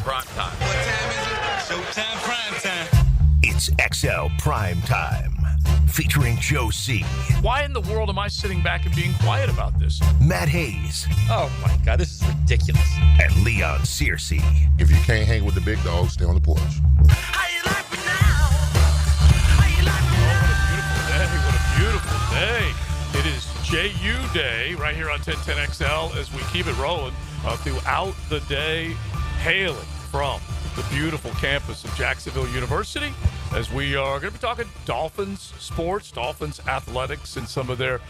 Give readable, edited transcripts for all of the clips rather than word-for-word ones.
Primetime. What time is it? Showtime Primetime. It's XL Primetime, featuring Joe C. Why in the world am I sitting back and being quiet about this? Matt Hayes. Oh, my God, this is ridiculous. And Leon Searcy. If you can't hang with the big dogs, stay on the porch. How you like me now? How you like me now? What a beautiful day. It is JU Day right here on 1010XL as we keep it rolling throughout the day, hailing from the beautiful campus of Jacksonville University, as we are going to be talking Dolphins sports, Dolphins athletics, and some of their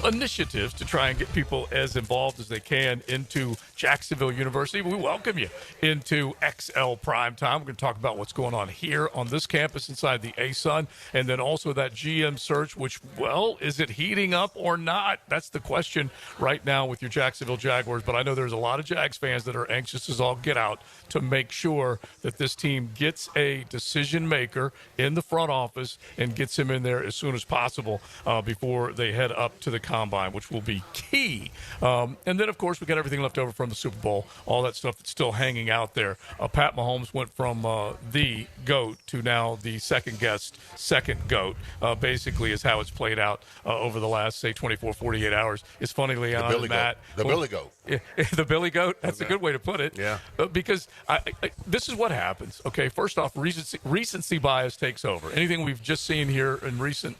initiatives to try and get people as involved as they can into Jacksonville University. We welcome you into XL Primetime. We're going to talk about what's going on here on this campus inside the ASUN, and then also that GM search, which, well, is it heating up or not? That's the question right now with your Jacksonville Jaguars. But I know there's a lot of Jags fans that are anxious as all get out to make sure that this team gets a decision maker in the front office and gets him in there as soon as possible before they head up to the Combine, which will be key. And then, of course, we got everything left over from the Super Bowl, all that stuff that's still hanging out there. Pat Mahomes went from the GOAT to now the second-guessed second GOAT, basically is how it's played out over the last, say, 24, 48 hours. It's funny, Leon and Matt. The Billy Goat. The Billy Goat? That's a good way to put it. Yeah. Because this is what happens. Okay, first off, recency bias takes over. Anything we've just seen here in recent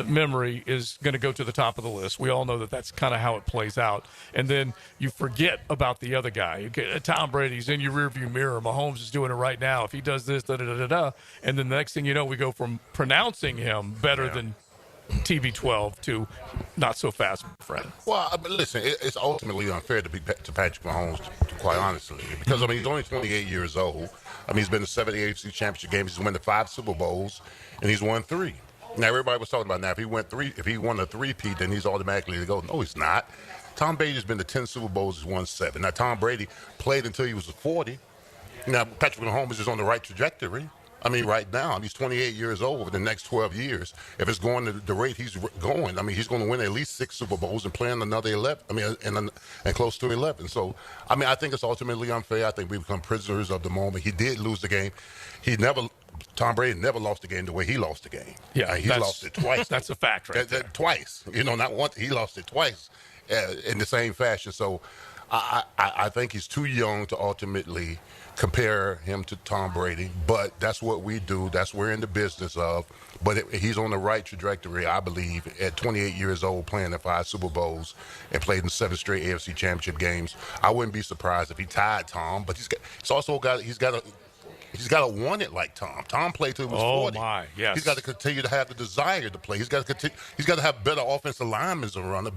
memory is going to go to the top of the list. We all know that that's kind of how it plays out. And then you forget about the other guy. Okay, Tom Brady's in your rearview mirror. Mahomes is doing it right now. If he does this, da-da-da-da-da. And then the next thing you know, we go from pronouncing him better than TB12 to not so fast, friend. Well, but listen, it's ultimately unfair to Patrick Mahomes, quite honestly, because, I mean, he's only 28 years old. I mean, he's been to 7 AFC championship games. He's won the 5 Super Bowls, and he's won 3. Now, everybody was talking about now, if he won a three-peat, then he's automatically to go. No, he's not. Tom Brady's been to 10 Super Bowls, he's won 7. Now, Tom Brady played until he was 40. Now, Patrick Mahomes is on the right trajectory. I mean, right now, he's 28 years old. Over the next 12 years, if it's going to the rate he's going, I mean, he's going to win at least 6 Super Bowls and play in another 11. I mean, and close to 11. So, I mean, I think it's ultimately unfair. I think we become prisoners of the moment. He did lose the game. Tom Brady never lost the game the way he lost the game. Yeah, he lost it twice. That's a fact, right? Twice. Not once. He lost it twice in the same fashion. So, I think he's too young to ultimately compare him to Tom Brady, but that's what we do. That's what we're in the business of. But he's on the right trajectory, I believe, at 28 years old, playing in 5 Super Bowls and played in 7 straight AFC championship games. I wouldn't be surprised if he tied Tom, but he's got to want it like Tom. Tom played till he was 40. Oh, my, yes. He's got to continue to have the desire to play. He's got to have better offensive linemen around him,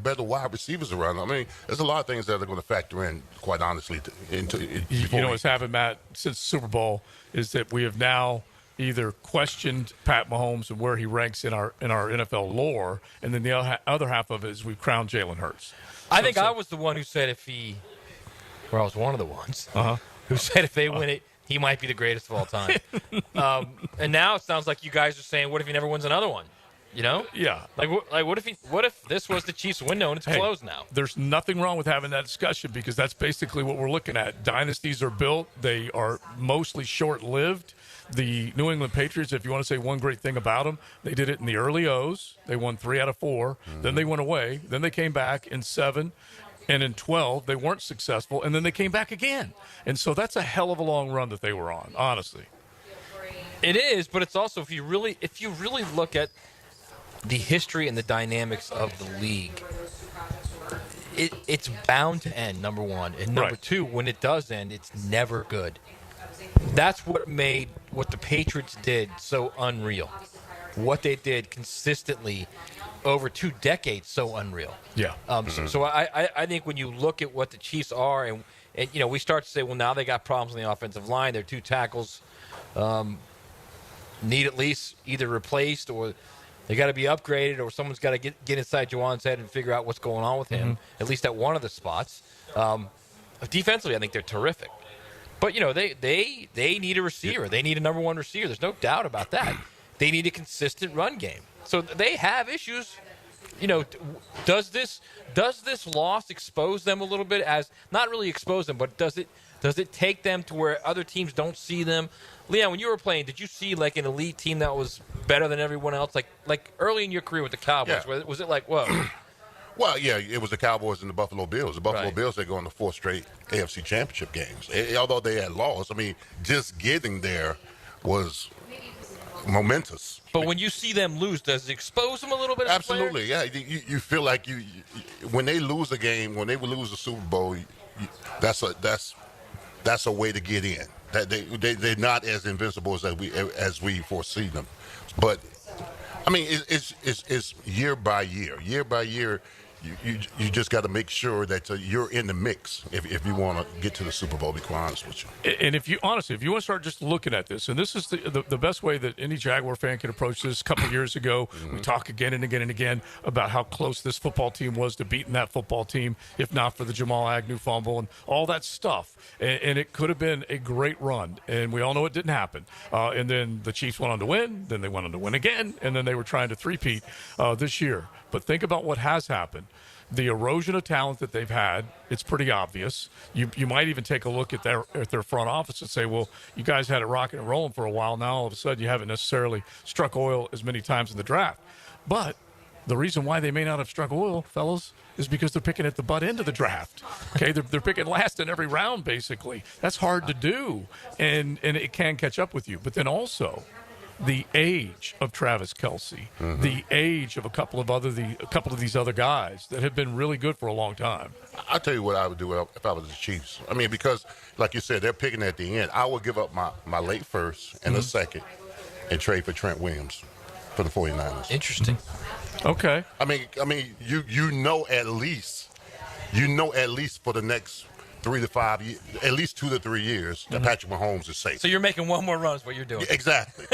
better wide receivers around him. I mean, there's a lot of things that are going to factor in, quite honestly. What's happened, Matt, since the Super Bowl is that we have now either questioned Pat Mahomes and where he ranks in our NFL lore, and then the other half of it is we've crowned Jalen Hurts. I think I was the one who said I was one of the ones who said if they win it, he might be the greatest of all time. And now it sounds like you guys are saying, what if he never wins another one? You know? Yeah. Like what if this was the Chiefs' window and it's closed now? There's nothing wrong with having that discussion because that's basically what we're looking at. Dynasties are built. They are mostly short-lived. The New England Patriots, if you want to say one great thing about them, they did it in the early O's. They won 3 out of 4. Then they went away. Then they came back in 7. And in 12, they weren't successful, and then they came back again. And so that's a hell of a long run that they were on, honestly. It is, but it's also, if you really look at the history and the dynamics of the league, it's bound to end, number one. And number two, when it does end, it's never good. That's what made what the Patriots did so unreal. What they did consistently over 2 decades so unreal. Yeah. So I think when you look at what the Chiefs are and we start to say, well, now they got problems on the offensive line. Their 2 tackles need at least either replaced or they got to be upgraded or someone's got to get inside Juwan's head and figure out what's going on with him, at least at one of the spots. Defensively, I think they're terrific. But, they need a receiver. They need a number 1 receiver. There's no doubt about that. They need a consistent run game. So they have issues. Does this loss expose them a little bit? As not really expose them, but does it Does it take them to where other teams don't see them? Leon, when you were playing, did you see like an elite team that was better than everyone else? Like early in your career with the Cowboys, Yeah. was it like, whoa? Well, yeah, it was the Cowboys and the Buffalo Bills. The Buffalo Bills, they go on the 4 straight AFC Championship games. Although they had lost, I mean, just getting there was momentous. But when you see them lose, does it expose them a little bit? As Absolutely, yeah. You feel like you when they lose a game, when they would lose the Super Bowl, that's a way to get in. That they're not as invincible as we foresee them. But I mean, it's year by year. Year by year, you just got to make sure that you're in the mix if you want to get to the Super Bowl. To be quite honest with you. And if you want to start just looking at this, and this is the best way that any Jaguar fan can approach this. A couple of years ago, we talk again and again and again about how close this football team was to beating that football team, if not for the Jamal Agnew fumble and all that stuff. And it could have been a great run, and we all know it didn't happen. And then the Chiefs went on to win, then they went on to win again, and then they were trying to three-peat this year. But think about what has happened. The erosion of talent that they've had, it's pretty obvious. You might even take a look at their front office and say, well, you guys had it rocking and rolling for a while. Now all of a sudden you haven't necessarily struck oil as many times in the draft. But the reason why they may not have struck oil, fellas, is because they're picking at the butt end of the draft. Okay, they're picking last in every round, basically. That's hard to do, and it can catch up with you. But then also, the age of Travis Kelce, the age of a couple of these other guys that have been really good for a long time. I'll tell you what I would do if I was the Chiefs. I mean, because, like you said, they're picking at the end. I would give up my late first and a second and trade for Trent Williams for the 49ers. Interesting. Okay. I mean, you know at least for the next 3 to 5 years, at least 2 to 3 years, that Patrick Mahomes is safe. So you're making one more run is what you're doing. Exactly.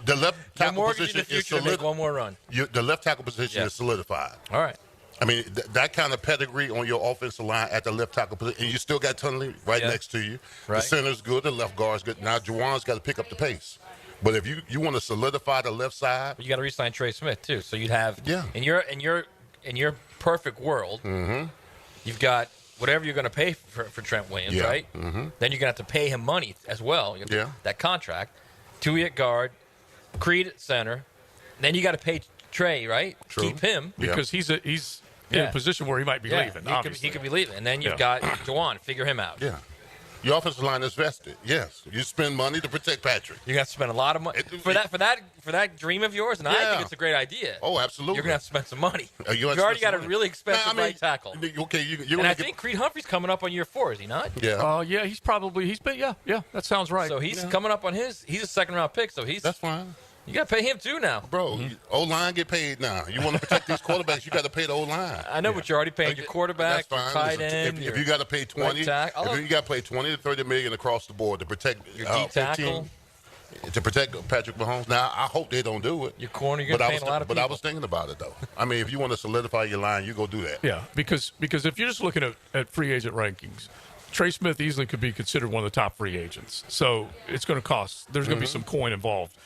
The left tackle position is solidified. One more run. The left tackle position is solidified. All right. I mean, that kind of pedigree on your offensive line at the left tackle position, and you still got Tunley right next to you. Right. The center's good, the left guard's good. Now Juwan's got to pick up the pace. But if you want to solidify the left side, you got to re-sign Trey Smith too. So you'd have in your perfect world, you've got whatever you're going to pay for Trent Williams, right? Mm-hmm. Then you're going to have to pay him money as well. That contract. Tui at guard, Creed at center. Then you got to pay Trey, right? True. Keep him because he's in a position where he might be leaving. He could be leaving, and then you've got Juwan. Figure him out. Yeah. Your offensive line is vested. Yes, you spend money to protect Patrick. You got to spend a lot of money for that dream of yours, and I think it's a great idea. Oh, absolutely. You're gonna have to spend some money. You already got a really expensive right tackle. Okay, and I think Creed Humphrey's coming up on year 4, is he not? Yeah. Yeah, he's been. Yeah, that sounds right. So he's coming up on his. He's a second round pick. So that's fine. You got to pay him too now, bro. O-line get paid now. You want to protect these quarterbacks, you got to pay the O-line. I know, but you're already paying your quarterback, your tight end. If you got to pay 20, if you got to pay 20 to 30 million across the board to protect your D tackle, to protect Patrick Mahomes. Now, I hope they don't do it. Your corner, you're paying a lot of people. But I was thinking about it though. I mean, if you want to solidify your line, you go do that. Yeah, because if you're just looking at free agent rankings, Trey Smith easily could be considered one of the top free agents. So it's going to cost. There's going to be some coin involved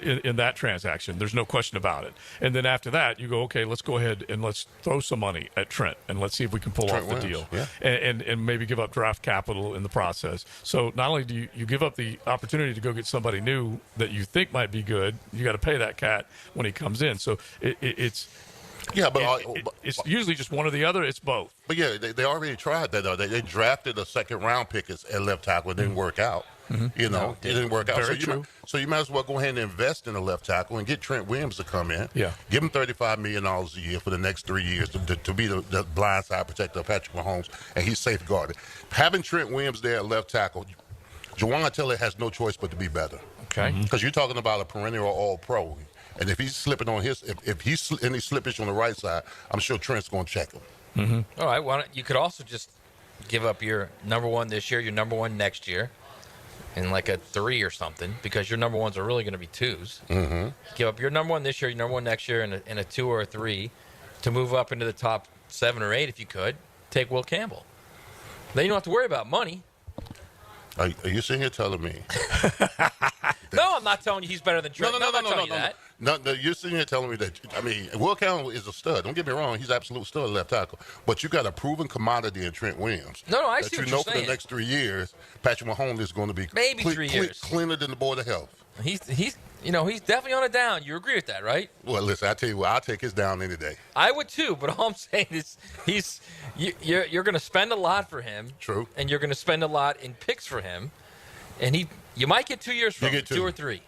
in that transaction. There's no question about it. And then after that, you go, okay, let's go ahead and let's throw some money at Trent and let's see if we can pull off the deal. Yeah. And maybe give up draft capital in the process. So not only do you give up the opportunity to go get somebody new that you think might be good, you got to pay that cat when he comes in. So it's. Yeah, but it's usually just one or the other. It's both. But yeah, they already tried that. They drafted a second-round pick at left tackle. It didn't work out. You know, it didn't work out. Very true. So you might as well go ahead and invest in a left tackle and get Trent Williams to come in. Yeah. Give him $35 million a year for the next 3 years to be the blind side protector of Patrick Mahomes, and he's safeguarded. Having Trent Williams there at left tackle, Juwan Taylor has no choice but to be better. Okay. Because you're talking about a perennial All-Pro. And if he's slipping on if he's any slippage on the right side, I'm sure Trent's going to check him. Mm-hmm. All right. Why don't you could also just give up your number one this year, your number one next year, and like a 3 or something, because your number ones are really going to be 2s. Mm-hmm. Give up your number one this year, your number one next year, and a 2 or a 3 to move up into the top 7 or 8 if you could. Take Will Campbell. Then you don't have to worry about money. Are you sitting here telling me that. No, I'm not telling you he's better than Trent. No. I'm not telling you that. No, you're sitting here telling me that. I mean, Will Campbell is a stud. Don't get me wrong; he's an absolute stud left tackle. But you got a proven commodity in Trent Williams. No, I that see you what know you're for saying. the next 3 years, Patrick Mahomes is going to be Maybe 3 years. cleaner than the Board of Health. He's definitely on a down. You agree with that, right? Well, listen, I tell you what, I'll take his down any day. I would too, but all I'm saying is you're going to spend a lot for him. True. And you're going to spend a lot in picks for him, and you might get 2 years from him, get 2 or 3.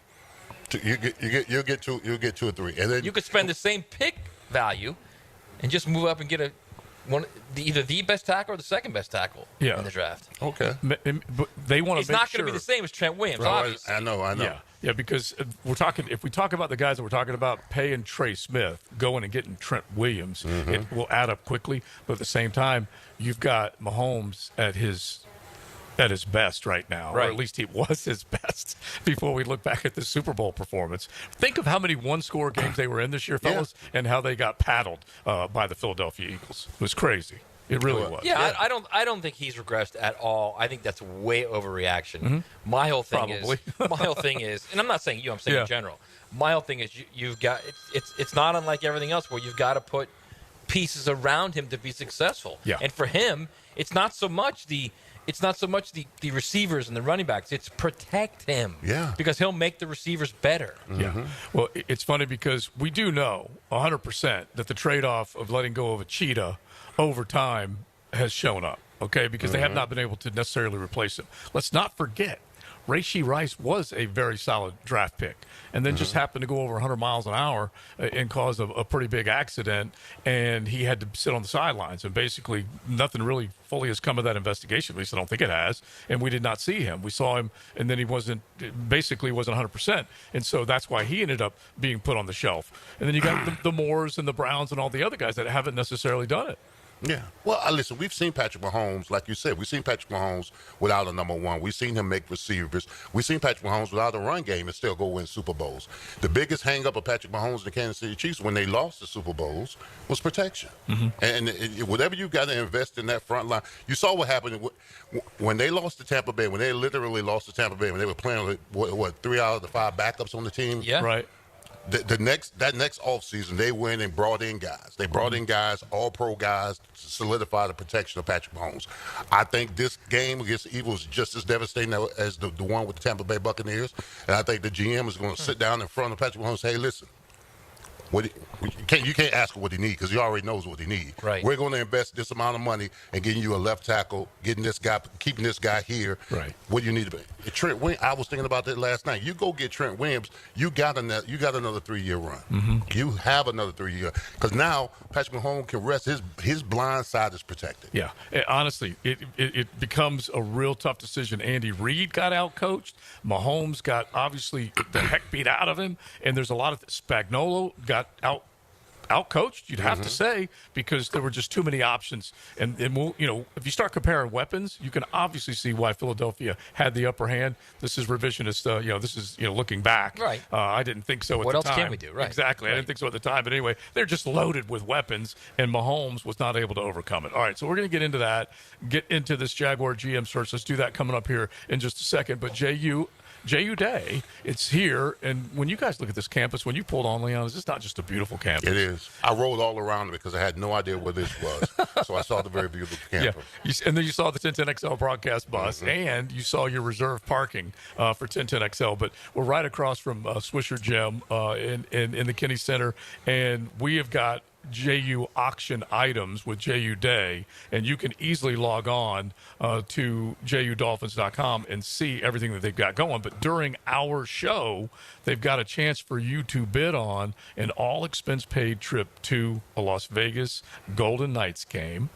You'll get 2 or 3, and then You could spend the same pick value, and just move up and get either the best tackle or the second best tackle in the draft. Okay. But they want to It's make not going sure. to be the same as Trent Williams, No, obviously. I know. Yeah, because if we talk about the guys that we're talking about, paying Trey Smith, going and getting Trent Williams, it will add up quickly. But at the same time, you've got Mahomes at his best right now, Right. or at least he was his best before we look back at the Super Bowl performance. Think of how many one-score games they were in this year, fellas, and how they got paddled by the Philadelphia Eagles. It was crazy. It really was. Yeah, I don't think he's regressed at all. I think that's way overreaction. My whole thing is, and I'm not saying you, I'm saying in general. My whole thing is you've got it's not unlike everything else where you've got to put pieces around him to be successful. Yeah. And for him, it's not so much the receivers and the running backs. It's protect him. Yeah. Because he'll make the receivers better. Yeah. Well, it's funny because we do know 100% that the trade-off of letting go of a cheetah over time has shown up, okay? Because they have not been able to necessarily replace him. Let's not forget, Rashee Rice was a very solid draft pick and then just happened to go over 100 miles an hour and cause a pretty big accident, and he had to sit on the sidelines. And basically nothing really fully has come of that investigation. At least I don't think it has. And we did not see him. We saw him, and then he wasn't 100%. And so that's why he ended up being put on the shelf. And then you got the Moores and the Browns and all the other guys that haven't necessarily done it. Yeah. Well, listen, we've seen Patrick Mahomes, like you said, we've seen Patrick Mahomes without a number one. We've seen him make receivers. We've seen Patrick Mahomes without a run game and still go win Super Bowls. The biggest hang-up of Patrick Mahomes and the Kansas City Chiefs when they lost the Super Bowls was protection. And whatever you got to invest in that front line. You saw what happened when they lost to Tampa Bay, when they literally lost to Tampa Bay, when they were playing with, what 3 out of the 5 backups on the team? Yeah. Right. That next offseason, they went and brought in guys. They brought in guys, all-pro guys, to solidify the protection of Patrick Mahomes. I think this game against the Eagles is just as devastating as the one with the Tampa Bay Buccaneers. And I think the GM is going to sit down in front of Patrick Mahomes and say, hey, listen, you can't ask him what he needs because he already knows what he needs. Right. We're going to invest this amount of money in getting you a left tackle, getting this guy, keeping this guy here. Right. What do you need to be? Trent Williams, I was thinking about that last night. You go get Trent Williams, you got another 3-year run. You have another 3-year because now Patrick Mahomes can rest. His blind side is protected. Yeah, honestly, it becomes a real tough decision. Andy Reid got out-coached. Mahomes got, obviously, the heck beat out of him. And there's a lot of – Spagnuolo got out-coached, you'd have to say, because there were just too many options. And we'll, if you start comparing weapons, you can obviously see why Philadelphia had the upper hand. This is revisionist. This is looking back. Right. I didn't think so at What the else time. can we do? Right. Exactly. Right. I didn't think so at the time. But anyway, they're just loaded with weapons, and Mahomes was not able to overcome it. All right, so we're going to get into that, get into this Jaguar GM search. Let's do that coming up here in just a second. But JU Day, it's here. And when you guys look at this campus, when you pulled on, Leon, is this not just a beautiful campus? It is. I rolled all around it because I had no idea where this was. So I saw the very beautiful campus. Yeah. And then you saw the 1010XL broadcast bus, and you saw your reserve parking for 1010XL. But we're right across from Swisher Gym in the Kinney Center, and we have got JU auction items with JU Day, and you can easily log on to JUDolphins.com and see everything that they've got going. But during our show, they've got a chance for you to bid on an all-expense-paid trip to a Las Vegas Golden Knights game.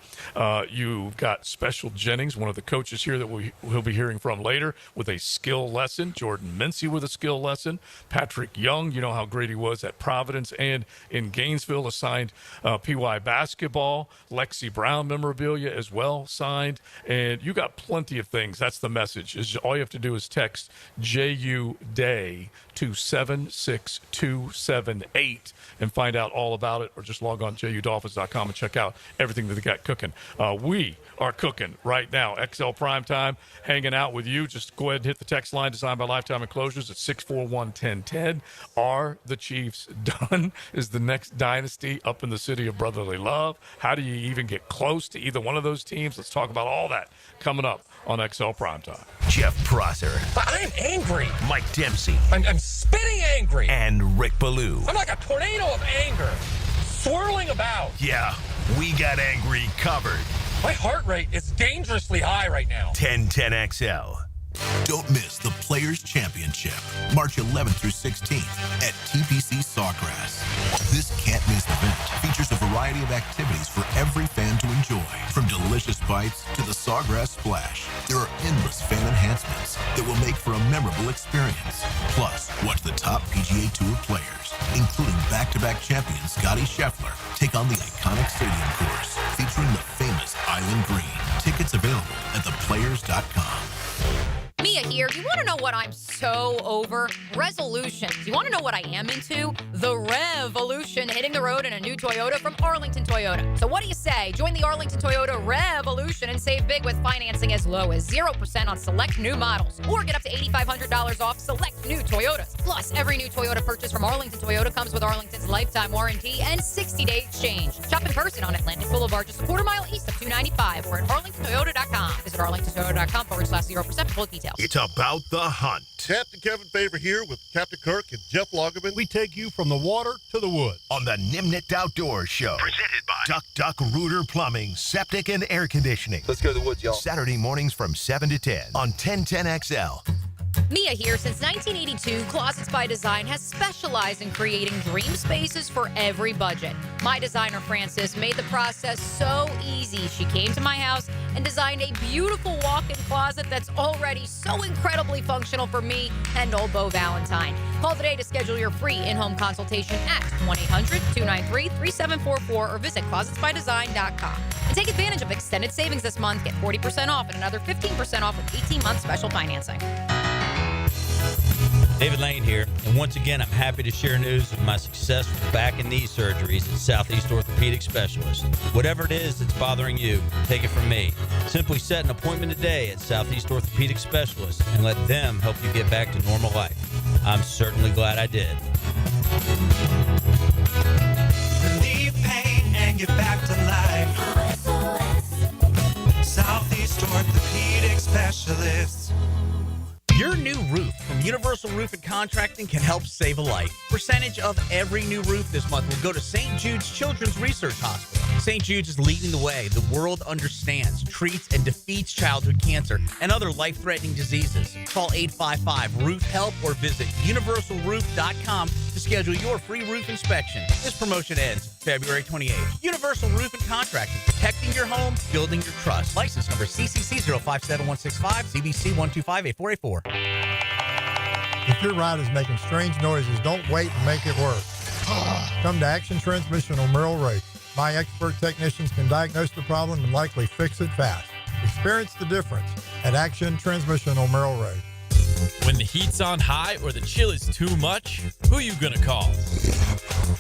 You've got Special Jennings, one of the coaches here that we'll be hearing from later, with a skill lesson. Jordan Mincy with a skill lesson. Patrick Young, you know how great he was at Providence and in Gainesville, assigned PY basketball, Lexi Brown memorabilia as well, signed. And you got plenty of things. That's the message. All you have to do is text JU Day to 76278 and find out all about it, or just log on to JUDolphins.com and check out everything that they got cooking. We are cooking right now. XL Primetime, hanging out with you. Just go ahead and hit the text line designed by Lifetime Enclosures at 641-1010. Are the Chiefs done? Is the next dynasty up in the city of brotherly love? How do you even get close to either one of those teams? Let's talk about all that coming up on XL Primetime. Jeff Prosser, I'm angry. Mike Dempsey, I'm spitting angry. and Rick Ballou. I'm like a tornado of anger, swirling about. Yeah, we got angry covered. My heart rate is dangerously high right now. 1010XL. Don't miss the Players' Championship, March 11th through 16th at TPC Sawgrass. This can't-miss event features a variety of activities for every fan to enjoy, from delicious bites to the Sawgrass Splash. There are endless fan enhancements that will make for a memorable experience. Plus, watch the top PGA Tour players, including back-to-back champion Scotty Scheffler, take on the iconic stadium course featuring the famous Island Green. Tickets available at theplayers.com. Mia here. You want to know what I'm so over? Resolutions. You want to know what I am into? The revolution, hitting the road in a new Toyota from Arlington Toyota. So what do you say? Join the Arlington Toyota revolution and save big with financing as low as 0% on select new models. Or get up to $8,500 off select new Toyotas. Plus, every new Toyota purchase from Arlington Toyota comes with Arlington's lifetime warranty and 60-day exchange. Shop in person on Atlantic Boulevard, just a quarter mile east of 295, or at arlingtontoyota.com. Visit arlingtontoyota.com/0% for full details. It's about the hunt. Captain Kevin Favor here with Captain Kirk and Jeff Loggerman. We take you from the water to the woods. On the Nimnet Outdoors Show. Presented by Duck Rooter Plumbing, Septic, and Air Conditioning. Let's go to the woods, y'all. Saturday mornings from 7 to 10 on 1010XL. Mia here. Since 1982, Closets by Design has specialized in creating dream spaces for every budget. My designer, Frances, made the process so easy. She came to my house and designed a beautiful walk-in closet that's already so incredibly functional for me and old Beau Valentine. Call today to schedule your free in-home consultation at 1-800-293-3744 or visit closetsbydesign.com. And take advantage of extended savings this month. Get 40% off and another 15% off with 18-month special financing. David Lane here, and once again, I'm happy to share news of my success with back and knee surgeries at Southeast Orthopedic Specialist. Whatever it is that's bothering you, take it from me. Simply set an appointment today at Southeast Orthopedic Specialist and let them help you get back to normal life. I'm certainly glad I did. Relieve pain and get back to life. Southeast Orthopedic Specialists. Your new roof from Universal Roof and Contracting can help save a life. Percentage of every new roof this month will go to St. Jude's Children's Research Hospital. St. Jude's is leading the way. The world understands, treats, and defeats childhood cancer and other life-threatening diseases. Call 855-ROOF-HELP or visit universalroof.com to schedule your free roof inspection. This promotion ends February 28th. Universal Roof and Contracting, protecting your home, building your trust. License number CCC 057165, CBC 1258484. If your ride is making strange noises, don't wait and make it work. Come to Action Transmission on Merrill Road. My expert technicians can diagnose the problem and likely fix it fast. Experience the difference at Action Transmission on Merrill Road. When the heat's on high or the chill is too much, who you gonna call?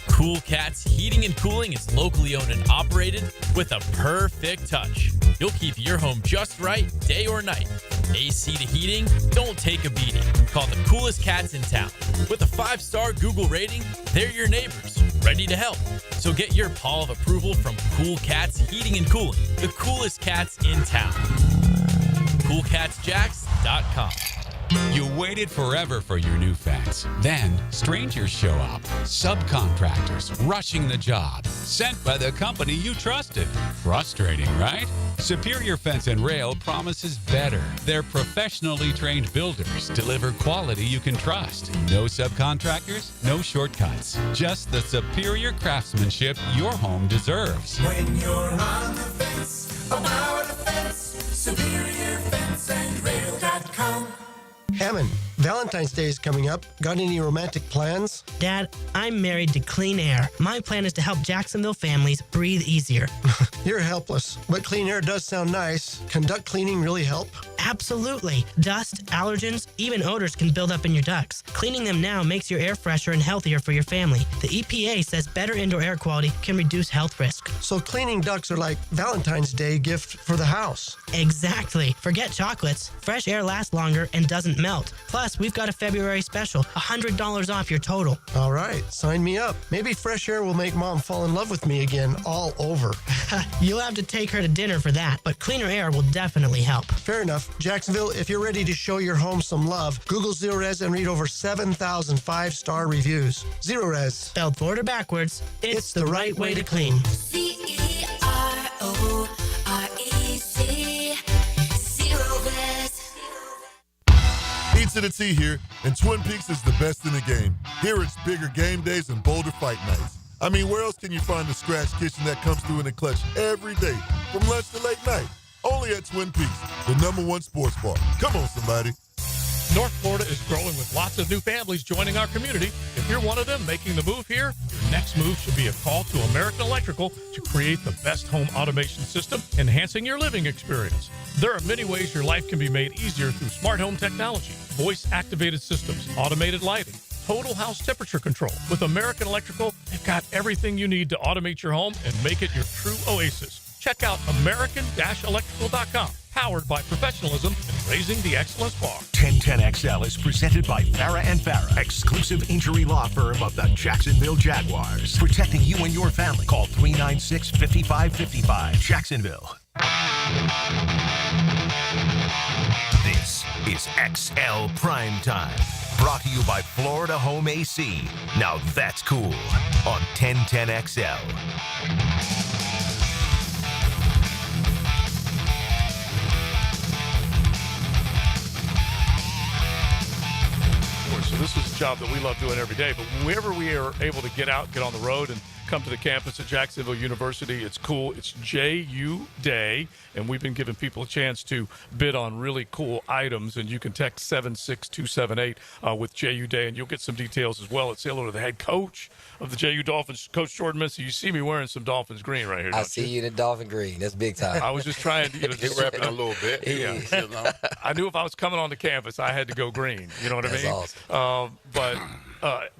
Cool Cats Heating and Cooling is locally owned and operated with a perfect touch. You'll keep your home just right, day or night. AC to heating, don't take a beating. Call the coolest cats in town. With a 5-star Google rating, they're your neighbors, ready to help. So get your paw of approval from Cool Cats Heating and Cooling, the coolest cats in town. CoolCatsJax.com. You waited forever for your new fence. Then, strangers show up. Subcontractors rushing the job. Sent by the company you trusted. Frustrating, right? Superior Fence and Rail promises better. Their professionally trained builders deliver quality you can trust. No subcontractors, no shortcuts. Just the superior craftsmanship your home deserves. When you're on the fence, about the fence, SuperiorFenceandRail.com. Hammond, Valentine's Day is coming up. Got any romantic plans? Dad, I'm married to Clean Air. My plan is to help Jacksonville families breathe easier. You're helpless, but Clean Air does sound nice. Can duct cleaning really help? Absolutely. Dust, allergens, even odors can build up in your ducts. Cleaning them now makes your air fresher and healthier for your family. The EPA says better indoor air quality can reduce health risk. So cleaning ducts are like Valentine's Day gift for the house. Exactly. Forget chocolates. Fresh air lasts longer and doesn't melt. Plus, we've got a February special, $100 off your total. All right, sign me up. Maybe fresh air will make Mom fall in love with me again all over. You'll have to take her to dinner for that, but cleaner air will definitely help. Fair enough. Jacksonville, if you're ready to show your home some love, Google Zero Res and read over 7,000 five-star reviews. Zero Res. Spelled forward or backwards, it's the right way to clean. CEROREC. Zero Res. Pizza to Tea here, and Twin Peaks is the best in the game. Here it's bigger game days and bolder fight nights. I mean, where else can you find the scratch kitchen that comes through in the clutch every day, from lunch to late night? Only at Twin Peaks, the #1 sports bar. Come on, somebody. North Florida is growing with lots of new families joining our community. If you're one of them making the move here, your next move should be a call to American Electrical to create the best home automation system, enhancing your living experience. There are many ways your life can be made easier through smart home technology, voice-activated systems, automated lighting, total house temperature control. With American Electrical, they've got everything you need to automate your home and make it your true oasis. Check out American-Electrical.com. Powered by professionalism and raising the excellence bar. 1010XL is presented by Farah and Farah, exclusive injury law firm of the Jacksonville Jaguars. Protecting you and your family. Call 396-5555. Jacksonville. This is XL Primetime. Brought to you by Florida Home AC. Now that's cool. On 1010XL. So this is a job that we love doing every day, but whenever we are able to get out, get on the road, and come to the campus at Jacksonville University, it's cool. It's JU Day, and we've been giving people a chance to bid on really cool items, and you can text 76278 with JU Day, and you'll get some details as well. Let's say hello to the head coach of the JU Dolphins, Coach Jordan Mincy. You see me wearing some Dolphins green right here, I see you in the Dolphin green. That's big time. I was just trying to, Get wrapping a little bit. Yeah. You know? I knew if I was coming on the campus, I had to go green. You know what I mean? Awesome. But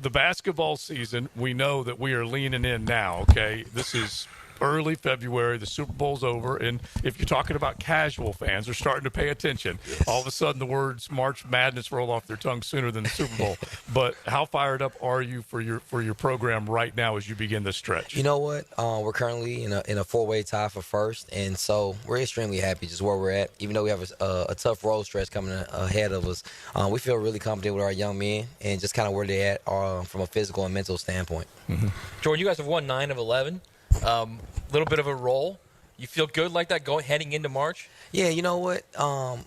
the basketball season, we know that we are leaning in now, okay? This is early February. The Super Bowl's over. And if you're talking about casual fans, they're starting to pay attention. Yes. All of a sudden, the words March Madness roll off their tongue sooner than the Super Bowl. But how fired up are you for your program right now as you begin this stretch? You know what? We're currently in a four-way tie for first, and so we're extremely happy just where we're at. Even though we have a tough road stretch coming ahead of us, we feel really confident with our young men and just kind of where they're at from a physical and mental standpoint. Mm-hmm. Jordan, you guys have won 9 of 11. Little bit of a roll. You feel good like that heading into March? Yeah, you know what?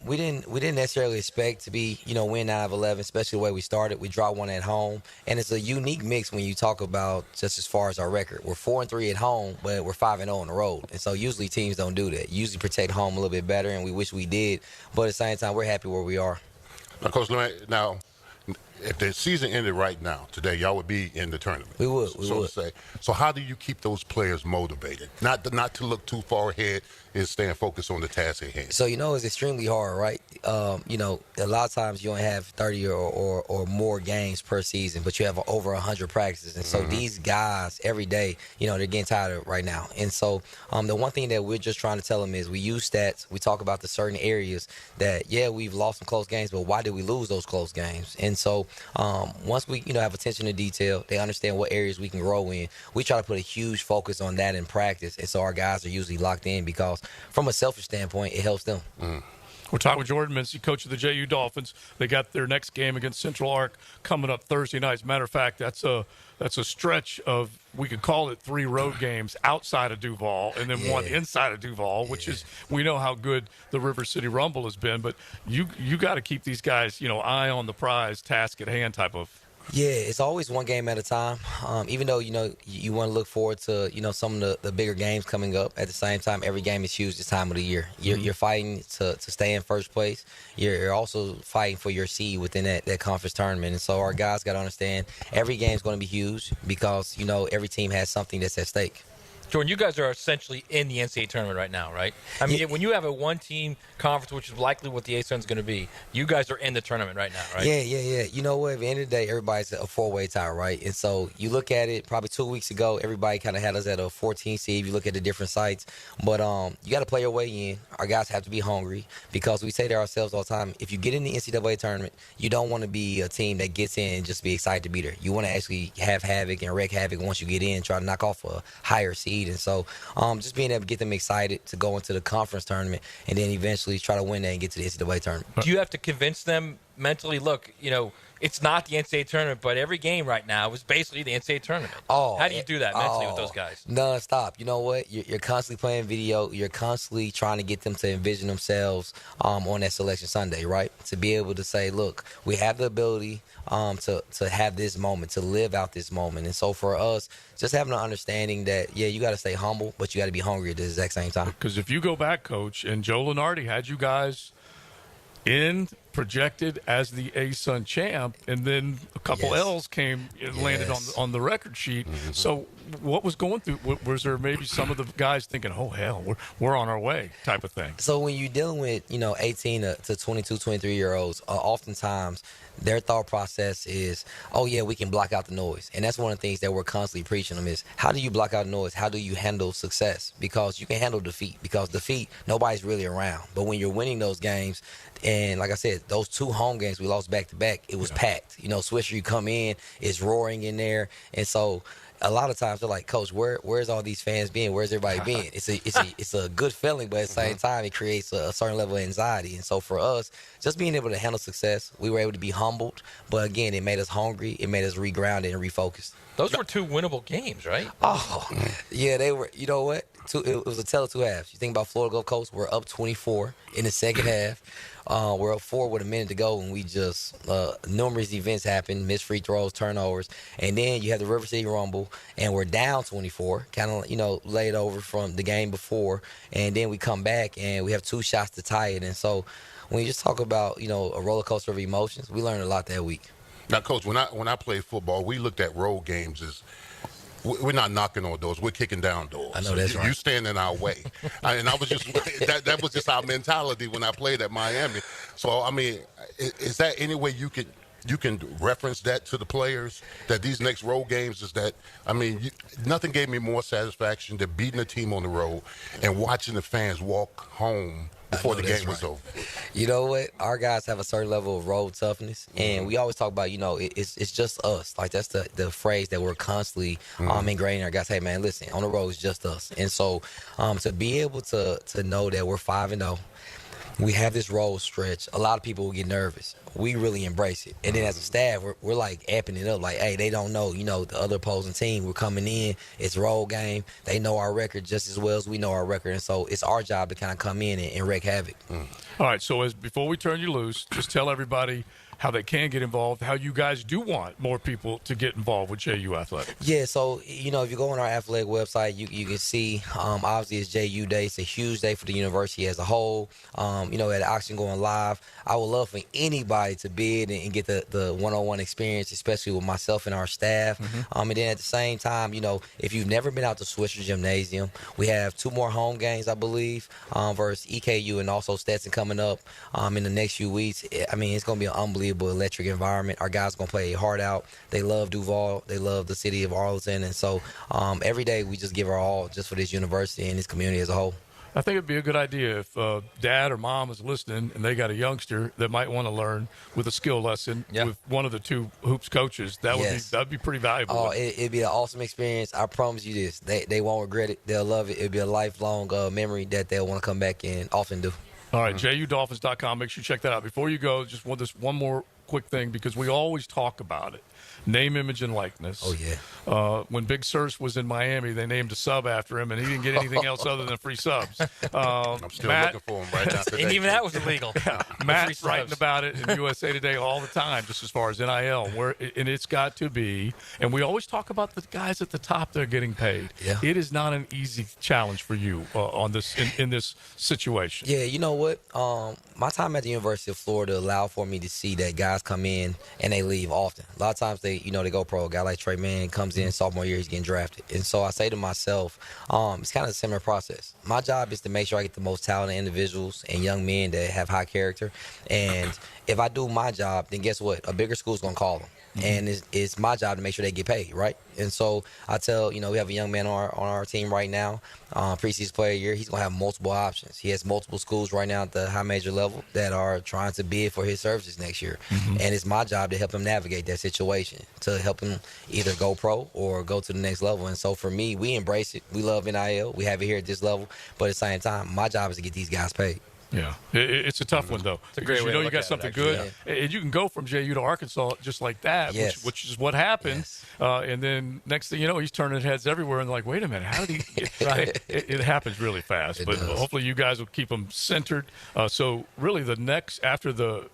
We didn't necessarily expect to be, win 9 of 11, especially the way we started. We dropped one at home, and it's a unique mix when you talk about just as far as our record. We're 4-3 at home, but we're 5-0 on the road, and so usually teams don't do that. Usually protect home a little bit better, and we wish we did. But at the same time, we're happy where we are. Now, Coach, now, if the season ended right now, today, y'all would be in the tournament. We would. To say. So how do you keep those players motivated? Not to look too far ahead, is staying focused on the task at hand. So, it's extremely hard, right? A lot of times you only have 30 or more games per season, but you have over 100 practices. And so these guys, every day, they're getting tired right now. And so the one thing that we're just trying to tell them is we use stats. We talk about the certain areas that, we've lost some close games, but why did we lose those close games? And so once we, have attention to detail, they understand what areas we can grow in. We try to put a huge focus on that in practice. And so our guys are usually locked in because from a selfish standpoint, it helps them. We're talking with Jordan Mincy, coach of the JU Dolphins. They got their next game against Central Arc coming up Thursday night. As a matter of fact, that's a stretch of, we could call it 3 road games outside of Duval and then one inside of Duval, which is, we know how good the River City Rumble has been, but you got to keep these guys, eye on the prize, task at hand type of Yeah, it's always one game at a time. Even though, you want to look forward to, some of the bigger games coming up. At the same time, every game is huge this time of the year. You're fighting to stay in first place. You're also fighting for your seed within that conference tournament. And so our guys got to understand every game is going to be huge because, every team has something that's at stake. Jordan, you guys are essentially in the NCAA tournament right now, right? I mean, when you have a one-team conference, which is likely what the ASUN is going to be, you guys are in the tournament right now, right? Yeah. You know what? At the end of the day, everybody's a four-way tie, right? And so you look at it, probably 2 weeks ago, everybody kind of had us at a 14 seed. You look at the different sites. But you got to play your way in. Our guys have to be hungry because we say to ourselves all the time, if you get in the NCAA tournament, you don't want to be a team that gets in and just be excited to be there. You want to actually have havoc and wreak havoc once you get in, try to knock off a higher seed. And so just being able to get them excited to go into the conference tournament and then eventually try to win that and get to the NCAA tournament. Do you have to convince them mentally, look, it's not the NCAA tournament, but every game right now is basically the NCAA tournament? How do you do that mentally with those guys? Non-stop. You know what? You're constantly playing video. You're constantly trying to get them to envision themselves on that Selection Sunday, right? To be able to say, look, we have the ability to have this moment, to live out this moment. And so for us, just having an understanding that, you got to stay humble, but you got to be hungry at the exact same time. Because if you go back, Coach, and Joe Lunardi had you guys projected as the ASUN champ, and then a couple L's came and landed on the record sheet. Mm-hmm. So what was going through? Was there maybe some of the guys thinking, oh, hell, we're on our way type of thing? So when you're dealing with, 18 to 22, 23-year-olds, oftentimes their thought process is, oh, yeah, we can block out the noise. And that's one of the things that we're constantly preaching them is, how do you block out noise? How do you handle success? Because you can handle defeat. Because defeat, nobody's really around. But when you're winning those games, and like I said, those 2 home games we lost back-to-back, it was packed. Swisher, you come in, it's roaring in there. And so a lot of times they're like, Coach, where's all these fans been? Where's everybody been? It's a good feeling, but at the same time, it creates a certain level of anxiety. And so for us, just being able to handle success, we were able to be humbled. But again, it made us hungry. It made us regrounded and refocused. Those were 2 winnable games, right? Oh, yeah, they were. You know what? It was a tale of 2 halves. You think about Florida Gulf Coast, we're up 24 in the second half. We're up 4 with a minute to go, and we just numerous events happened, missed free throws, turnovers, and then you have the River City Rumble, and we're down 24, kind of laid over from the game before, and then we come back and we have 2 shots to tie it. And so when you just talk about a roller coaster of emotions, we learned a lot that week. Now, Coach, when I played football, we looked at road games as we're not knocking on doors. We're kicking down doors. I know that's right. You stand in our way. And I was just that was just our mentality when I played at Miami. So, I mean, is that any way you can reference that to the players, that these next road games is that, I mean, nothing gave me more satisfaction than beating a team on the road and watching the fans walk home before the game was over. You know what? Our guys have a certain level of road toughness, and we always talk about, it's just us. Like, that's the phrase that we're constantly ingraining our guys. Hey, man, listen, on the road, it's just us. And so to be able to know that we're 5-0, we have this road stretch, a lot of people will get nervous. We really embrace it. And then as a staff, we're like amping it up. Like, hey, they don't know, the other opposing team. We're coming in. It's a road game. They know our record just as well as we know our record. And so it's our job to kind of come in and wreak havoc. All right, so before we turn you loose, just tell everybody how they can get involved, how you guys do want more people to get involved with JU Athletics. Yeah, so, if you go on our athletic website, you can see, obviously, it's JU Day. It's a huge day for the university as a whole. At the auction going live, I would love for anybody to bid and get the one-on-one experience, especially with myself and our staff. And then at the same time, if you've never been out to Swisher Gymnasium, we have 2 more home games, I believe, versus EKU and also Stetson coming up in the next few weeks. I mean, it's going to be an unbelievable electric environment. Our guys are going to play hard out. They love Duval. They love the city of Arlington. And so every day we just give our all just for this university and this community as a whole. I think it'd be a good idea if dad or mom is listening and they got a youngster that might want to learn with a skill lesson with one of the 2 hoops coaches. That'd be pretty valuable. Oh, it'd be an awesome experience. I promise you this. They won't regret it. They'll love it. It'll be a lifelong memory that they'll want to come back and often do. All right, JUDolphins.com. Make sure you check that out. Before you go, just want this one more quick thing because we always talk about it. Name, image, and likeness. Oh, yeah. When Big Searcy was in Miami, they named a sub after him, and he didn't get anything else other than free subs. I'm still looking for him right now today. And even that was illegal. Matt's writing about it in USA Today all the time, just as far as NIL, and it's got to be. And we always talk about the guys at the top that are getting paid. Yeah. It is not an easy challenge for you on this in this situation. Yeah, you know what? My time at the University of Florida allowed for me to see that guys come in and they leave often. A lot of times they go pro. A guy like Trey Mann comes in sophomore year, he's getting drafted. And so I say to myself, it's kind of a similar process. My job is to make sure I get the most talented individuals and young men that have high character. And if I do my job, then guess what? A bigger school's going to call them. And it's my job to make sure they get paid, right? And so I tell, we have a young man on our team right now, preseason player year. He's going to have multiple options. He has multiple schools right now at the high major level that are trying to bid for his services next year. And it's my job to help him navigate that situation, to help him either go pro or go to the next level. And so for me, we embrace it. We love NIL. We have it here at this level. But at the same time, my job is to get these guys paid. Yeah, it's a tough one, though. It's a great way to you look got at it, something actually, good. And you can go from JU to Arkansas just like that, which is what happened. Yes. And then next thing you know, he's turning heads everywhere and like, wait a minute, how did he get it happens really fast. But hopefully you guys will keep them centered. So really after the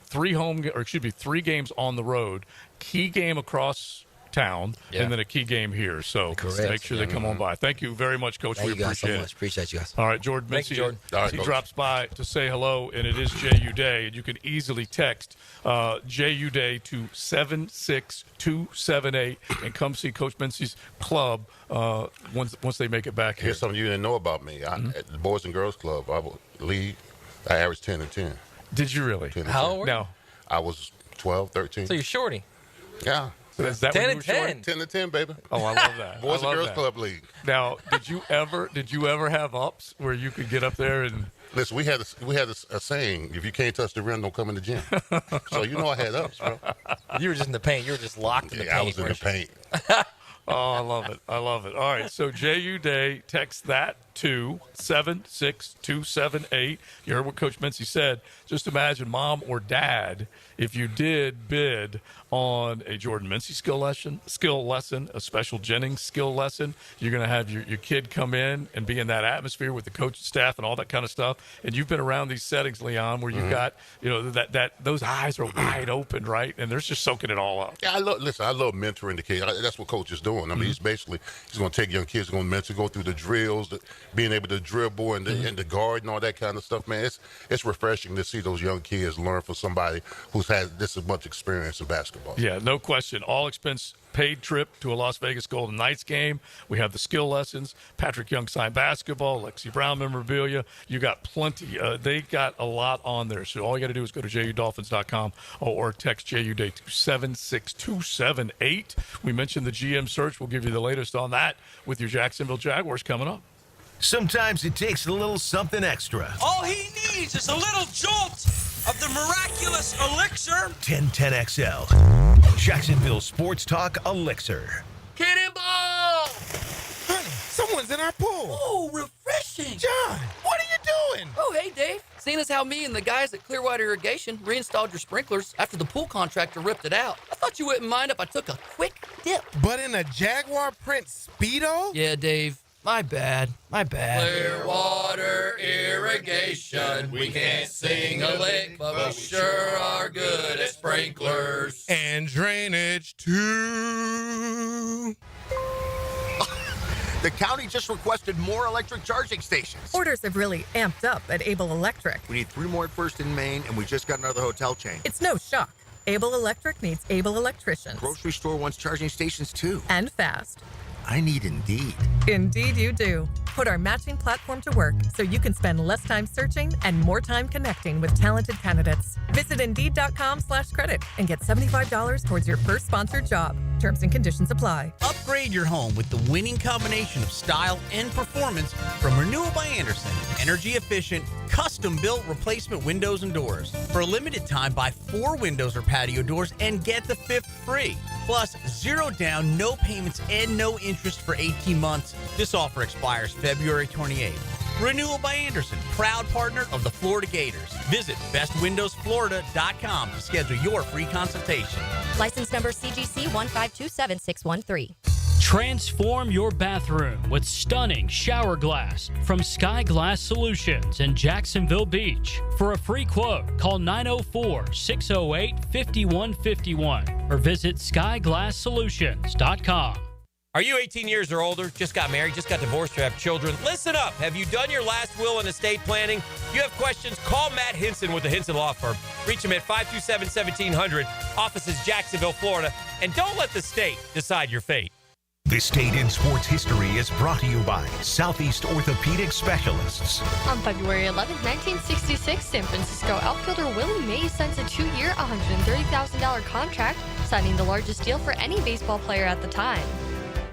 3 games on the road, key game across town, and then a key game here. So make sure they come on by. Thank you very much, Coach. Thank we you guys appreciate so much. it. Appreciate you guys. All right, Jordan Thank you, Mincy. Jordan. All right, he Coach. drops by to say hello, and it is JU Day. And you can easily text JU Day to 76278 and come see Coach Mincy's club once they make it back here. Here's something you didn't know about me. At the Boys and Girls Club, I averaged 10 and 10. Did you really? 10 and How 10. old were you? No. I was 12, 13. So you're shorty. Yeah. Is that 10 when you and were short? 10. 10 to 10, baby. Oh, I love that. Boys I love and Girls that. Club League. Now, did you ever have ups where you could get up there and? Listen, we had a saying: if you can't touch the rim, don't come in the gym. So I had ups, bro. You were just in the paint. You were just locked in the paint. I was in the paint. Oh, I love it. I love it. All right, so JU Day, text that to 76278. You heard what Coach Mincy said. Just imagine mom or dad if you did bid on a Jordan Mincy skill lesson, a Special Jennings skill lesson. You're going to have your kid come in and be in that atmosphere with the coaching staff and all that kind of stuff. And you've been around these settings, Leon, where you've got, that those eyes are wide open, right? And they're just soaking it all up. Yeah, I love mentoring the kids. That's what Coach is doing. I mean, he's going to take young kids, going to mentor, go through the drills, being able to dribble and the guard and all that kind of stuff, man. It's refreshing to see those young kids learn from somebody who's had this much experience in basketball. Yeah, no question. All expense paid trip to a Las Vegas Golden Knights game. We have the skill lessons, Patrick Young signed basketball, Lexi Brown memorabilia. You got plenty. They got a lot on there. So all you got to do is go to JUDolphins.com or text JU Day to 76278. We mentioned the GM search. We'll give you the latest on that with your Jacksonville Jaguars coming up. Sometimes it takes a little something extra. All he needs is a little jolt of the miraculous elixir. 1010XL. Jacksonville Sports Talk Elixir. Cannonball! Honey, someone's in our pool. Oh, refreshing. John, what are you doing? Oh, hey, Dave. Seeing as how me and the guys at Clearwater Irrigation reinstalled your sprinklers after the pool contractor ripped it out, I thought you wouldn't mind if I took a quick dip. But in a Jaguar print Speedo? Yeah, Dave. My bad. Clearwater Irrigation. We can't sing a lick, but we sure are good at sprinklers. And drainage, too. The county just requested more electric charging stations. Orders have really amped up at Able Electric. We need 3 more at First in Maine, and we just got another hotel chain. It's no shock. Able Electric needs able electricians. Grocery store wants charging stations, too. And fast. I need Indeed. Indeed you do. Put our matching platform to work so you can spend less time searching and more time connecting with talented candidates. Visit Indeed.com/credit and get $75 towards your first sponsored job. Terms and conditions apply. Upgrade your home with the winning combination of style and performance from Renewal by Andersen. Energy efficient, custom-built replacement windows and doors. For a limited time, buy 4 windows or patio doors and get the 5th free. Plus, 0 down, no payments, and no interest for 18 months. This offer expires February 28th. Renewal by Anderson, proud partner of the Florida Gators. Visit bestwindowsflorida.com to schedule your free consultation. License number CGC 1527613. Transform your bathroom with stunning shower glass from Sky Glass Solutions in Jacksonville Beach. For a free quote, call 904-608-5151 or visit skyglasssolutions.com. Are you 18 years or older, just got married, just got divorced, or have children? Listen up. Have you done your last will and estate planning? If you have questions, call Matt Hinson with the Hinson Law Firm. Reach him at 527-1700. Office is Jacksonville, Florida. And don't let the state decide your fate. This Date in Sports History is brought to you by Southeast Orthopedic Specialists. On February 11, 1966, San Francisco outfielder Willie Mays signs a 2-year, $130,000 contract, signing the largest deal for any baseball player at the time.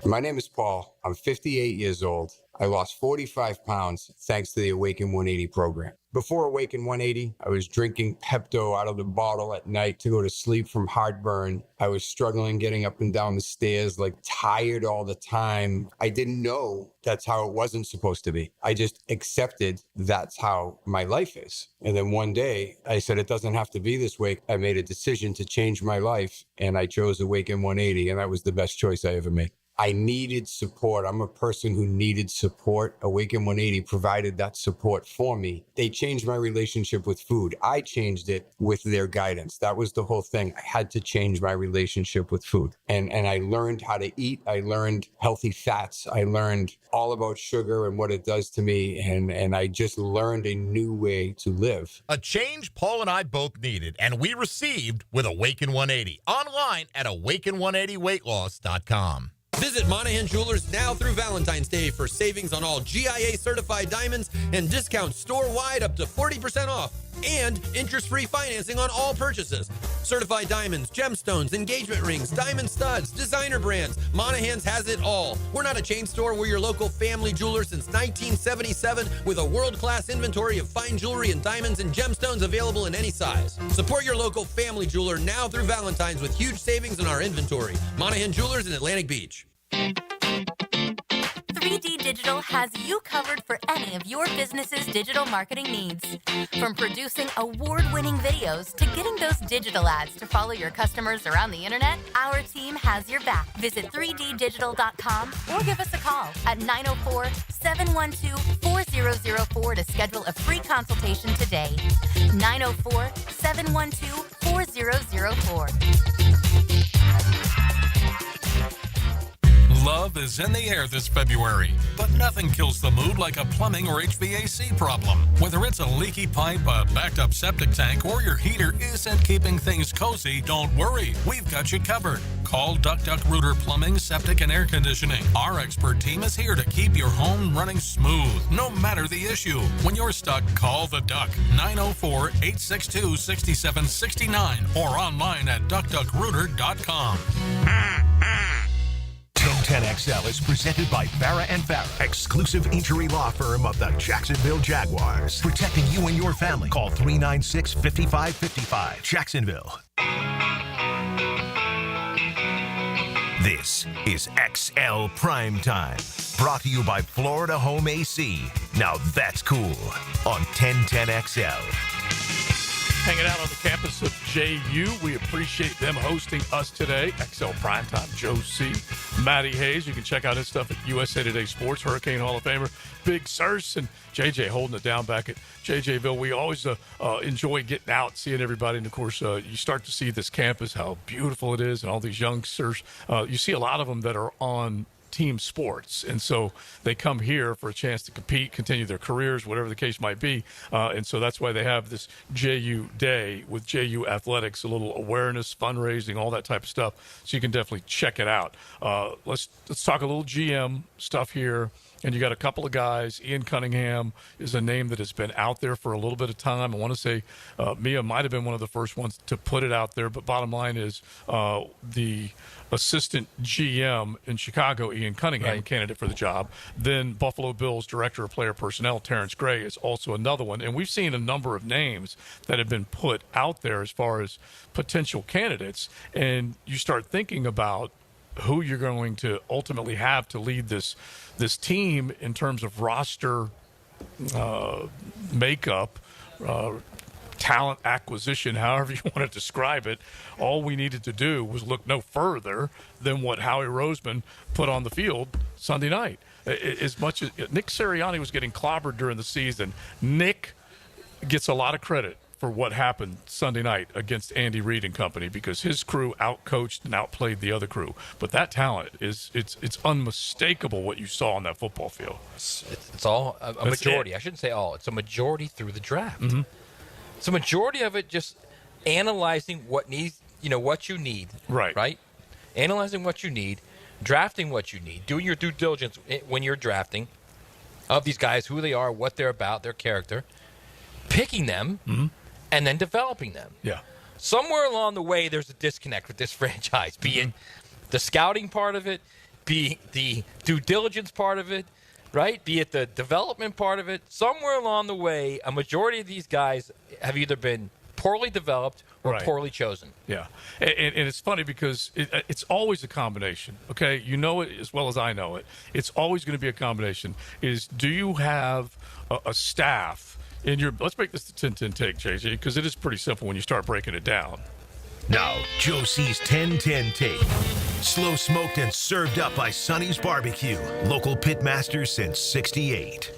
My name is Paul. I'm 58 years old. I lost 45 pounds thanks to the Awaken 180 program. Before Awaken 180, I was drinking Pepto out of the bottle at night to go to sleep from heartburn. I was struggling getting up and down the stairs, like tired all the time. I didn't know that's how it wasn't supposed to be. I just accepted that's how my life is. And then one day I said, it doesn't have to be this way. I made a decision to change my life and I chose Awaken 180, and that was the best choice I ever made. I needed support. I'm a person who needed support. Awaken 180 provided that support for me. They changed my relationship with food. I changed it with their guidance. That was the whole thing. I had to change my relationship with food. And I learned how to eat. I learned healthy fats. I learned all about sugar and what it does to me. And I just learned a new way to live. A change Paul and I both needed, and we received with Awaken 180. Online at awaken180weightloss.com. Visit Monahan Jewelers now through Valentine's Day for savings on all GIA certified diamonds and discounts store-wide up to 40% off and interest-free financing on all purchases. Certified diamonds, gemstones, engagement rings, diamond studs, designer brands. Monahan's has it all. We're not a chain store. We're your local family jeweler since 1977 with a world-class inventory of fine jewelry and diamonds and gemstones available in any size. Support your local family jeweler now through Valentine's with huge savings in our inventory. Monahan Jewelers in Atlantic Beach. 3D Digital has you covered for any of your business's digital marketing needs. From producing award-winning videos to getting those digital ads to follow your customers around the internet, our team has your back. Visit 3ddigital.com or give us a call at 904-712-4004 to schedule a free consultation today. 904-712-4004. Love is in the air this February, but nothing kills the mood like a plumbing or HVAC problem. Whether it's a leaky pipe, a backed up septic tank, or your heater isn't keeping things cozy, don't worry. We've got you covered. Call Duck Rooter Plumbing, Septic, and Air Conditioning. Our expert team is here to keep your home running smooth, no matter the issue. When you're stuck, call the Duck, 904-862-6769, or online at duckduckrooter.com. 1010XL is presented by Farah and Farah, exclusive injury law firm of the Jacksonville Jaguars. Protecting you and your family. Call 396-5555. Jacksonville. This is XL Primetime, brought to you by Florida Home AC. Now that's cool on 1010XL. Hanging out on the campus of JU. We appreciate them hosting us today. XL Primetime, Joe C., Matty Hayes. You can check out his stuff at USA Today Sports, Hurricane Hall of Famer, Big Searcy, and JJ holding it down back at JJville. We always enjoy getting out, seeing everybody. And, of course, you start to see this campus, how beautiful it is, and all these youngsters. You see a lot of them that are on team sports, and so they come here for a chance to compete, continue their careers, whatever the case might be, and so that's why they have this JU Day with JU Athletics, a little awareness, fundraising, all that type of stuff, so you can definitely check it out. Let's talk a little GM stuff here. And you got a couple of guys. Ian Cunningham is a name that has been out there for a little bit of time. I want to say Mia might have been one of the first ones to put it out there. But bottom line is the assistant GM in Chicago, Ian Cunningham, candidate for the job. Then Buffalo Bills director of player personnel, Terrence Gray, is also another one. And we've seen a number of names that have been put out there as far as potential candidates. And you start thinking about who you're going to ultimately have to lead this team in terms of roster makeup, talent acquisition, however you want to describe it, all we needed to do was look no further than what Howie Roseman put on the field Sunday night. As much as Nick Sirianni was getting clobbered during the season, Nick gets a lot of credit for what happened Sunday night against Andy Reid and company, because his crew outcoached and outplayed the other crew. But that talent it's unmistakable what you saw on that football field. It's all a majority. I shouldn't say all. It's a majority through the draft. Mm-hmm. It's a majority of it just analyzing what needs, what you need. Right? Analyzing what you need, drafting what you need, doing your due diligence when you're drafting of these guys, who they are, what they're about, their character, picking them, and then developing them. Yeah. Somewhere along the way, there's a disconnect with this franchise, be it the scouting part of it, be it the due diligence part of it, right? Be it the development part of it. Somewhere along the way, a majority of these guys have either been poorly developed or poorly chosen. Yeah. And it's funny because it's always a combination, okay? You know it as well as I know it. It's always going to be a combination. Do you have a staff in your – let's make this the 10-10 take, JJ, because it is pretty simple when you start breaking it down. Now, Josie's 10-10 take. Slow smoked and served up by Sonny's Barbecue. Local pitmaster since 68.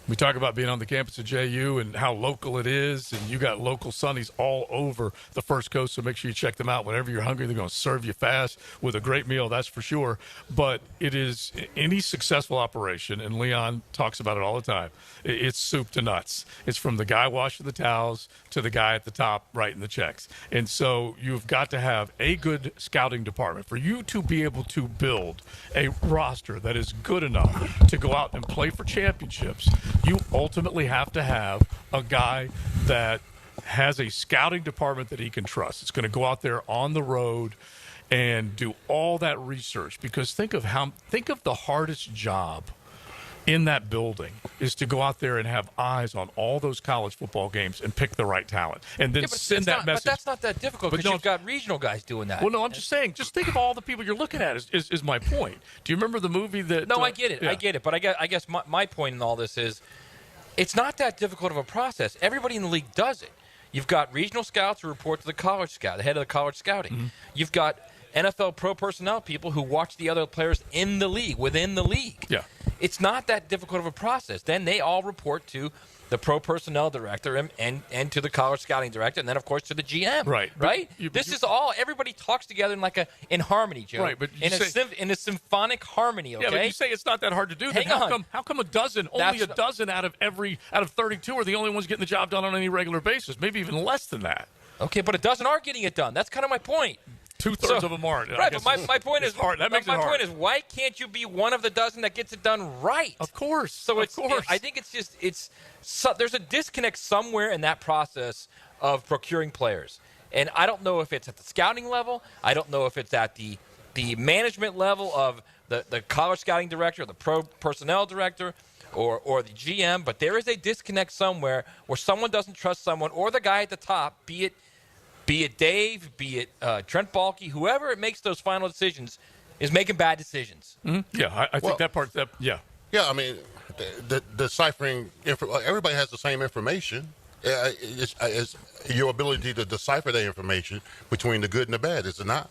We talk about being on the campus of JU and how local it is, and you got local Sonny's all over the First Coast, so make sure you check them out. Whenever you're hungry, they're going to serve you fast with a great meal, that's for sure. But it is any successful operation, and Leon talks about it all the time, it's soup to nuts. It's from the guy washing the towels to the guy at the top writing the checks. And so you've got to have a good scouting department for you to be able to build a roster that is good enough to go out and play for championships. You ultimately have to have a guy that has a scouting department that he can trust. It's going to go out there on the road and do all that research, because think of the hardest job in that building is to go out there and have eyes on all those college football games and pick the right talent and then send that message. But that's not that difficult, because you've got regional guys doing that. Well, no, I'm just saying, just think of all the people you're looking at is my point. Do you remember the movie that... No, I get it. Yeah. I get it. But I guess my point in all this is it's not that difficult of a process. Everybody in the league does it. You've got regional scouts who report to the college scout, the head of the college scouting. Mm-hmm. You've got NFL pro personnel people who watch the other players in the league, within the league. Yeah. It's not that difficult of a process. Then they all report to the pro personnel director and to the college scouting director, and then, of course, to the GM. Right. This is all, everybody talks together in harmony, Joe. Right, but in a symphonic harmony, okay? Yeah, but you say it's not that hard to do. Hang on. How come a dozen out of 32 are the only ones getting the job done on any regular basis? Maybe even less than that. Okay, but a dozen are getting it done. That's kind of my point. Two-thirds of them aren't. Right, but my point is hard. That makes it hard. My point is, why can't you be one of the dozen that gets it done right? Of course. So I think there's a disconnect somewhere in that process of procuring players, and I don't know if it's at the scouting level. I don't know if it's at the management level of the college scouting director, or the pro personnel director, or the GM. But there is a disconnect somewhere where someone doesn't trust someone, or the guy at the top, be it Dave, be it Trent Baalke, whoever it makes those final decisions is making bad decisions. Mm-hmm. Yeah, I think that part. Yeah. Yeah, I mean, the deciphering. Everybody has the same information. It's your ability to decipher that information between the good and the bad, is it not?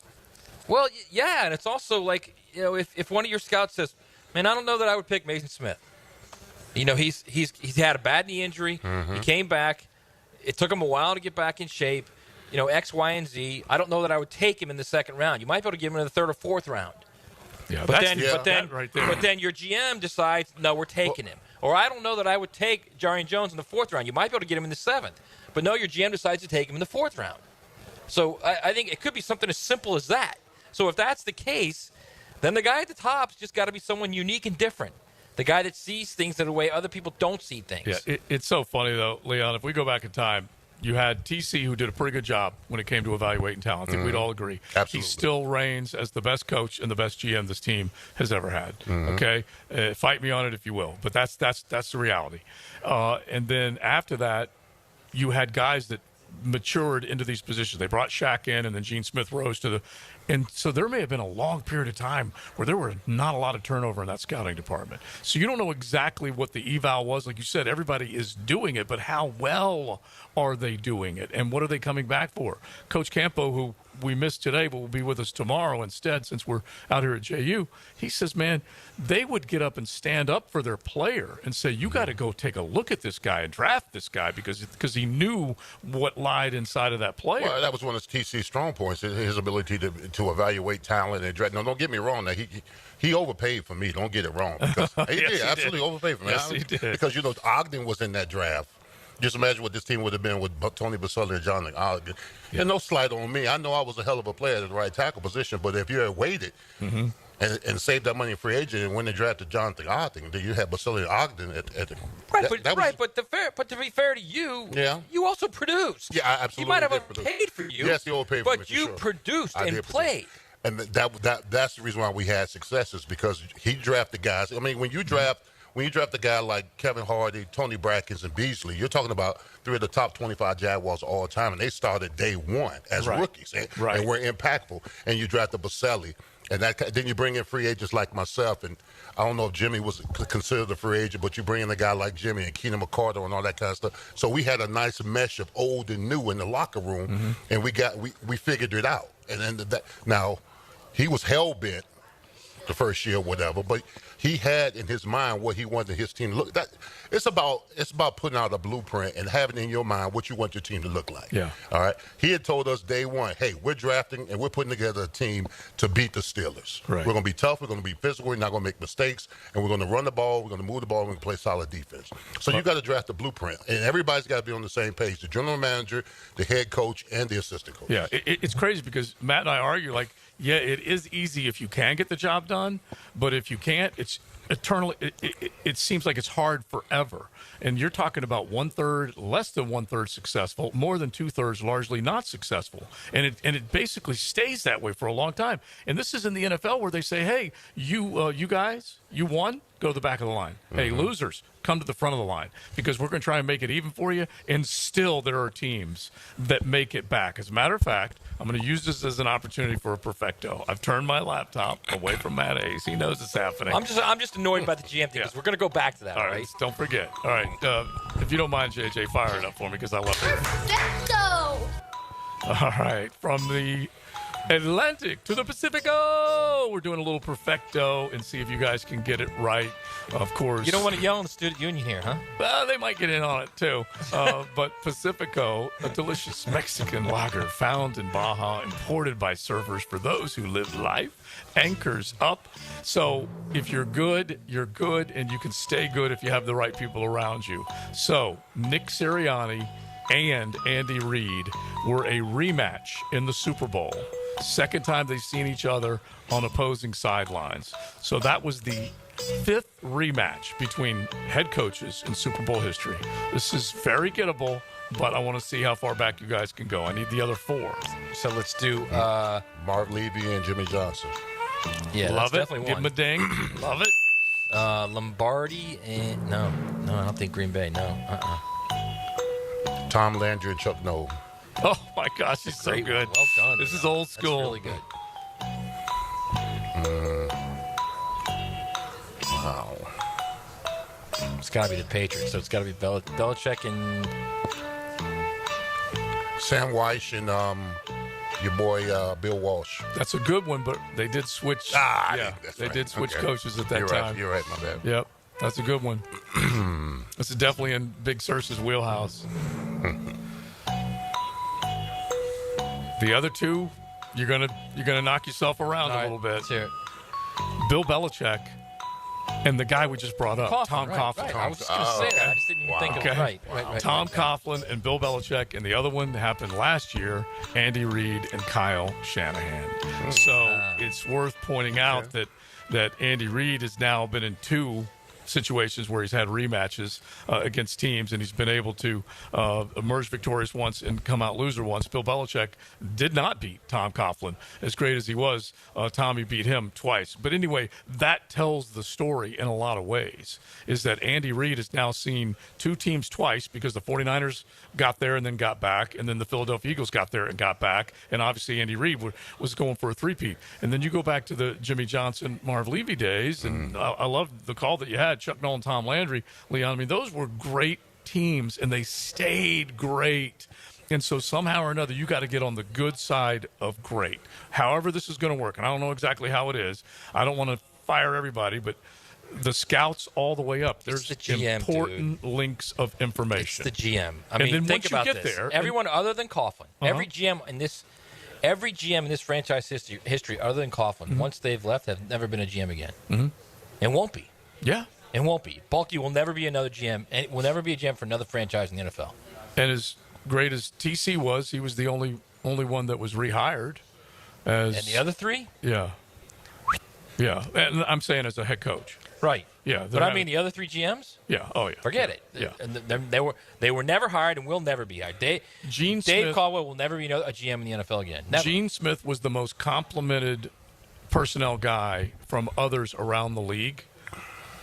Well, yeah, and it's also like, if one of your scouts says, "Man, I don't know that I would pick Mason Smith." He's had a bad knee injury. Mm-hmm. He came back. It took him a while to get back in shape. X, Y, and Z. I don't know that I would take him in the second round. You might be able to give him in the third or fourth round. Yeah, but then your GM decides, no, we're taking him. Or I don't know that I would take Jarian Jones in the fourth round. You might be able to get him in the seventh. But no, your GM decides to take him in the fourth round. So I think it could be something as simple as that. So if that's the case, then the guy at the top's just got to be someone unique and different. The guy that sees things in a way other people don't see things. Yeah, it's so funny, though, Leon. If we go back in time, you had TC, who did a pretty good job when it came to evaluating talent. I think we'd all agree. Absolutely. He still reigns as the best coach and the best GM this team has ever had. Mm-hmm. Okay? Fight me on it if you will. But that's the reality. And then after that, you had guys that matured into these positions. They brought Shaq in, and then Gene Smith rose to the. And so there may have been a long period of time where there were not a lot of turnover in that scouting department. So you don't know exactly what the eval was. Like you said, everybody is doing it, but how well are they doing it? And what are they coming back for? Coach Campo, who we missed today but will be with us tomorrow instead since we're out here at JU, he says, man, they would get up and stand up for their player and say, you got to go take a look at this guy and draft this guy because he knew what lied inside of that player. Well, that was one of TC's strong points, his ability to evaluate talent and draft. No, don't get me wrong. Now, he overpaid for me. Don't get it wrong. Because he did absolutely overpaid for me. Yes, he did. Because, Ogden was in that draft. Just imagine what this team would have been with Tony Baselli and John Ogden. And no slight on me. I know I was a hell of a player at the right tackle position, but if you had waited and saved that money free agent and when they drafted Jonathan Ogden, then you had Baselli and Ogden at the But to be fair to you, you also produced. Yeah, I absolutely. He might have overpaid paid for you. Yes, he overpaid for me. But you produced and played. And that's the reason why we had successes, because he drafted guys. I mean, when you draft a guy like Kevin Hardy, Tony Brackens, and Beasley, you're talking about 3 of the top 25 Jaguars all time, and they started day one as rookies and were impactful. And you draft the Baselli, and then you bring in free agents like myself, and I don't know if Jimmy was considered a free agent, but you bring in a guy like Jimmy and Keenan McCardle and all that kind of stuff. So we had a nice mesh of old and new in the locker room, and we figured it out. And then now he was hell bent the first year or whatever, but he had in his mind what he wanted his team to look. It's about putting out a blueprint and having in your mind what you want your team to look like. Yeah. All right. He had told us day one, hey, we're drafting and we're putting together a team to beat the Steelers. Right. We're going to be tough. We're going to be physical. We're not going to make mistakes. And we're going to run the ball. We're going to move the ball. We're going to play solid defense. So you got to draft a blueprint. And everybody's got to be on the same page. The general manager, the head coach, and the assistant coach. Yeah, it's crazy because Matt and I argue like, yeah, it is easy if you can get the job done, but if you can't, it's eternally. It seems like it's hard forever. And you're talking about 1/3, less than 1/3 successful, more than 2/3 largely not successful, and it basically stays that way for a long time. And this is in the NFL where they say, hey, you guys, you won. Go to the back of the line. Hey, losers, come to the front of the line because we're going to try and make it even for you. And still there are teams that make it back. As a matter of fact, I'm going to use this as an opportunity for a perfecto. I've turned my laptop away from Matt Hayes. He knows it's happening. I'm just annoyed by the GM thing because we're going to go back to that, all right? Don't forget. All right. If you don't mind, JJ, fire it up for me because I love it. Perfecto! All right. From the Atlantic to the Pacifico. We're doing a little perfecto and see if you guys can get it right. Of course. You don't want to yell in the student union here, huh? Well, they might get in on it too. But Pacifico, a delicious Mexican lager found in Baja, imported by surfers for those who live life, anchors up. So if you're good, and you can stay good if you have the right people around you. So Nick Sirianni and Andy Reid were a rematch in the Super Bowl. Second time they've seen each other on opposing sidelines. So that was the 5th rematch between head coaches in Super Bowl history. This is very gettable, but I want to see how far back you guys can go. I need the other 4. So let's do Marv Levy and Jimmy Johnson. Yeah, love that's it. definitely Give one. him a ding. Love it. Lombardi and no, I don't think Green Bay. No. Tom Landry and Chuck Noll. Oh my gosh, he's so good. Well done. This is old school. That's really good. Wow. It's got to be the Patriots. So it's got to be Belichick and Sam Weiss and your boy Bill Walsh. That's a good one, but they did switch. They did switch coaches at that You're time. Right. You're right, my bad. Yep, that's a good one. This is definitely in Big Searcy's wheelhouse. The other two, you're gonna knock yourself around a little bit. Let's hear it. Bill Belichick and the guy we just brought up, Tom Coughlin. Right. I was just going to say that. I just didn't even think of it. Right. Tom Coughlin and Bill Belichick, and the other one happened last year, Andy Reid and Kyle Shanahan. So it's worth pointing out that Andy Reid has now been in 2 situations where he's had rematches against teams, and he's been able to emerge victorious once and come out loser once. Bill Belichick did not beat Tom Coughlin. As great as he was, Tommy beat him twice. But anyway, that tells the story in a lot of ways, is that Andy Reid has now seen two teams twice, because the 49ers got there and then got back, and then the Philadelphia Eagles got there and got back, and obviously Andy Reid was going for a three-peat. And then you go back to the Jimmy Johnson, Marv Levy days, and I love the call that you had, Chuck Noll, Tom Landry, Leon. I mean, those were great teams, and they stayed great. And so somehow or another, you got to get on the good side of great. However this is going to work, and I don't know exactly how it is. I don't want to fire everybody, but the scouts all the way up, there's important links of information. It's the GM. I and mean, then think once about you get this. there, Everyone other than Coughlin, every GM in this franchise history other than Coughlin, once they've left, have never been a GM again. And won't be. Yeah. And won't be. Balky will never be another GM, and will never be a GM for another franchise in the NFL. And as great as TC was, he was the only one that was rehired. And the other three? Yeah. Yeah. And I'm saying as a head coach. Right. Yeah. But I mean the other three GMs? Yeah. Oh, yeah. Forget it. Yeah. And they were never hired and will never be hired. Dave Caldwell will never be a GM in the NFL again. Never. Gene Smith was the most complimented personnel guy from others around the league,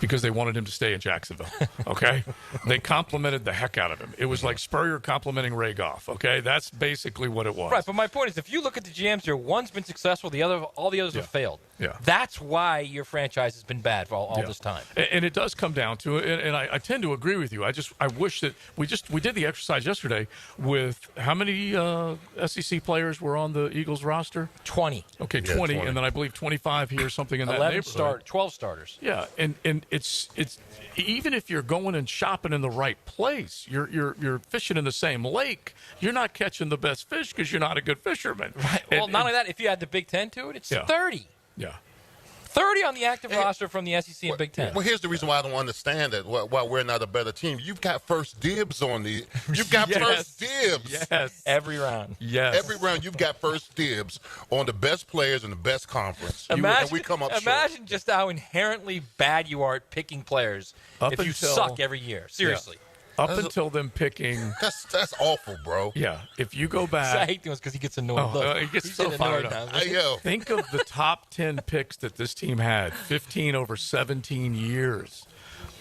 because they wanted him to stay in Jacksonville, okay? They complimented the heck out of him. It was like Spurrier complimenting Ray Goff, okay? That's basically what it was. Right, but my point is, if you look at the GMs here, one's been successful, all the others have failed. Yeah. That's why your franchise has been bad for all this time. And it does come down to it, and I tend to agree with you. I wish that we did the exercise yesterday with how many SEC players were on the Eagles roster? 20. Okay, 20, and then I believe 25 here, something in that neighborhood. 12 starters. Yeah, and it's even if you're going and shopping in the right place, you're fishing in the same lake, you're not catching the best fish because you're not a good fisherman. Right. Well, not only that, if you add the Big Ten to it, it's 30. Yeah. 30 on the active roster from the SEC and Big Ten. Well, here's the reason why I don't understand that. Why we're not a better team. You've got first dibs on the. You've got first dibs. Yes. Every round. Yes. Every round, you've got first dibs on the best players in the best conference. And we come up short. Imagine just how inherently bad you are at picking players if you suck every year. Seriously. Yeah. Up until them picking. That's awful, bro. Yeah. If you go back. I hate those because he gets annoyed. He gets so fired up. Think of the top 10 picks that this team had. 15 over 17 years.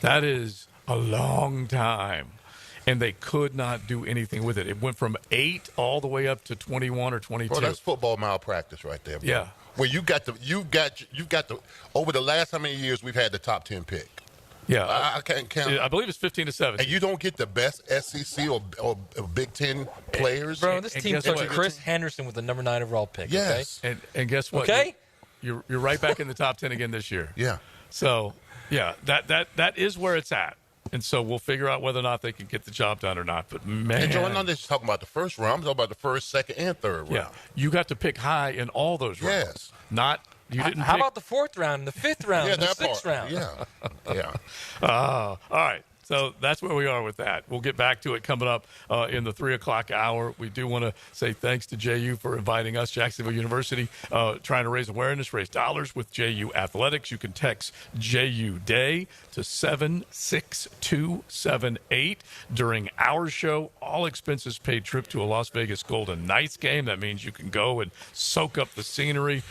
That is a long time. And they could not do anything with it. It went from 8 all the way up to 21 or 22. Bro, that's football malpractice right there, bro. Yeah. Where you've got the over the last how many years we've had the top 10 pick. Yeah, I can't count. I believe it's 15 to 17. And you don't get the best SEC or Big Ten players. Bro, this team took Chris Henderson with the number 9 overall pick. Yes, okay? And guess what? Okay, you're right back in the top 10 again this year. Yeah. So yeah, that is where it's at. And so we'll figure out whether or not they can get the job done or not. But man, and Joe, I'm not just talking about the first round. I'm talking about the first, second, and third round. Yeah, you got to pick high in all those rounds. Yes. Not. You didn't. How about the 4th round, the 5th round, the 6th round? Yeah. All right. So that's where we are with that. We'll get back to it coming up in the 3 o'clock hour. We do want to say thanks to JU for inviting us, Jacksonville University, trying to raise awareness, raise dollars with JU Athletics. You can text JU Day to 76278 during our show. All expenses paid trip to a Las Vegas Golden Knights game. That means you can go and soak up the scenery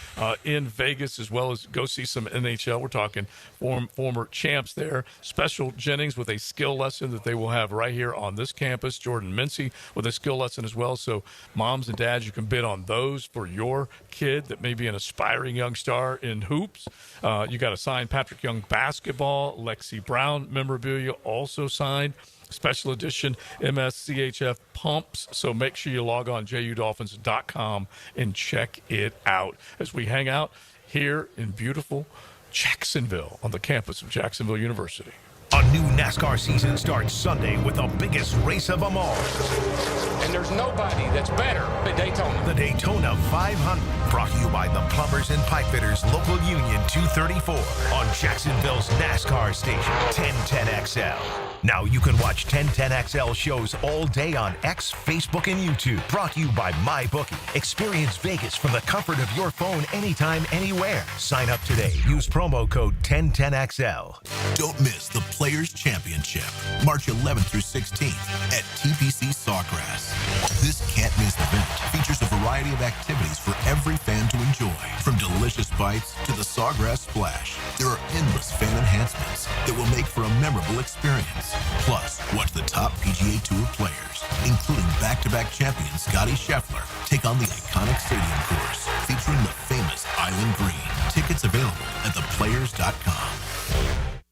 in Vegas, as well as go see some NHL. We're talking former champs there. Special Jennings with a skill lesson that they will have right here on this campus. Jordan Mincy with a skill lesson as well. So moms and dads, you can bid on those for your kid that may be an aspiring young star in hoops. You got to sign Patrick Young basketball. Lexi Brown memorabilia also signed. Special edition MSCHF pumps. So make sure you log on JUDolphins.com and check it out as we hang out here in beautiful Jacksonville on the campus of Jacksonville University. A new NASCAR season starts Sunday with the biggest race of them all. And there's nobody that's better than Daytona. The Daytona 500. Brought to you by the Plumbers and Pipefitters Local Union 234 on Jacksonville's NASCAR station 1010XL. Now you can watch 1010XL shows all day on X, Facebook, and YouTube. Brought to you by MyBookie. Experience Vegas from the comfort of your phone anytime, anywhere. Sign up today. Use promo code 1010XL. Don't miss the Players' Championship, March 11th through 16th at TPC Sawgrass. This can't-miss event features a variety of activities for every fan to enjoy, from delicious bites to the Sawgrass Splash. There are endless fan enhancements that will make for a memorable experience. Plus, watch the top PGA Tour players, including back-to-back champion Scottie Scheffler, take on the iconic stadium course featuring the famous Island Green. Tickets available at theplayers.com.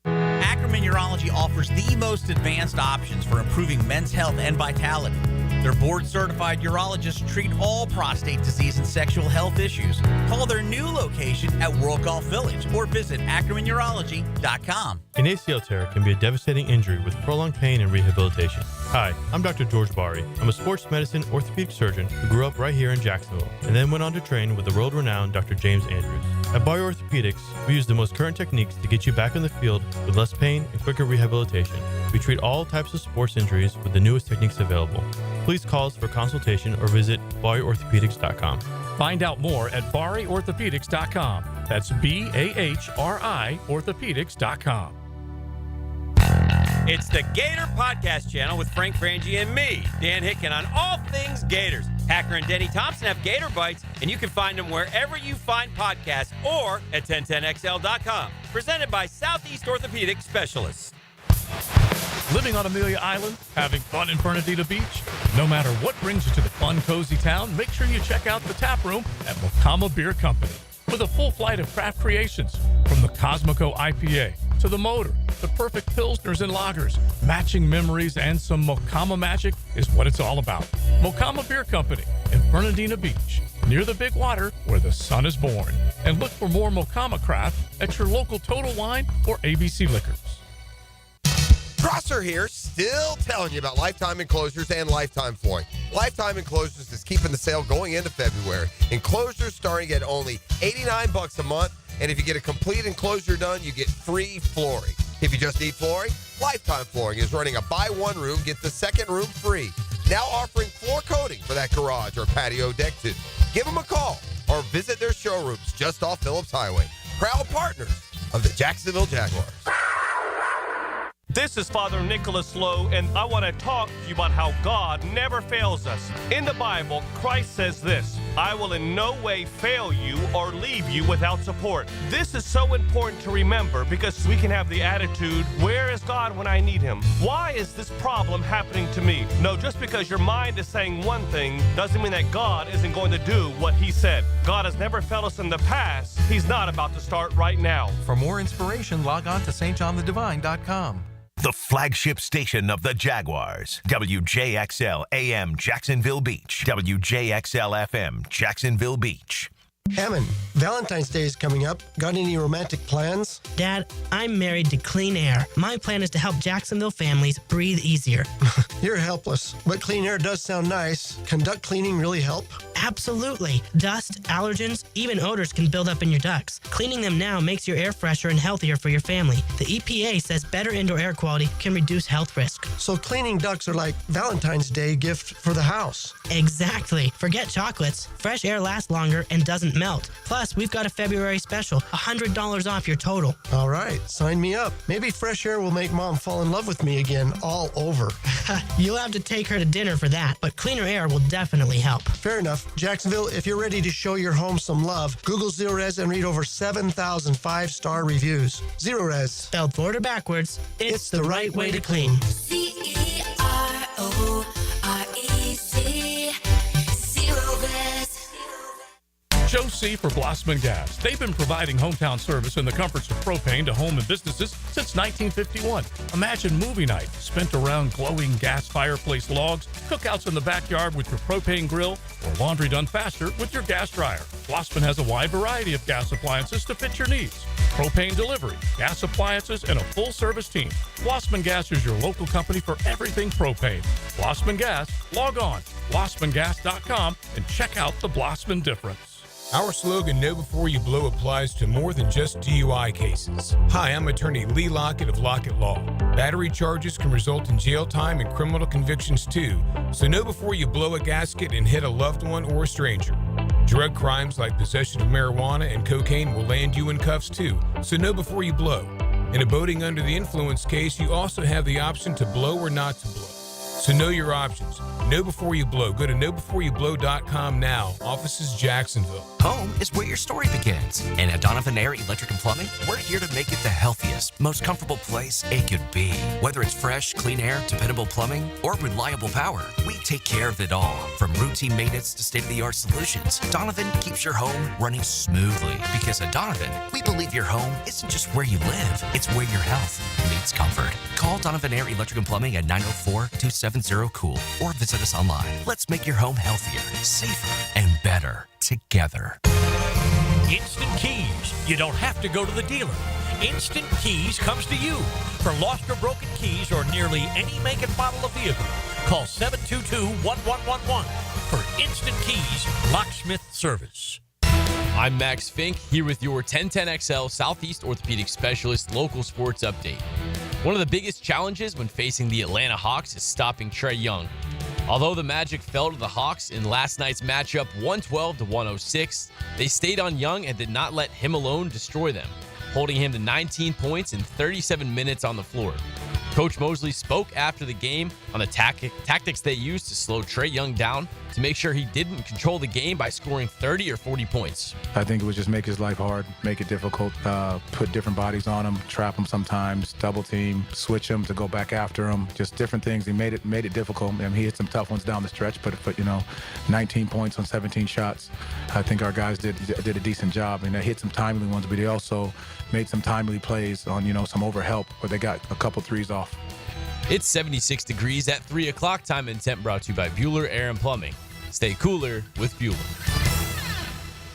Ackerman Urology offers the most advanced options for improving men's health and vitality. Their board-certified urologists treat all prostate disease and sexual health issues. Call their new location at World Golf Village or visit AckermanUrology.com. An ACL tear can be a devastating injury with prolonged pain and rehabilitation. Hi, I'm Dr. George Bari. I'm a sports medicine orthopedic surgeon who grew up right here in Jacksonville and then went on to train with the world-renowned Dr. James Andrews. At Bari Orthopedics, we use the most current techniques to get you back in the field with less pain and quicker rehabilitation. We treat all types of sports injuries with the newest techniques available. Please call us for consultation or visit BariOrthopedics.com. Find out more at BariOrthopedics.com. That's BAHRI Orthopedics.com. It's the Gator Podcast Channel with Frank Frangie and me, Dan Hicken, on all things Gators. Hacker and Denny Thompson have Gator Bites, and you can find them wherever you find podcasts or at 1010XL.com. Presented by Southeast Orthopedic Specialists. Living on Amelia Island, having fun in Bernardino Beach? No matter what brings you to the fun, cozy town, make sure you check out the tap room at Mocama Beer Company. With a full flight of craft creations, from the Cosmico IPA to the Motor, the perfect pilsners and lagers, matching memories and some Mocama magic is what it's all about. Mocama Beer Company in Bernardino Beach, near the big water where the sun is born. And look for more Mocama craft at your local Total Wine or ABC Liquors. Prosser here, still telling you about Lifetime Enclosures and Lifetime Flooring. Lifetime Enclosures is keeping the sale going into February. Enclosures starting at only $89 a month, and if you get a complete enclosure done, you get free flooring. If you just need flooring, Lifetime Flooring is running a buy one room, get the second room free. Now offering floor coating for that garage or patio deck too. Give them a call or visit their showrooms just off Phillips Highway. Proud partners of the Jacksonville Jaguars. This is Father Nicholas Lowe, and I want to talk to you about how God never fails us. In the Bible, Christ says this: I will in no way fail you or leave you without support. This is so important to remember because we can have the attitude, where is God when I need him? Why is this problem happening to me? No, just because your mind is saying one thing doesn't mean that God isn't going to do what he said. God has never failed us in the past. He's not about to start right now. For more inspiration, log on to stjohnthedivine.com. The flagship station of the Jaguars. WJXL AM Jacksonville Beach. WJXL FM Jacksonville Beach. Hammond, Valentine's Day is coming up. Got any romantic plans? Dad, I'm married to Clean Air. My plan is to help Jacksonville families breathe easier. You're helpless, but Clean Air does sound nice. Can duct cleaning really help? Absolutely. Dust, allergens, even odors can build up in your ducts. Cleaning them now makes your air fresher and healthier for your family. The EPA says better indoor air quality can reduce health risk. So cleaning ducts are like Valentine's Day gift for the house. Exactly. Forget chocolates. Fresh air lasts longer and doesn't melt. Plus, we've got a February special, $100 off your total. All right, sign me up. Maybe fresh air will make Mom fall in love with me again all over. You'll have to take her to dinner for that, but cleaner air will definitely help. Fair enough. Jacksonville, if you're ready to show your home some love, Google Zerorez and read over 7,000 five-star reviews. Zerorez. Spelled forward or backwards, it's the right way to clean. Zerorez. Joe C. for Blossman Gas. They've been providing hometown service and the comforts of propane to home and businesses since 1951. Imagine movie night spent around glowing gas fireplace logs, cookouts in the backyard with your propane grill, or laundry done faster with your gas dryer. Blossman has a wide variety of gas appliances to fit your needs. Propane delivery, gas appliances, and a full-service team. Blossman Gas is your local company for everything propane. Blossman Gas, log on, blossmangas.com, and check out the Blossman difference. Our slogan, Know Before You Blow, applies to more than just DUI cases. Hi, I'm attorney Lee Lockett of Lockett Law. Battery charges can result in jail time and criminal convictions too, so know before you blow a gasket and hit a loved one or a stranger. Drug crimes like possession of marijuana and cocaine will land you in cuffs too, so know before you blow. In a boating under the influence case, you also have the option to blow or not to blow. So know your options. Know before you blow. Go to knowbeforeyouBlow.com now. Offices Jacksonville. Home is where your story begins. And at Donovan Air Electric and Plumbing, we're here to make it the healthiest, most comfortable place it could be. Whether it's fresh, clean air, dependable plumbing, or reliable power, we take care of it all. From routine maintenance to state-of-the-art solutions, Donovan keeps your home running smoothly. Because at Donovan, we believe your home isn't just where you live, it's where your health meets comfort. Call Donovan Air Electric and Plumbing at 904-270-COOL or visit us online. Let's make your home healthier, safer, and better together. Instant Keys. You don't have to go to the dealer. Instant Keys comes to you. For lost or broken keys or nearly any make and model of vehicle, call 722-1111 for Instant Keys locksmith service. I'm Max Fink, here with your 1010XL Southeast Orthopedic Specialist local sports update. One of the biggest challenges when facing the Atlanta Hawks is stopping Trae Young. Although the Magic fell to the Hawks in last night's matchup 112-106, they stayed on Young and did not let him alone destroy them, holding him to 19 points in 37 minutes on the floor. Coach Mosley spoke after the game on the tactics they used to slow Trae Young down to make sure he didn't control the game by scoring 30 or 40 points. I think it would just make his life hard, make it difficult, put different bodies on him, trap him sometimes, double team, switch him to go back after him, just different things. He made it difficult. I mean, he hit some tough ones down the stretch, but 19 points on 17 shots. I think our guys did a decent job, and they hit some timely ones, but he also made some timely plays on, some overhelp where they got a couple threes off. It's 76 degrees at 3 o'clock. Time and temp brought to you by Bueller Air and Plumbing. Stay cooler with Bueller.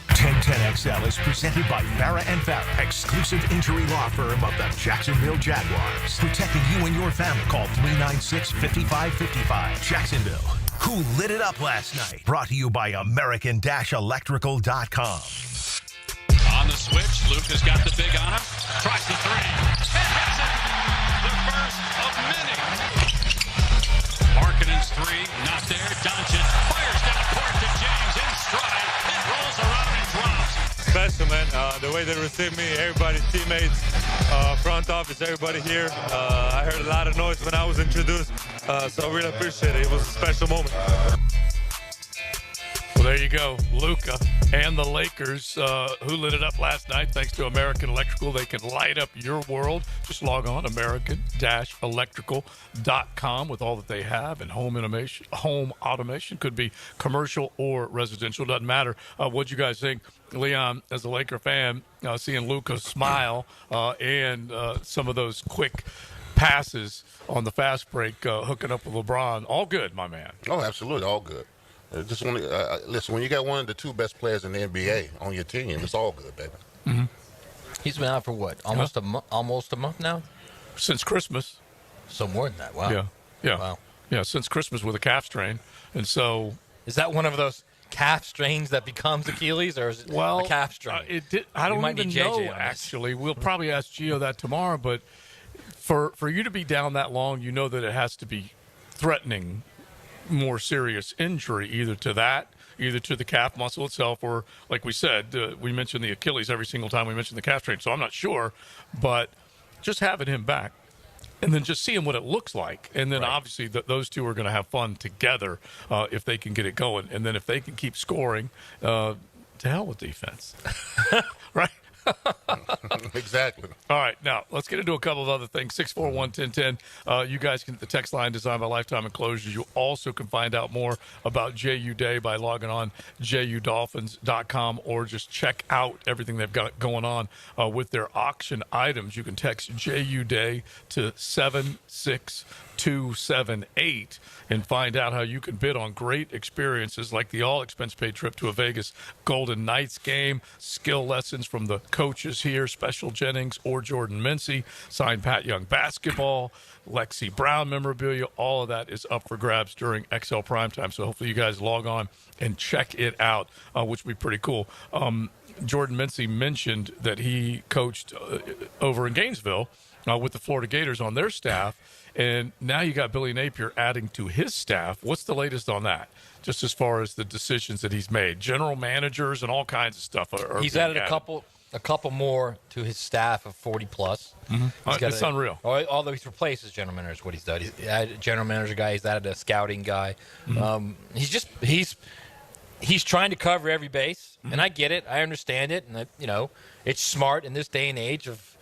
1010XL is presented by Farah & Farah, exclusive injury law firm of the Jacksonville Jaguars. Protecting you and your family. Call 396-5555. Jacksonville. Who lit it up last night? Brought to you by American-Electrical.com. On the switch, Luke has got the big on him. Tries the three. And hits it. The first of many. Markkanen's three, not there. Doncic fires down court to James in stride. It rolls around and drops. Special, man. The way they received me, everybody, teammates, front office, everybody here. I heard a lot of noise when I was introduced, so I really appreciate it. It was a special moment. Well, there you go. Luka and the Lakers, who lit it up last night, thanks to American Electrical. They can light up your world. Just log on, American-Electrical.com, with all that they have. And home automation could be commercial or residential. Doesn't matter. What'd you guys think, Leon, as a Laker fan, seeing Luka smile and some of those quick passes on the fast break, hooking up with LeBron? All good, my man. Oh, absolutely. All good. Just listen, when you got one of the two best players in the NBA on your team, it's all good, baby. Mm-hmm. He's been out for what? Almost a month now? Since Christmas. So more than that. Wow. Yeah. Wow. Yeah, since Christmas with a calf strain. And so, is that one of those calf strains that becomes Achilles, or is it a calf strain? I don't even know, actually. We'll probably ask Gio that tomorrow, but for you to be down that long, you know that it has to be threatening more serious injury, either to the calf muscle itself, or like we said, we mention the Achilles every single time we mention the calf strain, so I'm not sure, but just having him back and then just seeing what it looks like, and then obviously those two are going to have fun together if they can get it going, and then if they can keep scoring, to hell with defense. Right? Exactly. All right, now let's get into a couple of other things. 641-1010. You guys can, the text line designed by Lifetime Enclosures. You also can find out more about JU Day by logging on JUDolphins.com, or just check out everything they've got going on with their auction items. You can text JU Day to 762 888-278 and find out how you can bid on great experiences like the all-expense-paid trip to a Vegas Golden Knights game, skill lessons from the coaches here, Special Jennings or Jordan Mincy, signed Pat Young basketball, Lexi Brown memorabilia. All of that is up for grabs during XL Primetime, so hopefully you guys log on and check it out, which would be pretty cool. Jordan Mincy mentioned that he coached over in Gainesville with the Florida Gators on their staff, and now you got Billy Napier adding to his staff. What's the latest on that, just as far as the decisions that he's made? General managers and all kinds of stuff are he's added a couple more to his staff of 40-plus. Mm-hmm. It's unreal. Although he's replaced his general manager is what he's done. He's added a general manager guy. He's added a scouting guy. Mm-hmm. He's trying to cover every base, and I get it. I understand it, and it's smart in this day and age of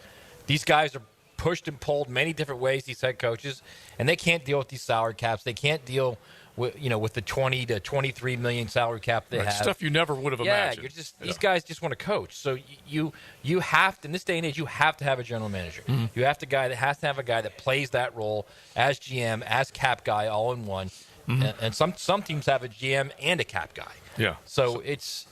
these guys are pushed and pulled many different ways, these head coaches, and they can't deal with these salary caps. They can't deal with the 20 to 23 million salary cap they have. Stuff you never would have imagined. These guys just want to coach. So you have to, in this day and age, you have to have a general manager. Mm-hmm. You have to have a guy that plays that role as GM, as cap guy, all in one. Mm-hmm. And some teams have a GM and a cap guy. Yeah. So it's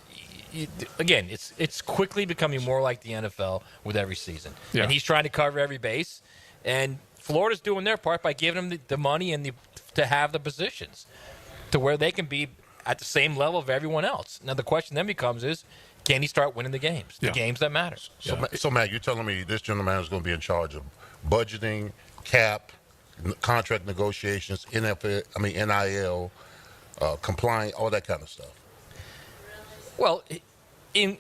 quickly becoming more like the NFL with every season. Yeah. And he's trying to cover every base. And Florida's doing their part by giving them the money and to have the positions to where they can be at the same level of everyone else. Now, the question then becomes is, can he start winning the games, the games that matter? So, Matt, you're telling me this general manager is going to be in charge of budgeting, cap, contract negotiations, NIL, compliance, all that kind of stuff. Well, in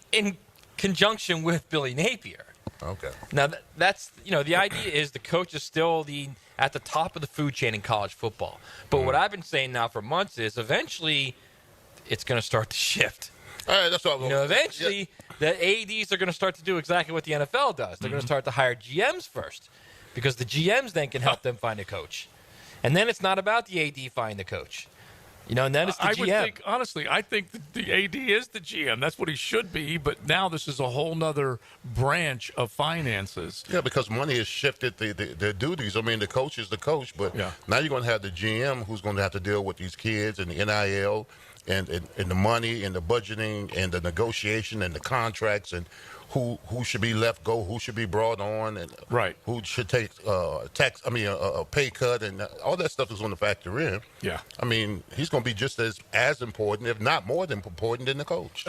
conjunction with Billy Napier. Okay. Now that's the idea is the coach is still at the top of the food chain in college football. But what I've been saying now for months is eventually it's going to start to shift. All right, that's what eventually the ADs are going to start to do exactly what the NFL does. They're going to start to hire GMs first, because the GMs then can help them find a coach, and then it's not about the AD finding the coach. And then it's the GM. I think the AD is the GM. That's what he should be. But now this is a whole nother branch of finances. Yeah, because money has shifted their duties. I mean, the coach is the coach, but now you're going to have the GM who's going to have to deal with these kids and the NIL and the money and the budgeting and the negotiation and the contracts and who should be left go, who should be brought on, and who should take a pay cut, and all that stuff is going to factor in. Yeah, I mean, he's going to be just as important, if not more than important, than the coach.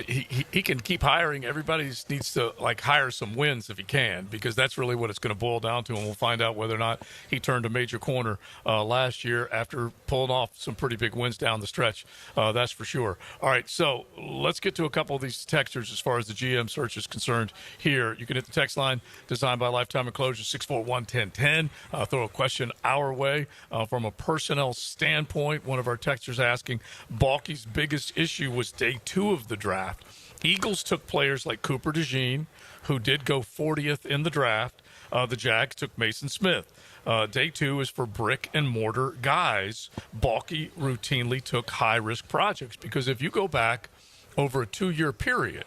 He can keep hiring. Everybody needs to hire some wins if he can, because that's really what it's going to boil down to, and we'll find out whether or not he turned a major corner last year after pulling off some pretty big wins down the stretch. That's for sure. All right, so let's get to a couple of these texters as far as the GM search is concerned here. You can hit the text line designed by Lifetime Enclosures 641-1010. Throw a question our way from a personnel standpoint. One of our texters asking, Balky's biggest issue was day 2 of the draft. Eagles took players like Cooper DeJean, who did go 40th in the draft. The Jags took Mason Smith. Day 2 is for brick and mortar guys. Balky routinely took high-risk projects, because if you go back over a 2-year period,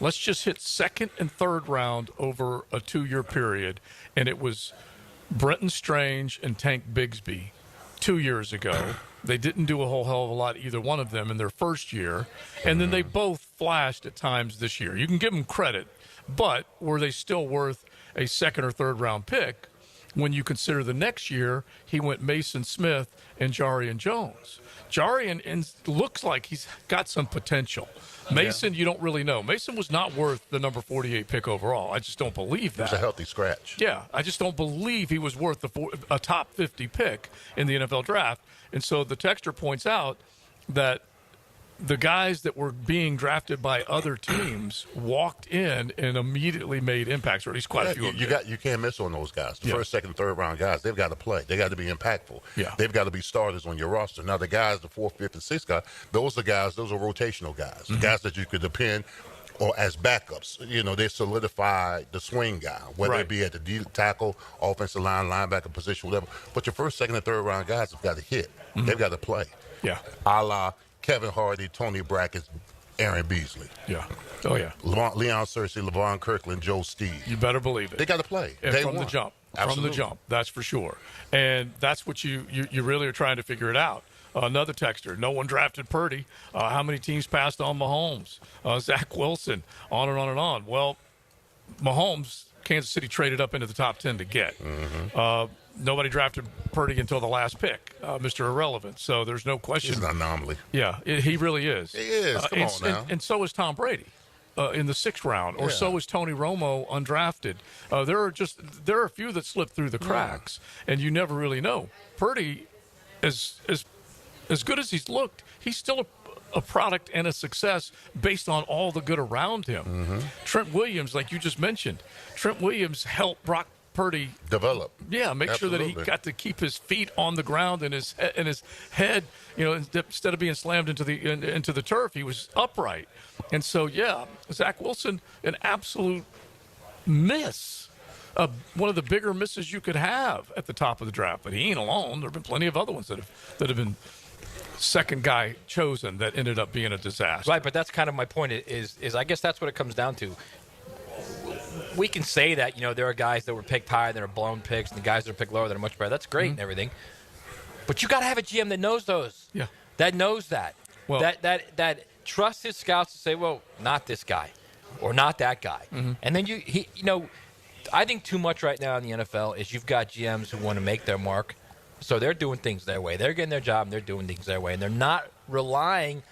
let's just hit second and third round over a 2-year period, and it was Brenton Strange and Tank Bigsby 2 years ago. They didn't do a whole hell of a lot, either one of them, in their first year, and then they both flashed at times this year. You can give them credit, but were they still worth a second or third round pick when you consider the next year he went Mason Smith and Jarian Jones? Jarian looks like he's got some potential. Mason, you don't really know. Mason was not worth the number 48 pick overall. I just don't believe that. It was a healthy scratch. Yeah, I just don't believe he was worth a top 50 pick in the NFL draft. And so the texter points out that the guys that were being drafted by other teams walked in and immediately made impacts, or at least quite a few of them. You can't miss on those guys. The first, second, third round guys, they've got to play. They got to be impactful. Yeah. They've got to be starters on your roster. Now, the guys, the 4th, 5th, and 6th guys, those are rotational guys, guys that you could depend or as backups. They solidify the swing guy, whether it be at the D tackle, offensive line, linebacker position, whatever. But your first, second, and third round guys have got to hit. They've got to play. Yeah. A la Kevin Hardy, Tony Brackett, Aaron Beasley. Yeah. Oh, yeah. Leon Searcy, LeVon Kirkland, Joe Steve. You better believe it. They got to play. And from the jump. from the jump. That's for sure. And that's what you really are trying to figure it out. Another texter, no one drafted Purdy. How many teams passed on Mahomes? Zach Wilson, on and on and on. Well, Mahomes, Kansas City traded up into the top 10 to get. Nobody drafted Purdy until the last pick, Mr. Irrelevant. So there's no question. He's an anomaly. Yeah, he really is. He is. Come on now. And so is Tom Brady in the 6th round, or so is Tony Romo undrafted. There are a few that slip through the cracks, and you never really know. Purdy, as good as he's looked, he's still a product and a success based on all the good around him. Trent Williams, like you just mentioned, Trent Williams helped Brock Purdy develop. Yeah, make sure that he got to keep his feet on the ground and his head, instead of being slammed into the turf, he was upright. And so, yeah, Zach Wilson, an absolute miss. One of the bigger misses you could have at the top of the draft. But he ain't alone. There have been plenty of other ones that have been second guy chosen that ended up being a disaster. Right, but that's kind of my point is I guess that's what it comes down to. We can say that, there are guys that were picked high that are blown picks, and the guys that are picked lower that are much better. That's great and everything. But you got to have a GM that knows those. Yeah. That knows that. Well, that trusts his scouts to say, well, not this guy or not that guy. And then I think too much right now in the NFL is you've got GMs who want to make their mark. So they're doing things their way. They're getting their job, and they're doing things their way. And they're not relying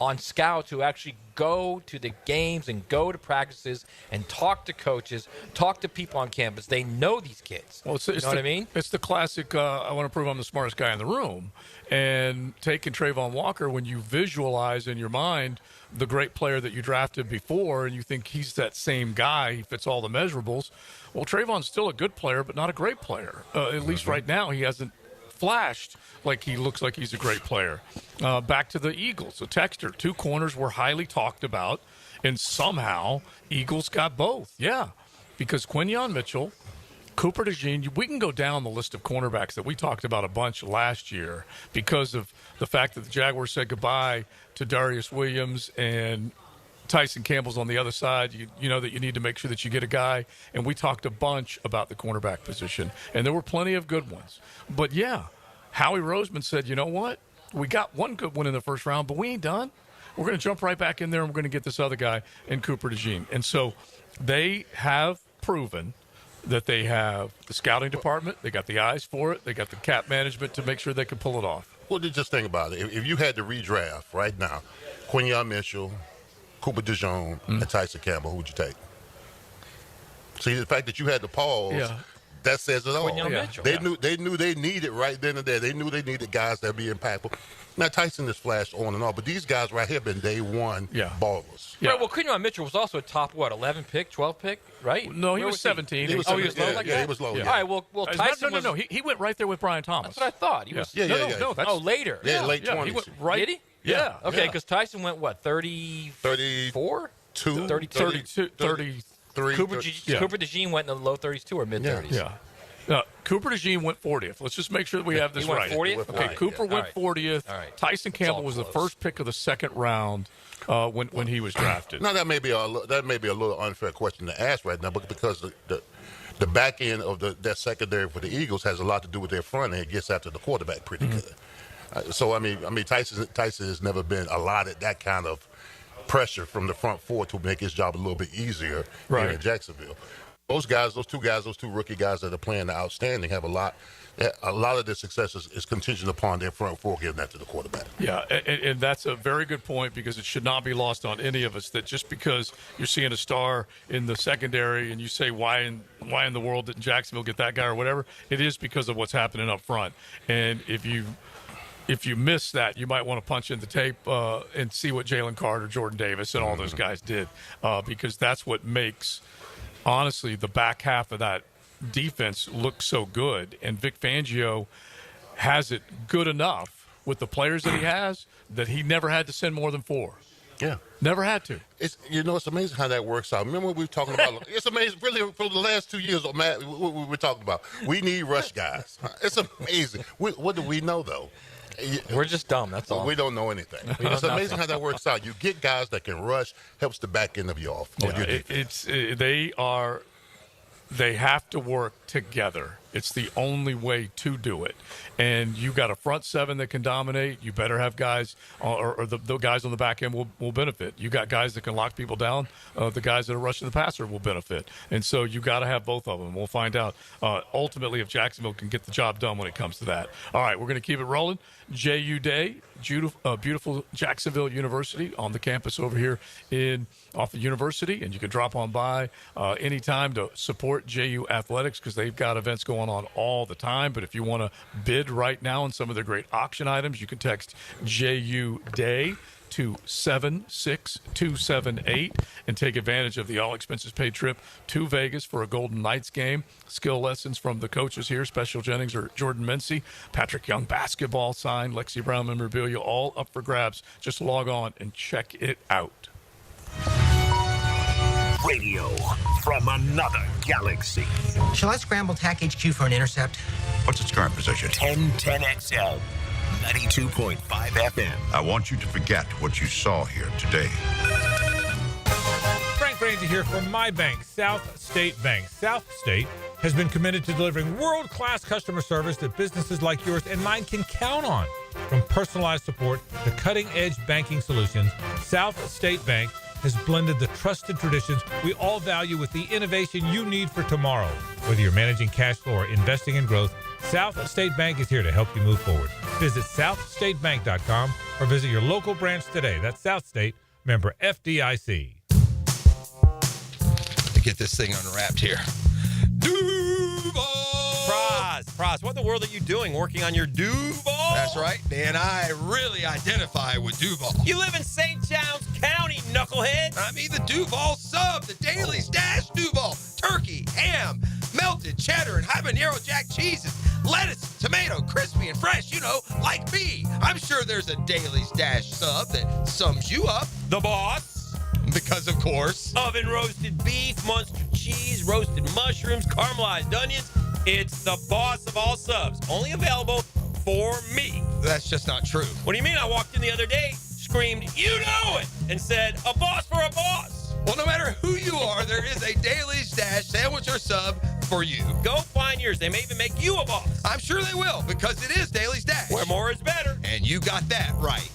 on scouts who actually go to the games and go to practices and talk to coaches, talk to people on campus. They know these kids. Well, you know what I mean? It's the classic, I want to prove I'm the smartest guy in the room. And taking Trayvon Walker, when you visualize in your mind the great player that you drafted before and you think he's that same guy, he fits all the measurables, well, Trayvon's still a good player but not a great player. At least right now he hasn't flashed like he looks like he's a great player. Back to the Eagles, a texter. 2 corners were highly talked about, and somehow Eagles got both. Yeah, because Quinyon Mitchell, Cooper DeJean, we can go down the list of cornerbacks that we talked about a bunch last year because of the fact that the Jaguars said goodbye to Darius Williams and Tyson Campbell's on the other side. You know that you need to make sure that you get a guy. And we talked a bunch about the cornerback position. And there were plenty of good ones. But, yeah, Howie Roseman said, you know what? We got one good one in the first round, but we ain't done. We're going to jump right back in there, and we're going to get this other guy in Cooper DeJean. And so they have proven that they have the scouting department. They got the eyes for it. They got the cap management to make sure they can pull it off. Well, just think about it. If you had to redraft right now, Quinyon Mitchell, Cooper DeJean, and Tyson Campbell, who would you take? See, the fact that you had to pause, that says it all. They knew they needed right then and there. They knew they needed guys that be impactful. Now, Tyson has flashed on and on, but these guys right here been day one ballers. Yeah. Right, well, Quinyon Mitchell was also a top, 11 pick, 12 pick, right? No, he was 17. He was low like that? Yeah, he was low. All right, well Tyson No. He went right there with Brian Thomas. That's what I thought. He was. No, later. Yeah, late 20s. He went right. Did he? Yeah. Okay, because Tyson went, 34? 32. Cooper DeJean went in the low 30s too, or mid 30s. Yeah. Cooper DeJean went 40th. Let's just make sure that we have this right. He went 40th? Okay, Cooper went 40th. All right. Tyson Campbell was the first pick of the second round when he was drafted. Now, that may be a little unfair question to ask right now, but because the back end of that secondary for the Eagles has a lot to do with their front end. It gets after the quarterback pretty good. So, I mean, Tyson has never been allotted that kind of pressure from the front four to make his job a little bit easier here in Jacksonville. Those two rookie guys that are playing outstanding have a lot of their success is contingent upon their front four getting that to the quarterback. Yeah, and that's a very good point because it should not be lost on any of us that just because you're seeing a star in the secondary and you say why in the world didn't Jacksonville get that guy or whatever, it is because of what's happening up front. And if you miss that, you might want to punch in the tape and see what Jalen Carter, Jordan Davis, and all those guys did because that's what makes, honestly, the back half of that defense look so good. And Vic Fangio has it good enough with the players that he has that he never had to send more than 4. Yeah. Never had to. It's amazing how that works out. Remember what we were talking about? It's amazing. Really, for the last 2 years, Matt, what we were talking about. We need rush guys. It's amazing. What do we know, though? We're just dumb. That's all. We don't know anything. It's amazing how that works out. You get guys that can rush, helps the back end of your offense. They have to work together. It's the only way to do it. And you got a front seven that can dominate. You better have guys, or the guys on the back end will benefit. You got guys that can lock people down. The guys that are rushing the passer will benefit. And so you got to have both of them. We'll find out ultimately if Jacksonville can get the job done when it comes to that. All right, we're going to keep it rolling. JU Day, beautiful Jacksonville University on the campus over here off the University. And you can drop on by anytime to support JU Athletics because they've got events going on all the time. But if you want to bid right now on some of their great auction items, you can text JU Day to 76278 and take advantage of the all expenses paid trip to Vegas for a Golden Knights game. Skill lessons from the coaches here, Special Jennings or Jordan Mincy, Patrick Young basketball sign, Lexi Brown memorabilia, all up for grabs. Just log on and check it out. Radio from another galaxy. Shall I scramble TAC HQ for an intercept? What's its current position? 1010XL, 92.5 FM. I want you to forget what you saw here today. Frank Franzi here from my bank, South State Bank. South State has been committed to delivering world-class customer service that businesses like yours and mine can count on. From personalized support to cutting-edge banking solutions, South State Bank has blended the trusted traditions we all value with the innovation you need for tomorrow. Whether you're managing cash flow or investing in growth, South State Bank is here to help you move forward. Visit southstatebank.com or visit your local branch today. That's South State, member FDIC. To get this thing unwrapped here. Praz, what in the world are you doing working on your Duval? That's right, man. I really identify with Duval. You live in St. John's County, knucklehead. I mean the Duval sub, the Daily Stash Duval. Turkey, ham, melted cheddar, and habanero jack cheeses. Lettuce, tomato, crispy and fresh, like me. I'm sure there's a Daily Stash sub that sums you up. The boss. Because, of course. Oven roasted beef, Munster cheese, roasted mushrooms, caramelized onions. It's the boss of all subs. Only available for me. That's just not true. What do you mean? I walked in the other day, screamed, "You know it," and said, "A boss for a boss." Well, no matter who you are, there is a Daily Stash sandwich or sub for you. Go find yours. They may even make you a boss. I'm sure they will, because it is Daily Stash. Where more is better. And you got that right.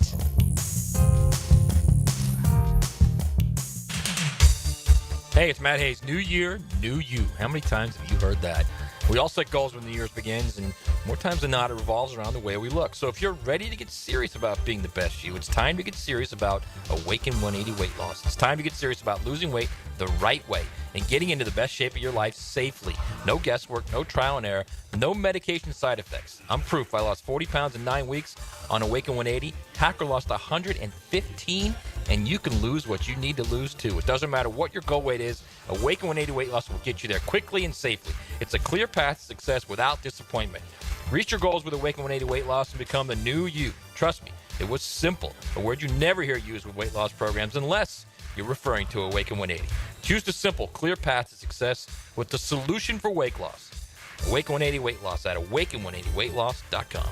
Hey, it's Matt Hayes. New year, new you. How many times have you heard that? We all set goals when the year begins, and more times than not, it revolves around the way we look. So if you're ready to get serious about being the best you, it's time to get serious about Awaken 180 weight loss. It's time to get serious about losing weight the right way and getting into the best shape of your life safely. No guesswork, no trial and error, no medication side effects. I'm proof. I lost 40 pounds in 9 weeks on Awaken 180. Hacker lost 115, and you can lose what you need to lose too. It doesn't matter what your goal weight is. Awaken 180 weight loss will get you there quickly and safely. It's a clear path to success without disappointment. Reach your goals with Awaken 180 weight loss and become the new you. Trust me, it was simple. A word you never hear used with weight loss programs unless you're referring to Awaken 180. Choose the simple, clear path to success with the solution for weight loss. Awaken 180 weight loss at awaken180weightloss.com.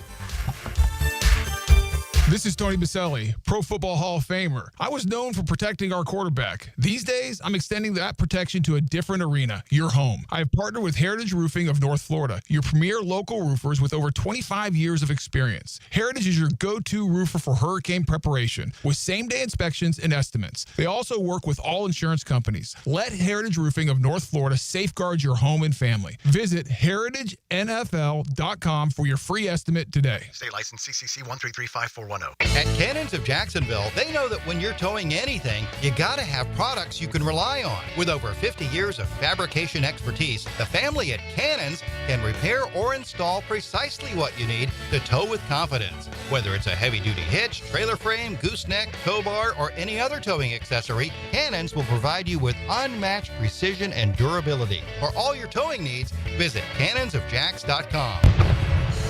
This is Tony Baselli, Pro Football Hall of Famer. I was known for protecting our quarterback. These days, I'm extending that protection to a different arena, your home. I have partnered with Heritage Roofing of North Florida, your premier local roofers with over 25 years of experience. Heritage is your go-to roofer for hurricane preparation with same-day inspections and estimates. They also work with all insurance companies. Let Heritage Roofing of North Florida safeguard your home and family. Visit heritagenfl.com for your free estimate today. State license CCC 1335410. At Cannons of Jacksonville, they know that when you're towing anything, you gotta have products you can rely on. With over 50 years of fabrication expertise, the family at Cannons can repair or install precisely what you need to tow with confidence. Whether it's a heavy-duty hitch, trailer frame, gooseneck, tow bar, or any other towing accessory, Cannons will provide you with unmatched precision and durability. For all your towing needs, visit cannonsofjacks.com.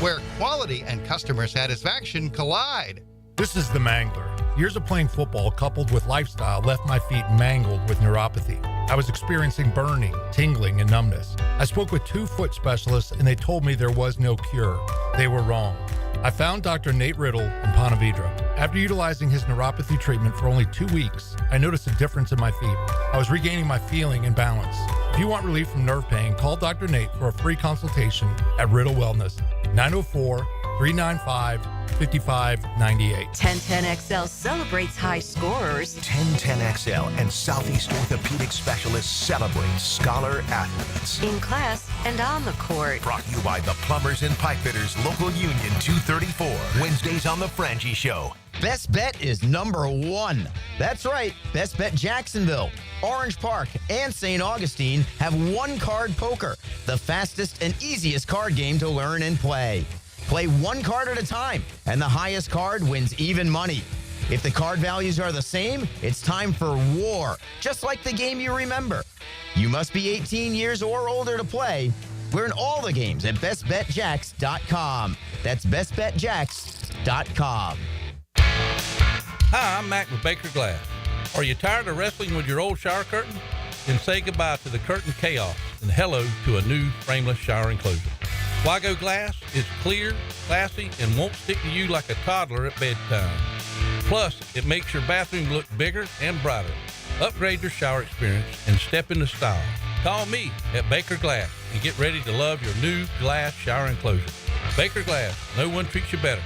Where quality and customer satisfaction collide. This is the Mangler. Years of playing football coupled with lifestyle left my feet mangled with neuropathy. I was experiencing burning, tingling, and numbness. I spoke with 2 foot specialists and they told me there was no cure. They were wrong. I found Dr. Nate Riddle in Ponte Vedra. After utilizing his neuropathy treatment for only 2 weeks, I noticed a difference in my feet. I was regaining my feeling and balance. If you want relief from nerve pain, call Dr. Nate for a free consultation at Riddle Wellness, 904-395-5598. 1010XL celebrates high scorers. 1010XL and Southeast Orthopedic Specialists celebrate scholar athletes. In class and on the court. Brought to you by the Plumbers and Pipefitters Local Union 234. Wednesdays on The Frangie Show. Best Bet is number one. That's right, Best Bet Jacksonville, Orange Park, and St. Augustine have one-card poker, the fastest and easiest card game to learn and play. Play one card at a time, and the highest card wins even money. If the card values are the same, it's time for war, just like the game you remember. You must be 18 years or older to play. Learn all the games at bestbetjacks.com. That's bestbetjacks.com. Hi, I'm Mac with Baker Glass. Are you tired of wrestling with your old shower curtain? Then say goodbye to the curtain chaos and hello to a new frameless shower enclosure. Wago Glass is clear, classy, and won't stick to you like a toddler at bedtime. Plus, it makes your bathroom look bigger and brighter. Upgrade your shower experience and step into style. Call me at Baker Glass and get ready to love your new glass shower enclosure. Baker Glass, no one treats you better.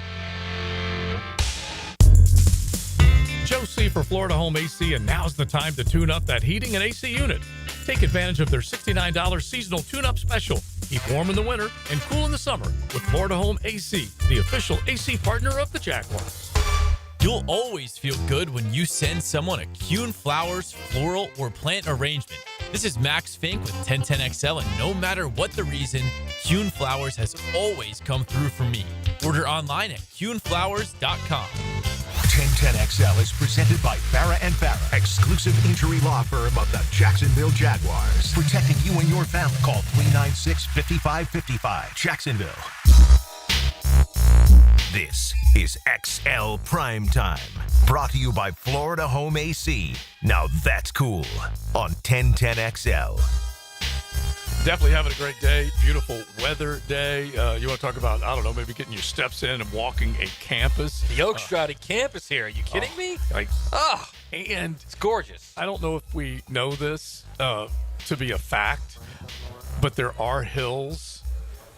Joe C. for Florida Home AC, and now's the time to tune up that heating and AC unit. Take advantage of their $69 seasonal tune-up special. Keep warm in the winter and cool in the summer with Florida Home AC, the official AC partner of the Jaguars. You'll always feel good when you send someone a Kuhn Flowers floral or plant arrangement. This is Max Fink with 1010XL, and no matter what the reason, Kuhn Flowers has always come through for me. Order online at kuhnflowers.com. 1010XL is presented by Farrah & Farrah, exclusive injury law firm of the Jacksonville Jaguars. Protecting you and your family. Call 396-5555. Jacksonville. This is XL Primetime. Brought to you by Florida Home AC. Now that's cool on 1010XL. Definitely having a great day. Beautiful weather day. You want to talk about, I don't know, maybe getting your steps in and walking a campus. The Oak Strata campus here. Are you kidding me? And it's gorgeous. I don't know if we know this to be a fact, but there are hills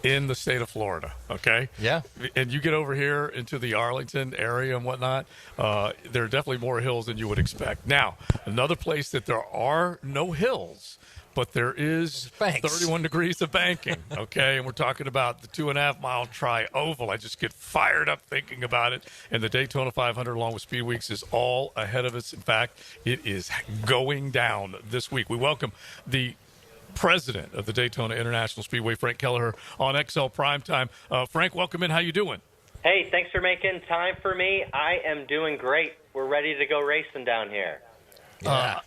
in the state of Florida, okay? Yeah. And you get over here into the Arlington area and whatnot, there are definitely more hills than you would expect. Now, another place that there are no hills, but there is 31 degrees of banking, okay? And we're talking about the 2.5-mile tri-oval. I just get fired up thinking about it. And the Daytona 500, along with Speed Weeks, is all ahead of us. In fact, it is going down this week. We welcome the president of the Daytona International Speedway, Frank Kelleher, on XL Primetime. Frank, welcome in. How you doing? Hey, thanks for making time for me. I am doing great. We're ready to go racing down here. Yeah.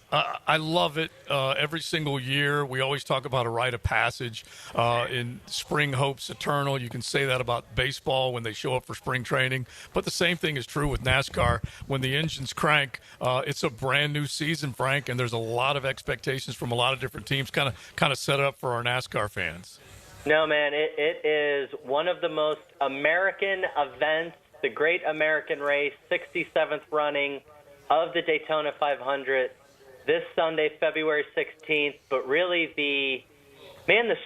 I love it every single year. We always talk about a rite of passage in Spring Hope's Eternal. You can say that about baseball when they show up for spring training. But the same thing is true with NASCAR. When the engines crank, it's a brand new season, Frank, and there's a lot of expectations from a lot of different teams kind of set up for our NASCAR fans. No, man, it is one of the most American events, the Great American Race, 67th running of the Daytona 500 this Sunday, February 16th. But really the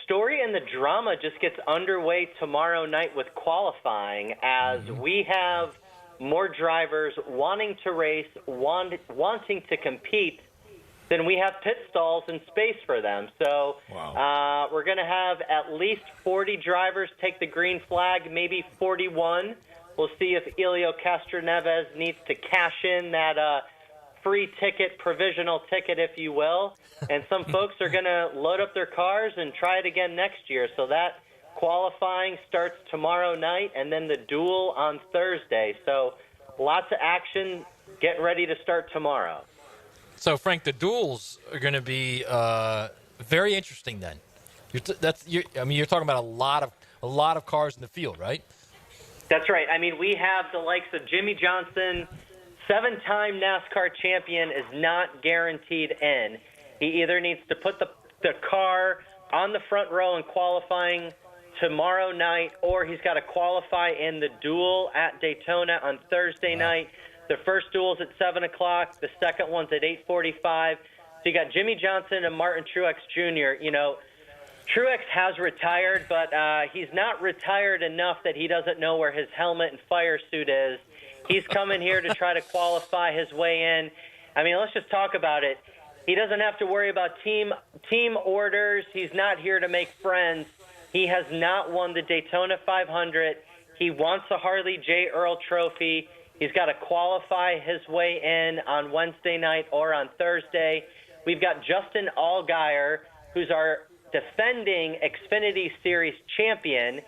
story and the drama just gets underway tomorrow night with qualifying, as we have more drivers wanting to race, wanting to compete, than we have pit stalls and space for them. So we're going to have at least 40 drivers take the green flag, maybe 41. We'll see if Elio Castroneves needs to cash in that free ticket, provisional ticket, if you will. And some folks are going to load up their cars and try it again next year. So that qualifying starts tomorrow night, and then the duel on Thursday. So lots of action getting ready to start tomorrow. So, Frank, the duels are going to be very interesting then. You're talking about a lot of cars in the field, right? That's right. I mean, we have the likes of Jimmy Johnson, 7-time NASCAR champion, is not guaranteed in. He either needs to put the car on the front row in qualifying tomorrow night, or he's got to qualify in the duel at Daytona on Thursday night. The first duel's at 7 o'clock. The second one's at 8:45. So you got Jimmy Johnson and Martin Truex Jr. Truex has retired, but he's not retired enough that he doesn't know where his helmet and fire suit is. He's coming here to try to qualify his way in. I mean, let's just talk about it. He doesn't have to worry about team orders. He's not here to make friends. He has not won the Daytona 500. He wants a Harley J. Earl Trophy. He's got to qualify his way in on Wednesday night or on Thursday. We've got Justin Allgaier, who's our defending Xfinity Series champion.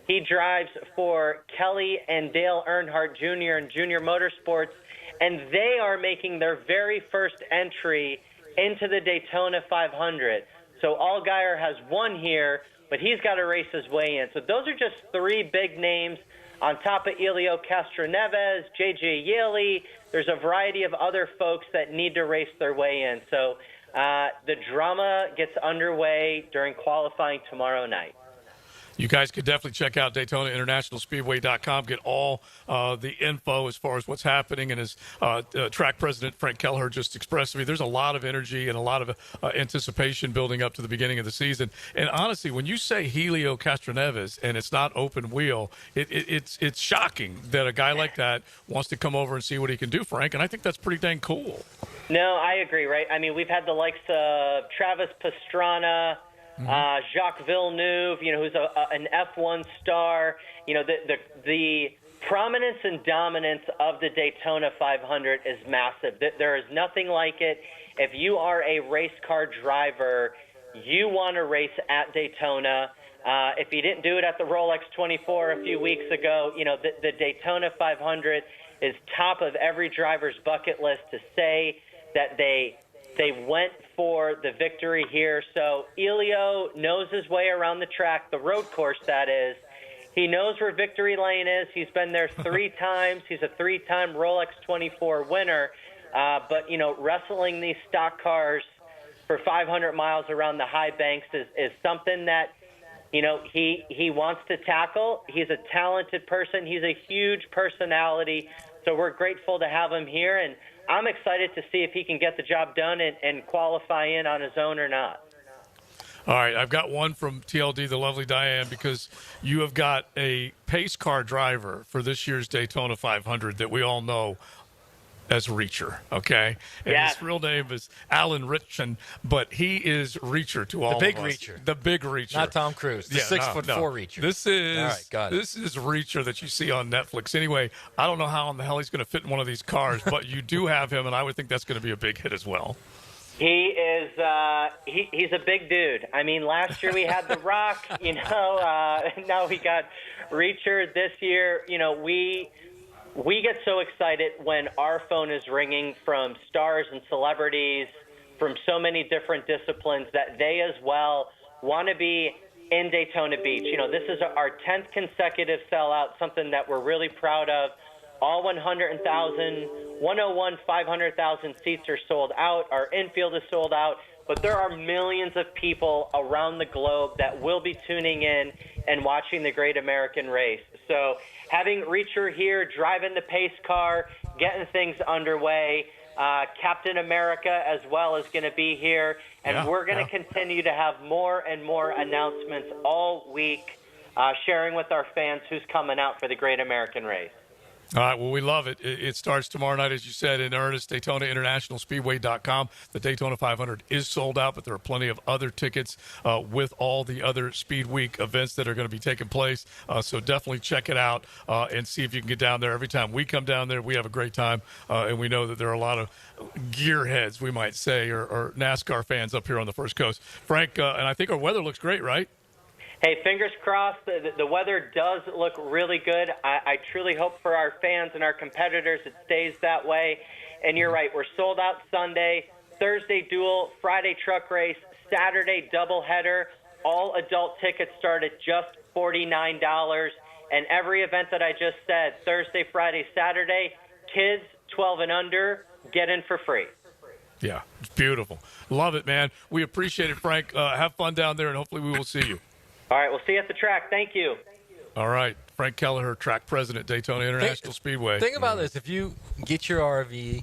He drives for Kelly and Dale Earnhardt Jr. in Junior Motorsports, and they are making their very first entry into the Daytona 500. So Allgaier has won here, but he's got to race his way in. So those are just three big names on top of Elio Castroneves, J.J. Yeley. There's a variety of other folks that need to race their way in. So the drama gets underway during qualifying tomorrow night. You guys could definitely check out DaytonaInternationalSpeedway.com, get all the info as far as what's happening. And as track president Frank Kelleher just expressed to me, there's a lot of energy and a lot of anticipation building up to the beginning of the season. And honestly, when you say Helio Castroneves and it's not open wheel, it's shocking that a guy like that wants to come over and see what he can do, Frank. And I think that's pretty dang cool. No, I agree, right? I mean, we've had the likes of Travis Pastrana, Jacques Villeneuve, who's an F1 star. The prominence and dominance of the Daytona 500 is massive. There is nothing like it. If you are a race car driver, you want to race at Daytona. If you didn't do it at the Rolex 24 a few weeks ago, the Daytona 500 is top of every driver's bucket list to say that they went for the victory here. So Elio knows his way around the track, the road course that is. He knows where victory lane is. He's been there 3 times. He's a 3-time Rolex 24 winner. But, wrestling these stock cars for 500 miles around the high banks is something that, he wants to tackle. He's a talented person. He's a huge personality. So we're grateful to have him here. And I'm excited to see if he can get the job done and qualify in on his own or not. All right, I've got one from TLD, the lovely Diane, because you have got a pace car driver for this year's Daytona 500 that we all know as Reacher, okay? And his real name is Alan Ritchson, but he is Reacher to all of us. The big Reacher. The big Reacher. Not Tom Cruise. The 6'4" Reacher. This is, all right, got it. This is Reacher that you see on Netflix. Anyway, I don't know how in the hell he's going to fit in one of these cars, but you do have him, and I would think that's going to be a big hit as well. He is he's a big dude. I mean, last year we had The Rock, now we got Reacher this year. We get so excited when our phone is ringing from stars and celebrities from so many different disciplines that they as well want to be in Daytona Beach. This is our 10th consecutive sellout, something that we're really proud of. All 500,000 seats are sold out. Our infield is sold out. But there are millions of people around the globe that will be tuning in and watching the Great American Race. So having Reacher here, driving the pace car, getting things underway, Captain America as well is going to be here. And we're going to continue to have more and more announcements all week, sharing with our fans who's coming out for the Great American Race. All right, well, we love it. It starts tomorrow night, as you said, in earnest, DaytonaInternationalSpeedway.com. The Daytona 500 is sold out, but there are plenty of other tickets with all the other Speed Week events that are going to be taking place. So definitely check it out and see if you can get down there. Every time we come down there, we have a great time, and we know that there are a lot of gearheads, we might say, or NASCAR fans up here on the First Coast. Frank, and I think our weather looks great, right? Hey, fingers crossed. The weather does look really good. I truly hope for our fans and our competitors it stays that way. And you're right, we're sold out Sunday, Thursday duel, Friday truck race, Saturday doubleheader. All adult tickets start at just $49. And every event that I just said, Thursday, Friday, Saturday, kids 12 and under, get in for free. Yeah, it's beautiful. Love it, man. We appreciate it, Frank. Have fun down there, and hopefully we will see you. All right, we'll see you at the track. Thank you. All right, Frank Kelleher, track president, Daytona International Speedway. Think about this. If you get your RV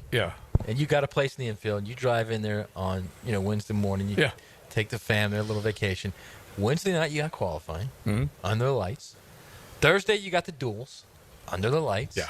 and you got a place in the infield. You drive in there on Wednesday morning. You take the family, a little vacation. Wednesday night you got qualifying under the lights. Thursday you got the duels under the lights. Yeah.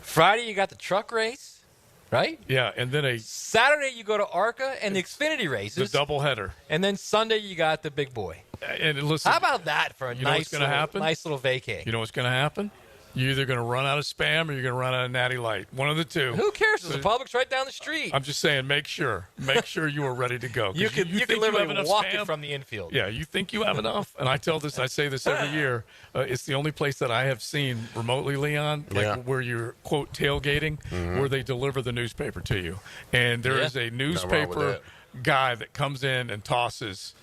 Friday you got the truck race, right? Yeah, and then Saturday you go to ARCA and the Xfinity races. The doubleheader. And then Sunday you got the big boy. And listen, how about that for a nice little vacay? You know what's going to happen? You're either going to run out of Spam or you're going to run out of Natty Light. One of the two. Who cares? The Publix right down the street. I'm just saying, make sure you are ready to go. You can literally walk it from the infield. Yeah, you think you have enough? And I say this every year. It's the only place that I have seen remotely, Leon, where you're, quote, tailgating, where they deliver the newspaper to you. And there is a newspaper guy that comes in and tosses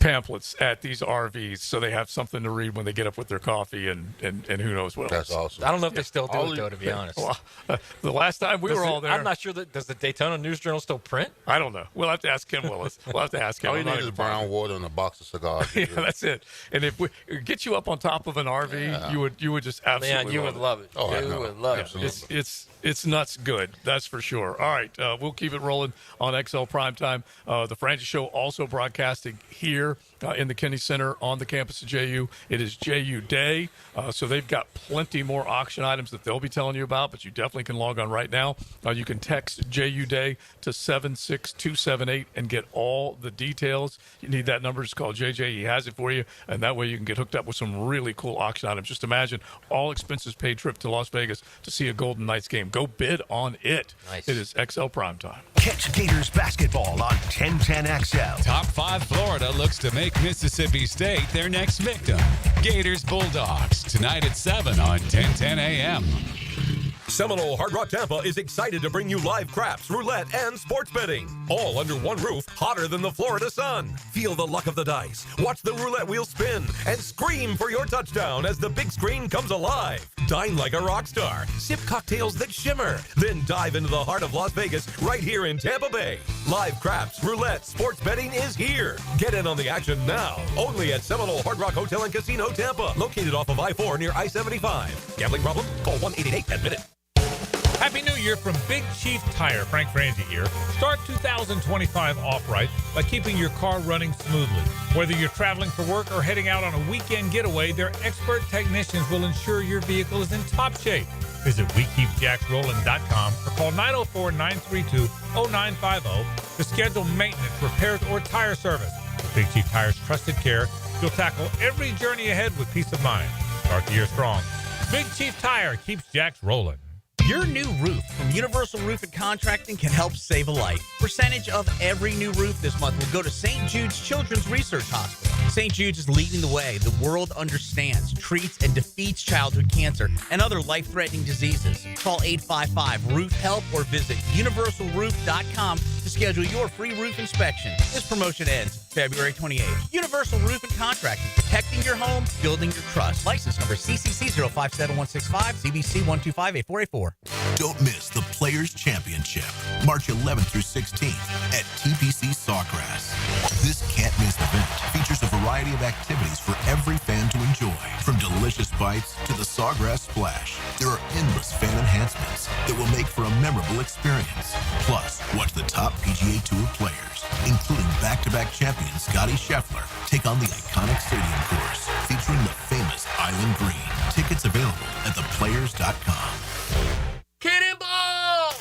pamphlets at these RVs so they have something to read when they get up with their coffee and who knows what else. That's awesome. I don't know if they still do it, though, to be honest. Well, the last time we were all there. I'm not sure does the Daytona News Journal still print? I don't know. We'll have to ask Kim Willis. We'll have to ask him. All you need is brown water and a box of cigars. Yeah, that's it. And if we get you up on top of an RV, you would just absolutely you would love it. Oh, you would love it. It's nuts good. That's for sure. All right, we'll keep it rolling on XL Primetime. The Frangie Show also broadcasting here in the Kennedy Center on the campus of JU. It is JU Day, so they've got plenty more auction items that they'll be telling you about, but you definitely can log on right now. You can text JU Day to 76278 and get all the details. You need that number. Just call JJ. He has it for you, and that way you can get hooked up with some really cool auction items. Just imagine all expenses paid trip to Las Vegas to see a Golden Knights game. Go bid on it. Nice. It is XL Primetime. Catch Gators basketball on 1010XL. Top 5 Florida looks to make Mississippi State their next victim. Gators Bulldogs tonight at 7 on 1010 AM. Seminole Hard Rock Tampa is excited to bring you live craps, roulette, and sports betting. All under one roof, hotter than the Florida sun. Feel the luck of the dice, watch the roulette wheel spin, and scream for your touchdown as the big screen comes alive. Dine like a rock star, sip cocktails that shimmer, then dive into the heart of Las Vegas right here in Tampa Bay. Live craps, roulette, sports betting is here. Get in on the action now. Only at Seminole Hard Rock Hotel and Casino Tampa, located off of I-4 near I-75. Gambling problem? Call 1-888-ADMIT-IT. Happy New Year from Big Chief Tire. Frank Frangie here. Start 2025 off right by keeping your car running smoothly. Whether you're traveling for work or heading out on a weekend getaway, their expert technicians will ensure your vehicle is in top shape. Visit WeKeepJacksRollin.com or call 904-932-0950 to schedule maintenance, repairs, or tire service. With Big Chief Tire's trusted care, you'll tackle every journey ahead with peace of mind. Start the year strong. Big Chief Tire keeps Jacks rolling. Your new roof from Universal Roof and Contracting can help save a life. Percentage of every new roof this month will go to St. Jude's Children's Research Hospital. St. Jude's is leading the way. The world understands, treats, and defeats childhood cancer and other life-threatening diseases. Call 855-ROOF-HELP or visit universalroof.com to schedule your free roof inspection. This promotion ends February 28th. Universal Roof and Contracting, protecting your home, building your trust. License number CCC 057165, CBC 1258484. Don't miss the Players Championship, March 11th through 16th at TPC Sawgrass. This can't-miss event features a variety of activities for every fan to enjoy, from delicious bites to the Sawgrass Splash. There are endless fan enhancements that will make for a memorable experience. Plus, watch the top PGA Tour players, including back-to-back champion Scotty Scheffler, take on the iconic stadium course featuring the famous Island Green. Tickets available at theplayers.com. Cannonball!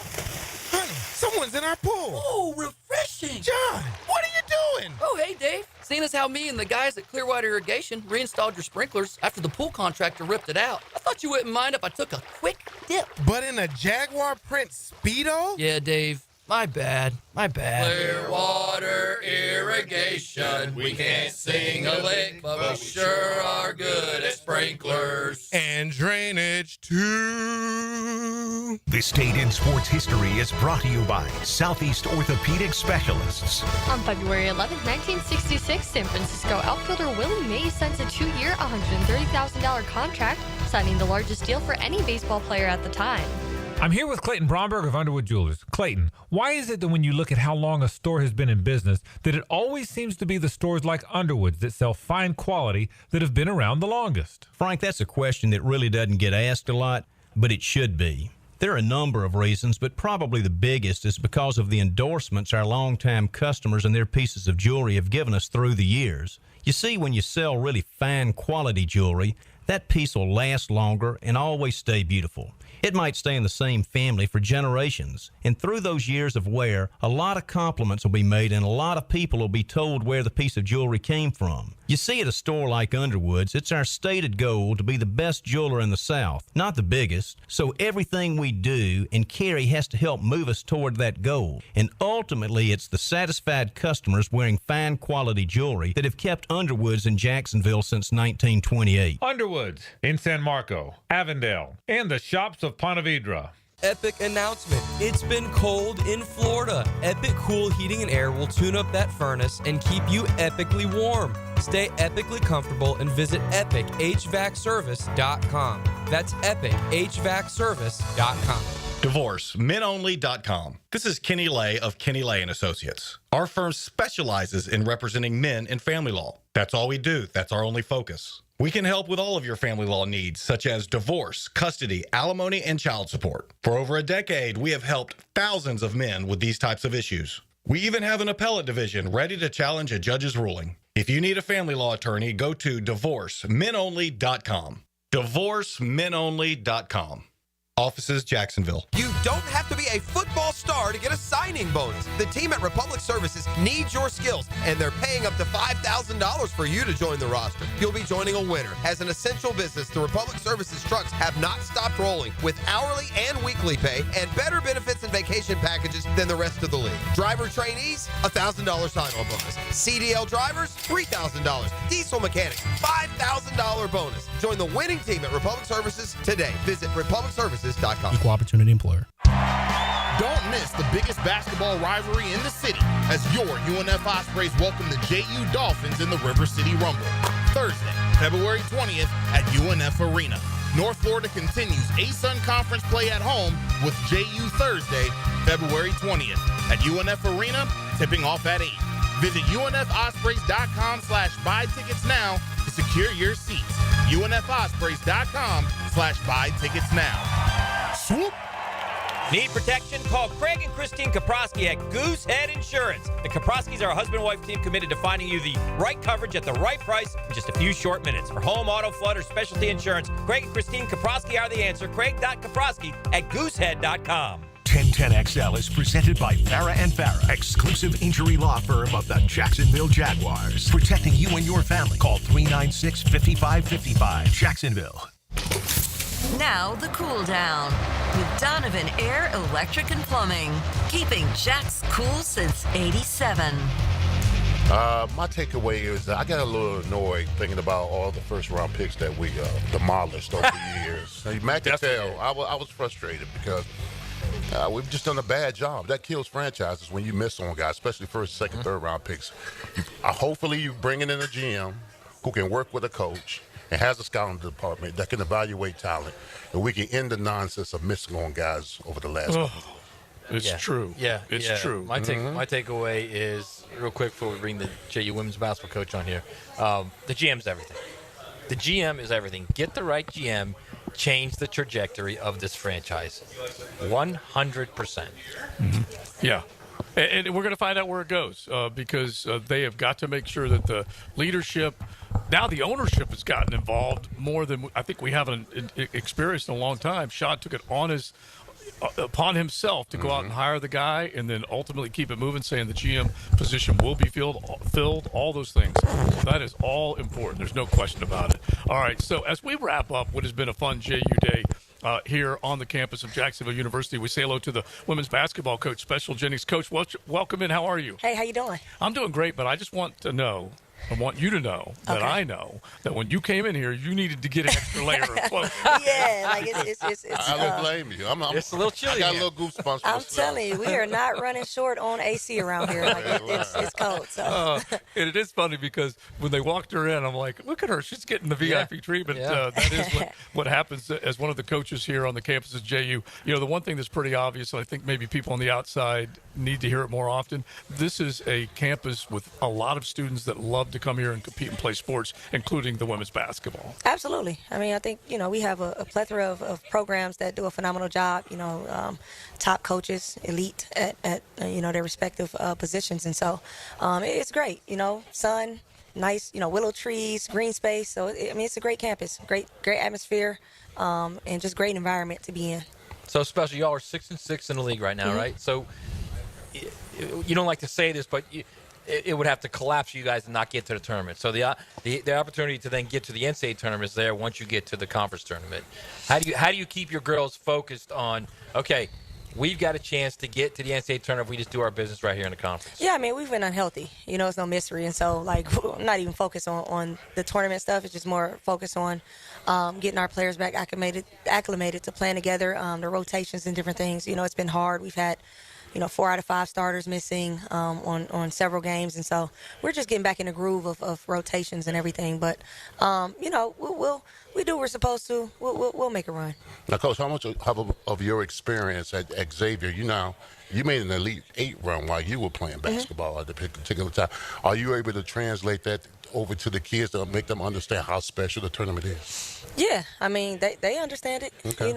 Honey, someone's in our pool. Oh, refreshing. John, what are you doing? Oh, hey, Dave. Seeing as how me and the guys at Clearwater Irrigation reinstalled your sprinklers after the pool contractor ripped it out, I thought you wouldn't mind if I took a quick dip. But in a Jaguar print Speedo? Yeah, Dave. My bad. Clearwater Irrigation. We can't sing a lick, but we sure are good at sprinklers. And drainage, too. This Date in Sports History is brought to you by Southeast Orthopedic Specialists. On February 11, 1966, San Francisco outfielder Willie Mays signs a 2-year, $130,000 contract, signing the largest deal for any baseball player at the time. I'm here with Clayton Bromberg of Underwood Jewelers. Clayton, why is it that when you look at how long a store has been in business, that it always seems to be the stores like Underwood's that sell fine quality that have been around the longest? Frank, that's a question that really doesn't get asked a lot, but it should be. There are a number of reasons, but probably the biggest is because of the endorsements our longtime customers and their pieces of jewelry have given us through the years. You see, when you sell really fine quality jewelry, that piece will last longer and always stay beautiful. It might stay in the same family for generations, and through those years of wear, a lot of compliments will be made and a lot of people will be told where the piece of jewelry came from. You see, at a store like Underwood's, it's our stated goal to be the best jeweler in the South, not the biggest, so everything we do and carry has to help move us toward that goal. And ultimately, it's the satisfied customers wearing fine quality jewelry that have kept Underwood's in Jacksonville since 1928. Underwood's in San Marco, Avondale, and the shops of Ponte Vedra. Epic announcement. It's been cold in Florida. Epic Cool Heating and Air will tune up that furnace and keep you epically warm. Stay epically comfortable and visit epichvacservice.com. That's epichvacservice.com. DivorceMenOnly.com. This is Kenny Lay of Kenny Lay & Associates. Our firm specializes in representing men in family law. That's all we do. That's our only focus. We can help with all of your family law needs, such as divorce, custody, alimony, and child support. For over a decade, we have helped thousands of men with these types of issues. We even have an appellate division ready to challenge a judge's ruling. If you need a family law attorney, go to DivorceMenOnly.com. DivorceMenOnly.com. Offices, Jacksonville. You don't have to be a football star to get a signing bonus. The team at Republic Services needs your skills, and they're paying up to $5,000 for you to join the roster. You'll be joining a winner. As an essential business, the Republic Services trucks have not stopped rolling with hourly and weekly pay and better benefits and vacation packages than the rest of the league. Driver trainees, $1,000 sign-on bonus. CDL drivers, $3,000. Diesel mechanics, $5,000 bonus. Join the winning team at Republic Services today. Visit republicservices.com. Equal opportunity employer. Don't miss the biggest basketball rivalry in the city as your UNF Ospreys welcome the JU Dolphins in the River City Rumble. Thursday, February 20th at UNF Arena. North Florida continues ASUN Conference play at home with JU Thursday, February 20th at UNF Arena, tipping off at 8. Visit UNFOspreys.com/buy tickets now to secure your seats. UNFOspreys.com/buy tickets now. Swoop! Need protection? Call Craig and Christine Kaprosky at Goosehead Insurance. The Kaproskys are a husband-wife team committed to finding you the right coverage at the right price in just a few short minutes. For home, auto, flood, or specialty insurance, Craig and Christine Kaprosky are the answer. Craig.Kaprosky at Goosehead.com. 1010XL is presented by Farah & Farah, exclusive injury law firm of the Jacksonville Jaguars. Protecting you and your family. Call 396-5555. Jacksonville. Now the cool down with Donovan Air, Electric and Plumbing, keeping Jack's cool since '87. My takeaway is that I got a little annoyed thinking about all the first-round picks that we demolished over the years. Now, Matt can tell, I was frustrated because we've just done a bad job. That kills franchises when you miss on guys, especially first, second, third-round picks. Hopefully you bring in a GM who can work with a coach and has a scouting department that can evaluate talent, and we can end the nonsense of missing on guys over the last couple of years. It's true. Yeah, it's true. My takeaway is, real quick before we bring the JU women's basketball coach on here, the GM's everything. The GM is everything. Get the right GM, change the trajectory of this franchise. 100%. Yeah. And we're going to find out where it goes because they have got to make sure that the leadership, now the ownership has gotten involved more than I think we haven't experienced in a long time. Sean took it upon himself to go out and hire the guy and then ultimately keep it moving, saying the GM position will be filled, all those things. That is all important. There's no question about it. All right, so as we wrap up what has been a fun JU day here on the campus of Jacksonville University, we say hello to the women's basketball coach, Special Jennings. Coach, welcome in. How are you? Hey, how you doing? I'm doing great, but I just want to know, I want you to know that I know that when you came in here, you needed to get an extra layer of clothes. Yeah, like it's I don't blame you. It's a little chilly. I got a little goosebumps. I'm telling you, we are not running short on AC around here. Like it's cold. So. And it is funny because when they walked her in, I'm like, look at her. She's getting the VIP treatment. That is what happens as one of the coaches here on the campus at JU. You know, the one thing that's pretty obvious, and I think maybe people on the outside need to hear it more often, this is a campus with a lot of students that love love to come here and compete and play sports, including the women's basketball. Absolutely. I mean, I think, we have a plethora of programs that do a phenomenal job, top coaches, elite at their respective positions. And so it's great, sun, nice, willow trees, green space. So, it's a great campus, great atmosphere, and just great environment to be in. So, Special, y'all are 6-6 in the league right now, right? So, you don't like to say this, but it would have to collapse you guys to not get to the tournament. So the opportunity to then get to the NCAA tournament is there once you get to the conference tournament. How do you keep your girls focused on, okay, we've got a chance to get to the NCAA tournament if we just do our business right here in the conference? Yeah, we've been unhealthy. It's no mystery. And so, I'm not even focused on the tournament stuff. It's just more focused on getting our players back acclimated to playing together, the rotations and different things. It's been hard. We've had 4 out of 5 starters missing on several games. And so we're just getting back in the groove of rotations and everything. But, we do what we're supposed to. We'll make a run. Now, Coach, how much of your experience at Xavier, you made an Elite 8 run while you were playing basketball at the particular time. Are you able to translate that over to the kids to make them understand how special the tournament is? Yeah, they understand it. Okay.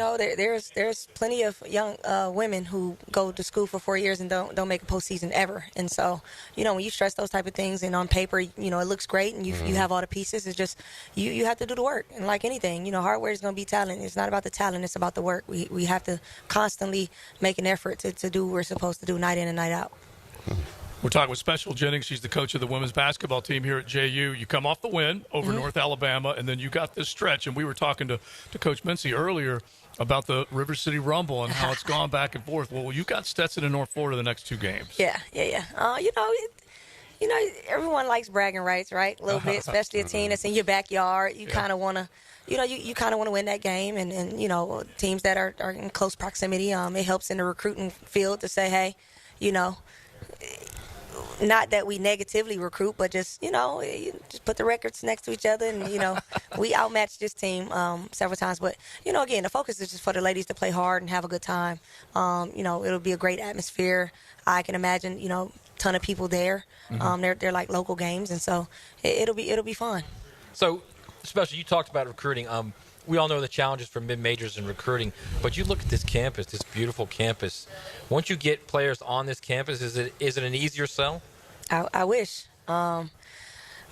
There's plenty of young women who go to school for 4 years and don't make a postseason ever. And so, when you stress those type of things and on paper, it looks great and you have all the pieces. It's just you have to do the work. And like anything, hardware is going to be talent. It's not about the talent. It's about the work. We have to constantly make an effort to do what we're supposed to do night in and night out. We're talking with Special Jennings. She's the coach of the women's basketball team here at JU. You come off the win over North Alabama, and then you got this stretch. And we were talking to Coach Mincy earlier about the River City Rumble and how it's gone back and forth. Well, you got Stetson and North Florida the next 2 games. Yeah. Everyone likes bragging rights, right? A little bit, especially a team that's in your backyard. You kind of want to. You kind of want to win that game, and teams that are in close proximity, it helps in the recruiting field to say, hey, not that we negatively recruit, but just just put the records next to each other, and we outmatched this team several times. But again, the focus is just for the ladies to play hard and have a good time. It'll be a great atmosphere. I can imagine ton of people there. They're like local games, and so it'll be fun. So, Special, you talked about recruiting. We all know the challenges for mid-majors in recruiting, but you look at this campus, this beautiful campus. Once you get players on this campus, is it an easier sell? I wish.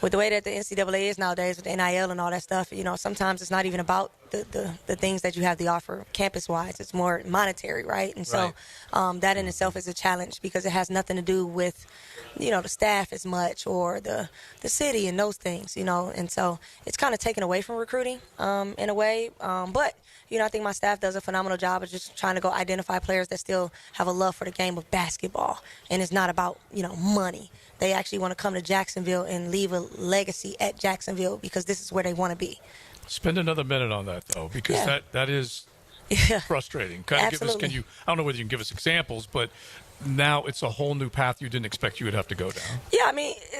With the way that the NCAA is nowadays, with the NIL and all that stuff, sometimes it's not even about the things that you have to offer campus-wise. It's more monetary, right? And so that in itself is a challenge because it has nothing to do with, the staff as much or the city and those things, And so it's kind of taken away from recruiting in a way. But, I think my staff does a phenomenal job of just trying to go identify players that still have a love for the game of basketball. And it's not about, money. They actually want to come to Jacksonville and leave a legacy at Jacksonville because this is where they want to be. Spend another minute on that, though, because that is frustrating. Absolutely. I don't know whether you can give us examples, but now it's a whole new path you didn't expect you would have to go down. Yeah,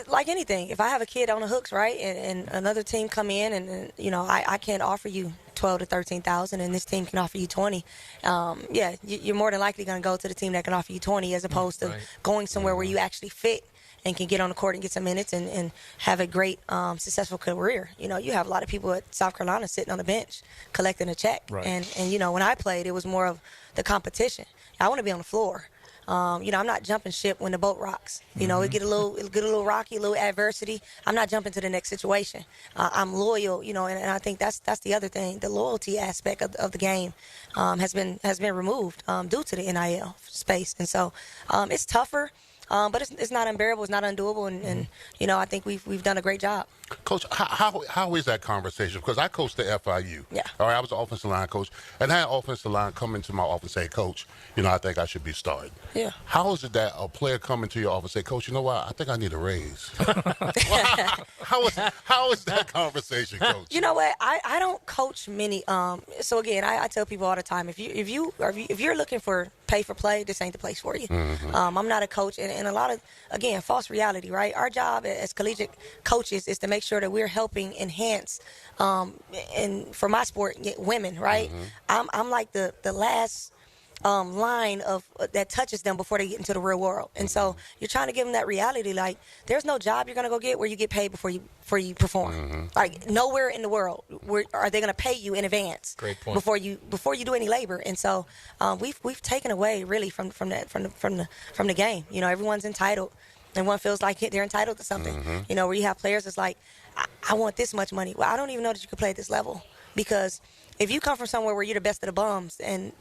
like anything, if I have a kid on the hooks, right, and another team come in and I can't offer you 12 to 13,000 and this team can offer you 20, you're more than likely going to go to the team that can offer you 20 as opposed to going somewhere where you actually fit and can get on the court and get some minutes and have a great, successful career. You have a lot of people at South Carolina sitting on the bench collecting a check. Right. And when I played, it was more of the competition. I want to be on the floor. I'm not jumping ship when the boat rocks. It get a little rocky, a little adversity. I'm not jumping to the next situation. I'm loyal, and I think that's the other thing. The loyalty aspect of the game has been removed due to the NIL space, and so it's tougher. But it's not unbearable. It's not undoable, and I think we've done a great job. Coach, how is that conversation? Because I coached the FIU. Yeah. All right, I was the offensive line coach, and I had offensive line come into my office and say, Coach, I think I should be starting. Yeah. How is it that a player come into your office and say, Coach, you know what? I think I need a raise. How is that conversation, Coach? You know what? I don't coach many. So again, I tell people all the time, if you're looking for pay for play, this ain't the place for you. I'm not a coach, and a lot of, again, false reality, right? Our job as collegiate coaches is to make sure that we're helping enhance, and for my sport, women, right? I'm like the last line of that touches them before they get into the real world. And so you're trying to give them that reality. Like, there's no job you're going to go get where you get paid before you perform. Like, nowhere in the world are they going to pay you in advance. Great point. Before you do any labor. And so we've taken away really from the game. You know, everyone's entitled. Everyone feels like they're entitled to something. You know, where you have players that's like, I want this much money. Well, I don't even know that you could play at this level, because if you come from somewhere where you're the best of the bums and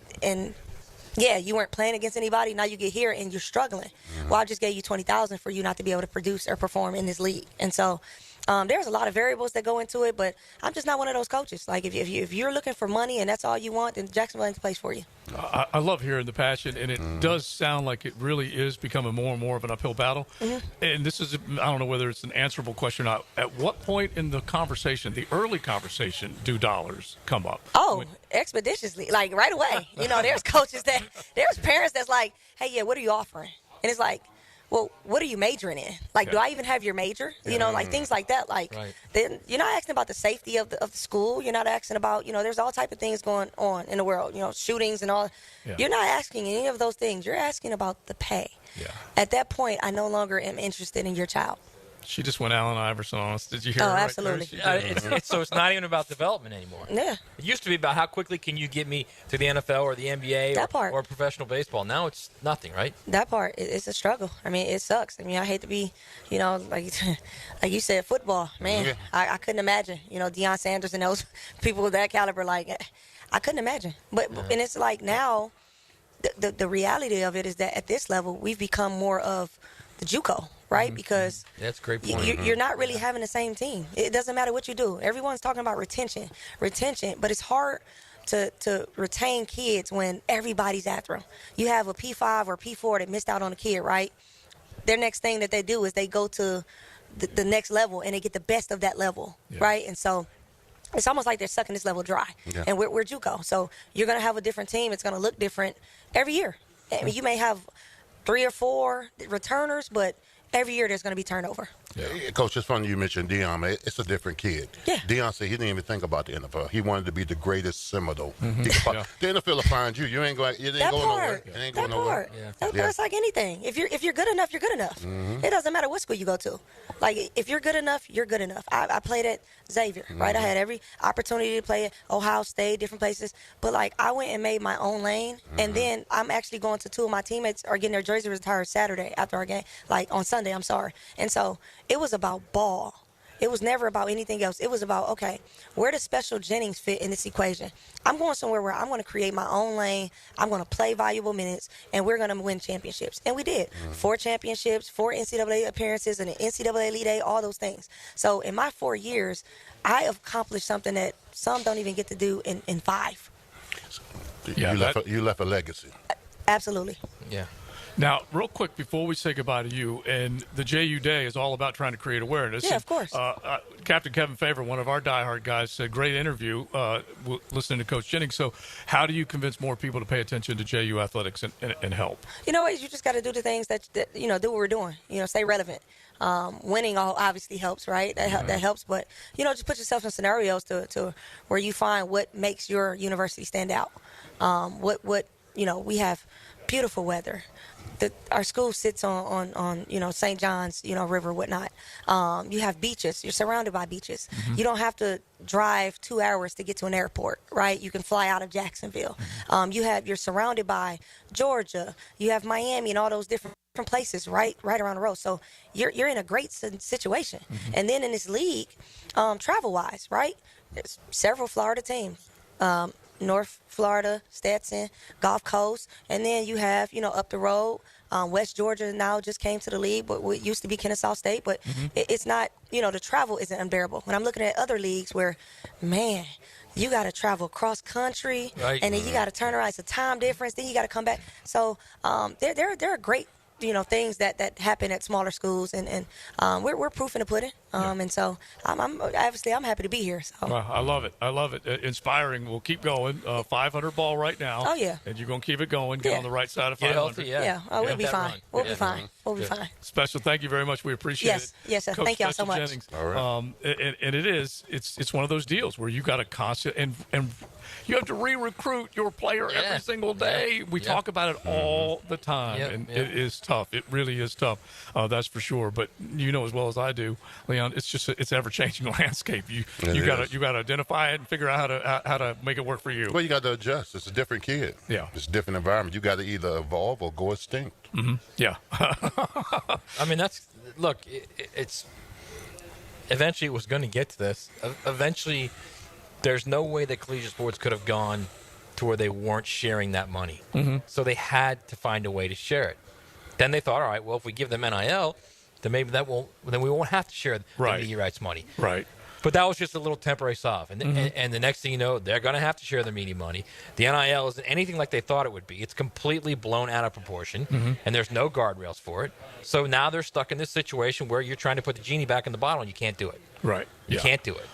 yeah, you weren't playing against anybody, now you get here and you're struggling. Well, I just gave you $20,000 for you not to be able to produce or perform in this league. And so there's a lot of variables that go into it, but I'm just not one of those coaches. Like, if you're looking for money and that's all you want, then Jacksonville ain't the place for you. I love hearing the passion, and it does sound like it really is becoming more and more of an uphill battle. And this is, I don't know whether it's an answerable question or not. At what point in the conversation, the early conversation, do dollars come up? Oh, expeditiously, like right away. You know, there's there's parents that's like, hey, yeah, what are you offering? And it's like, well, what are you majoring in? Like, do I even have your major? You know, like things like that. Like, then you're not asking about the safety of the school. You're not asking about, you know, there's all type of things going on in the world, you know, shootings and all. You're not asking any of those things. You're asking about the pay. At that point, I no longer am interested in your child. She just went Allen Iverson on us. Did you hear her? Oh, right absolutely. there? So it's not even about development anymore. Yeah. It used to be about how quickly can you get me to the NFL or the NBA or professional baseball. Now it's nothing, right? That part, it's a struggle. I mean, it sucks. I mean, I hate to be, you know, like you said, football. Man, I couldn't imagine, you know, Deion Sanders and those people with that caliber. Like, I couldn't imagine. But and it's like now, the reality of it is that at this level, we've become more of the JUCO. Right? Because that's a great point. You're not really having the same team. It doesn't matter what you do. Everyone's talking about retention, but it's hard to retain kids when everybody's after them. You have a P5 or P4 that missed out on a kid, right? Their next thing that they do is they go to the next level and they get the best of that level, right? And so it's almost like they're sucking this level dry. And we're JUCO. So you're going to have a different team. It's going to look different every year. I mean, you may have 3 or 4 returners, but every year there's going to be turnover. Coach, it's funny you mentioned Deion, man. It's a different kid. Deion said he didn't even think about the NFL. He wanted to be the greatest Seminole. The NFL will find you. You ain't going nowhere. It ain't going nowhere. That's like anything. If you're good enough, you're good enough. It doesn't matter what school you go to. Like, if you're good enough, you're good enough. I played at Xavier, right? I had every opportunity to play at Ohio State, different places. But, like, I went and made my own lane. And then I'm actually going to 2 of my teammates are getting their jersey retired Saturday after our game. Like, on Sunday, I'm sorry. And so it was about ball. It was never about anything else. It was about, okay, where does Special Jennings fit in this equation? I'm going somewhere where I'm going to create my own lane. I'm going to play valuable minutes, and we're going to win championships. And we did. 4 championships, 4 NCAA appearances, and an NCAA Elite Eight, all those things. So in my 4 years, I accomplished something that some don't even get to do in 5. You left a legacy. Absolutely. Yeah. Now, real quick, before we say goodbye to you, and the JU Day is all about trying to create awareness. Yeah, of course. Captain Kevin Favor, one of our diehard guys, said, great interview listening to Coach Jennings. So how do you convince more people to pay attention to JU athletics and help? You know what? You just got to do the things that, you know, do what we're doing. You know, stay relevant. Winning obviously helps, right? That helps. But, you know, just put yourself in scenarios to where you find what makes your university stand out. What you know, we have beautiful weather. Our school sits on you know, St. John's, you know, river, whatnot. You have beaches. You're surrounded by beaches. You don't have to drive 2 hours to get to an airport, right? You can fly out of Jacksonville. You're surrounded by Georgia. You have Miami and all those different places right around the road. So you're in a great situation. And then in this league, travel-wise, right? There's several Florida teams. North Florida, Stetson, Gulf Coast, and then you have, you know, up the road, West Georgia now just came to the league, but it used to be Kennesaw State, but it's not, you know, the travel isn't unbearable. When I'm looking at other leagues where, man, you got to travel cross country, and then you got to turn around, it's a time difference, then you got to come back. So there are great, you know, things that happen at smaller schools, and we're proof in the pudding. And so I'm obviously I'm happy to be here. So. Well, I love it. Inspiring. We'll keep going. 500 ball right now. Oh yeah. And you're gonna keep it going. Get on the right side of 500. Healthy, yeah. Oh, we'll be fine. We'll be fine. We'll be fine. Special. Thank you very much. We appreciate it. Yes, sir. Coach Thank y'all so Special much. Jennings. All right. And it's one of those deals where you got to constant and You have to re-recruit your player every single day. We talk about it all the time, and it is tough. It really is tough. That's for sure. But you know as well as I do, Leon, it's ever-changing landscape. You got to identify it and figure out how to make it work for you. Well, you got to adjust. It's a different kid. Yeah, it's a different environment. You got to either evolve or go extinct. Mm-hmm. Yeah. I mean, it's eventually it was going to get to this. Eventually, there's no way that collegiate sports could have gone to where they weren't sharing that money. Mm-hmm. So they had to find a way to share it. Then they thought, all right, well, if we give them NIL, then maybe then we won't have to share the media rights money. Right. But that was just a little temporary solve. And, and the next thing you know, they're going to have to share the media money. The NIL isn't anything like they thought it would be. It's completely blown out of proportion, and there's no guardrails for it. So now they're stuck in this situation where you're trying to put the genie back in the bottle, and you can't do it. Right. You can't do it.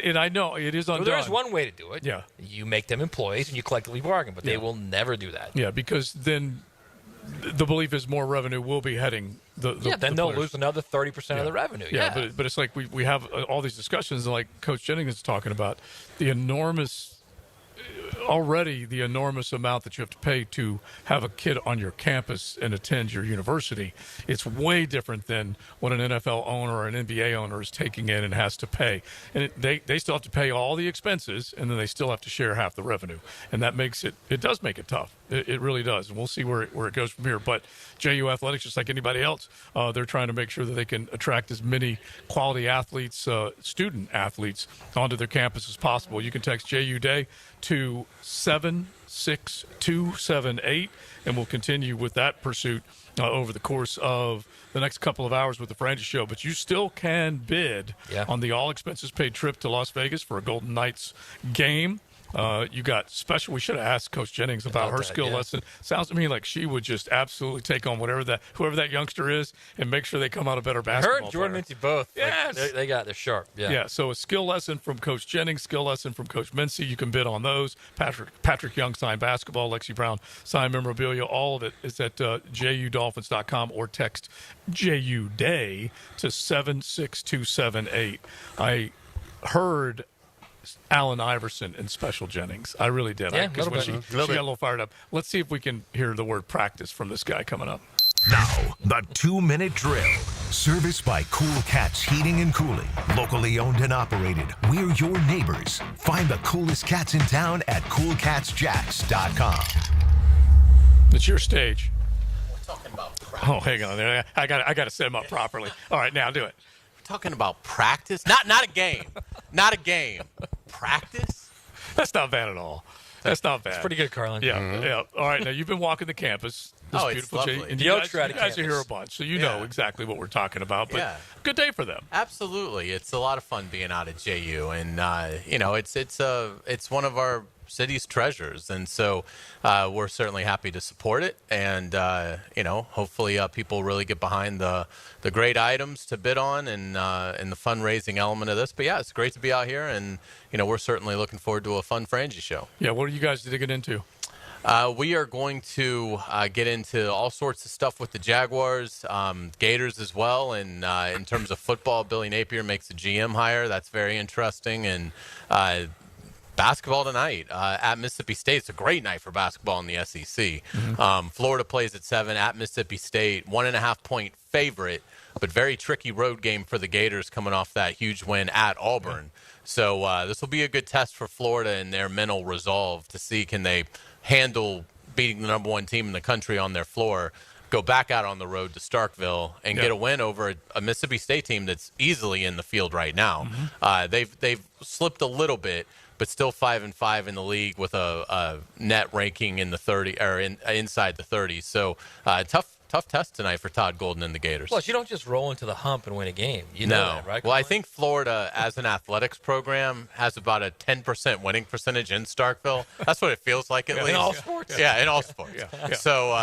And I know it is undone. Well, there is one way to do it. Yeah. You make them employees, and you collectively bargain, but they will never do that. Yeah, because then the belief is more revenue will be heading then they'll lose another 30% of the revenue. Yeah, but it's like we have all these discussions, like Coach Jennings is talking about, the enormous amount that you have to pay to have a kid on your campus and attend your university. It's way different than what an NFL owner or an NBA owner is taking in and has to pay. And they still have to pay all the expenses, and then they still have to share half the revenue. And that makes it does make it tough. It really does. And we'll see where it goes from here. But JU Athletics, just like anybody else, they're trying to make sure that they can attract as many quality athletes, student athletes, onto their campus as possible. You can text JU Day to 76278, and we'll continue with that pursuit over the course of the next couple of hours with the Frangie Show. But you still can bid on the all-expenses-paid trip to Las Vegas for a Golden Knights game. You got special. We should have asked Coach Jennings about her skill lesson. Sounds to me like she would just absolutely take on whoever that youngster is and make sure they come out a better basketball Her and Jordan Mincy both. Yes. They're sharp. Yeah. So a skill lesson from Coach Jennings, skill lesson from Coach Mincy. You can bid on those. Patrick Young signed basketball, Lexi Brown signed memorabilia. All of it is at JUDolphins.com or text JU Day to 76278. I heard Allen Iverson and Special Jennings. I really did. Yeah, Because when she got a little fired up. Let's see if we can hear the word practice from this guy coming up. Now, the 2-minute drill. Serviced by Cool Cats Heating and Cooling. Locally owned and operated. We're your neighbors. Find the coolest cats in town at coolcatsjacks.com. It's your stage. We're talking about practice. Oh, hang on there. I got to set him up properly. All right, now do it. Talking about practice, not a game, not a game. Practice? That's not bad at all. That's not bad. It's pretty good, Carlin. Yeah. All right, now you've been walking the campus. This it's beautiful lovely. And you guys are here a bunch, so you know exactly what we're talking about. But good day for them. Absolutely, it's a lot of fun being out at JU, and it's one of our city's treasures, and so we're certainly happy to support it, and hopefully people really get behind the great items to bid on and the fundraising element of this. But it's great to be out here, and we're certainly looking forward to a fun Frangie show. Yeah, what are you guys digging into? We are going to get into all sorts of stuff with the Jaguars, Gators as well, and in terms of football, Billy Napier makes a GM hire. That's very interesting, and basketball tonight at Mississippi State. It's a great night for basketball in the SEC. Florida plays at 7 at Mississippi State, 1.5-point favorite, but very tricky road game for the Gators coming off that huge win at Auburn. So this will be a good test for Florida and their mental resolve to see can they handle beating the number 1 team in the country on their floor, go back out on the road to Starkville and get a win over a Mississippi State team that's easily in the field right now. They've slipped a little bit, but still 5-5 in the league with a net ranking in the 30 or inside the 30s. So tough test tonight for Todd Golden and the Gators. Plus, you don't just roll into the hump and win a game. You know that, right? Well, I think Florida, as an athletics program, has about a 10% winning percentage in Starkville. That's what it feels like at least. In all sports. Yeah, in all sports. So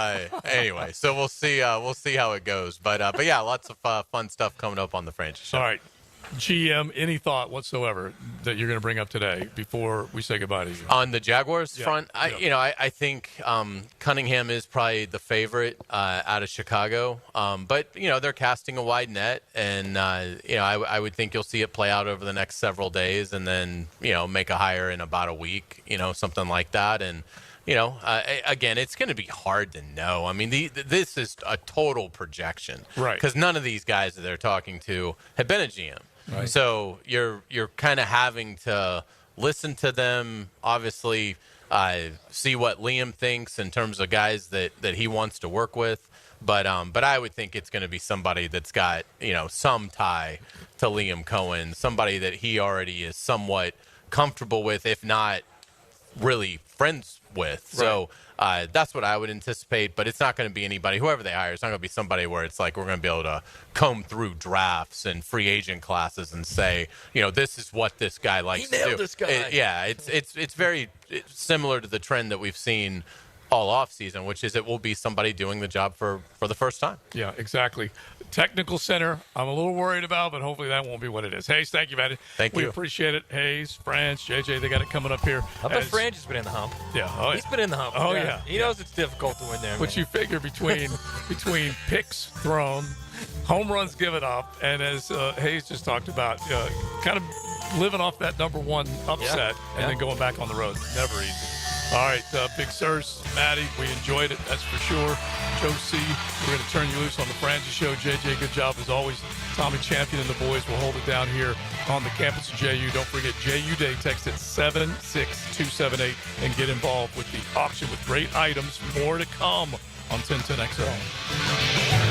anyway, so we'll see how it goes. But lots of fun stuff coming up on the Frangie Show. All right. GM, any thought whatsoever that you're going to bring up today before we say goodbye to you? On the Jaguars front, I think Cunningham is probably the favorite out of Chicago. But, they're casting a wide net, and, I would think you'll see it play out over the next several days and then, make a hire in about a week, something like that. And, again, it's going to be hard to know. I mean, this is a total projection. Right. Because none of these guys that they're talking to have been a GM. Right. So you're kind of having to listen to them, obviously see what Liam thinks in terms of guys that he wants to work with. But I would think it's going to be somebody that's got, some tie to Liam Cohen, somebody that he already is somewhat comfortable with, if not really friends with. Right. So that's what I would anticipate, but it's not going to be anybody, whoever they hire, it's not going to be somebody where it's like we're going to be able to comb through drafts and free agent classes and say, this is what this guy likes to do. He nailed this guy. It's very similar to the trend that we've seen all offseason, which is it will be somebody doing the job for the first time. Yeah, exactly. Technical center, I'm a little worried about, but hopefully that won't be what it is. Hayes, thank you, man. Thank you. We appreciate it. Hayes, Franz, JJ, they got it coming up here. I bet Franz has been in the hump. Yeah. He's been in the hump. Oh, yeah. He knows it's difficult to win there. But you figure between picks thrown, home runs given up, and as Hayes just talked about, kind of living off that number one upset and then going back on the road. Never easy. All right, Big Sirs, Maddie, we enjoyed it, that's for sure. Joe C., we're going to turn you loose on the Francis Show. JJ, good job as always. Tommy Champion and the boys will hold it down here on the campus of JU. Don't forget, JU Day, text it 76278 and get involved with the auction with great items. More to come on 1010XL.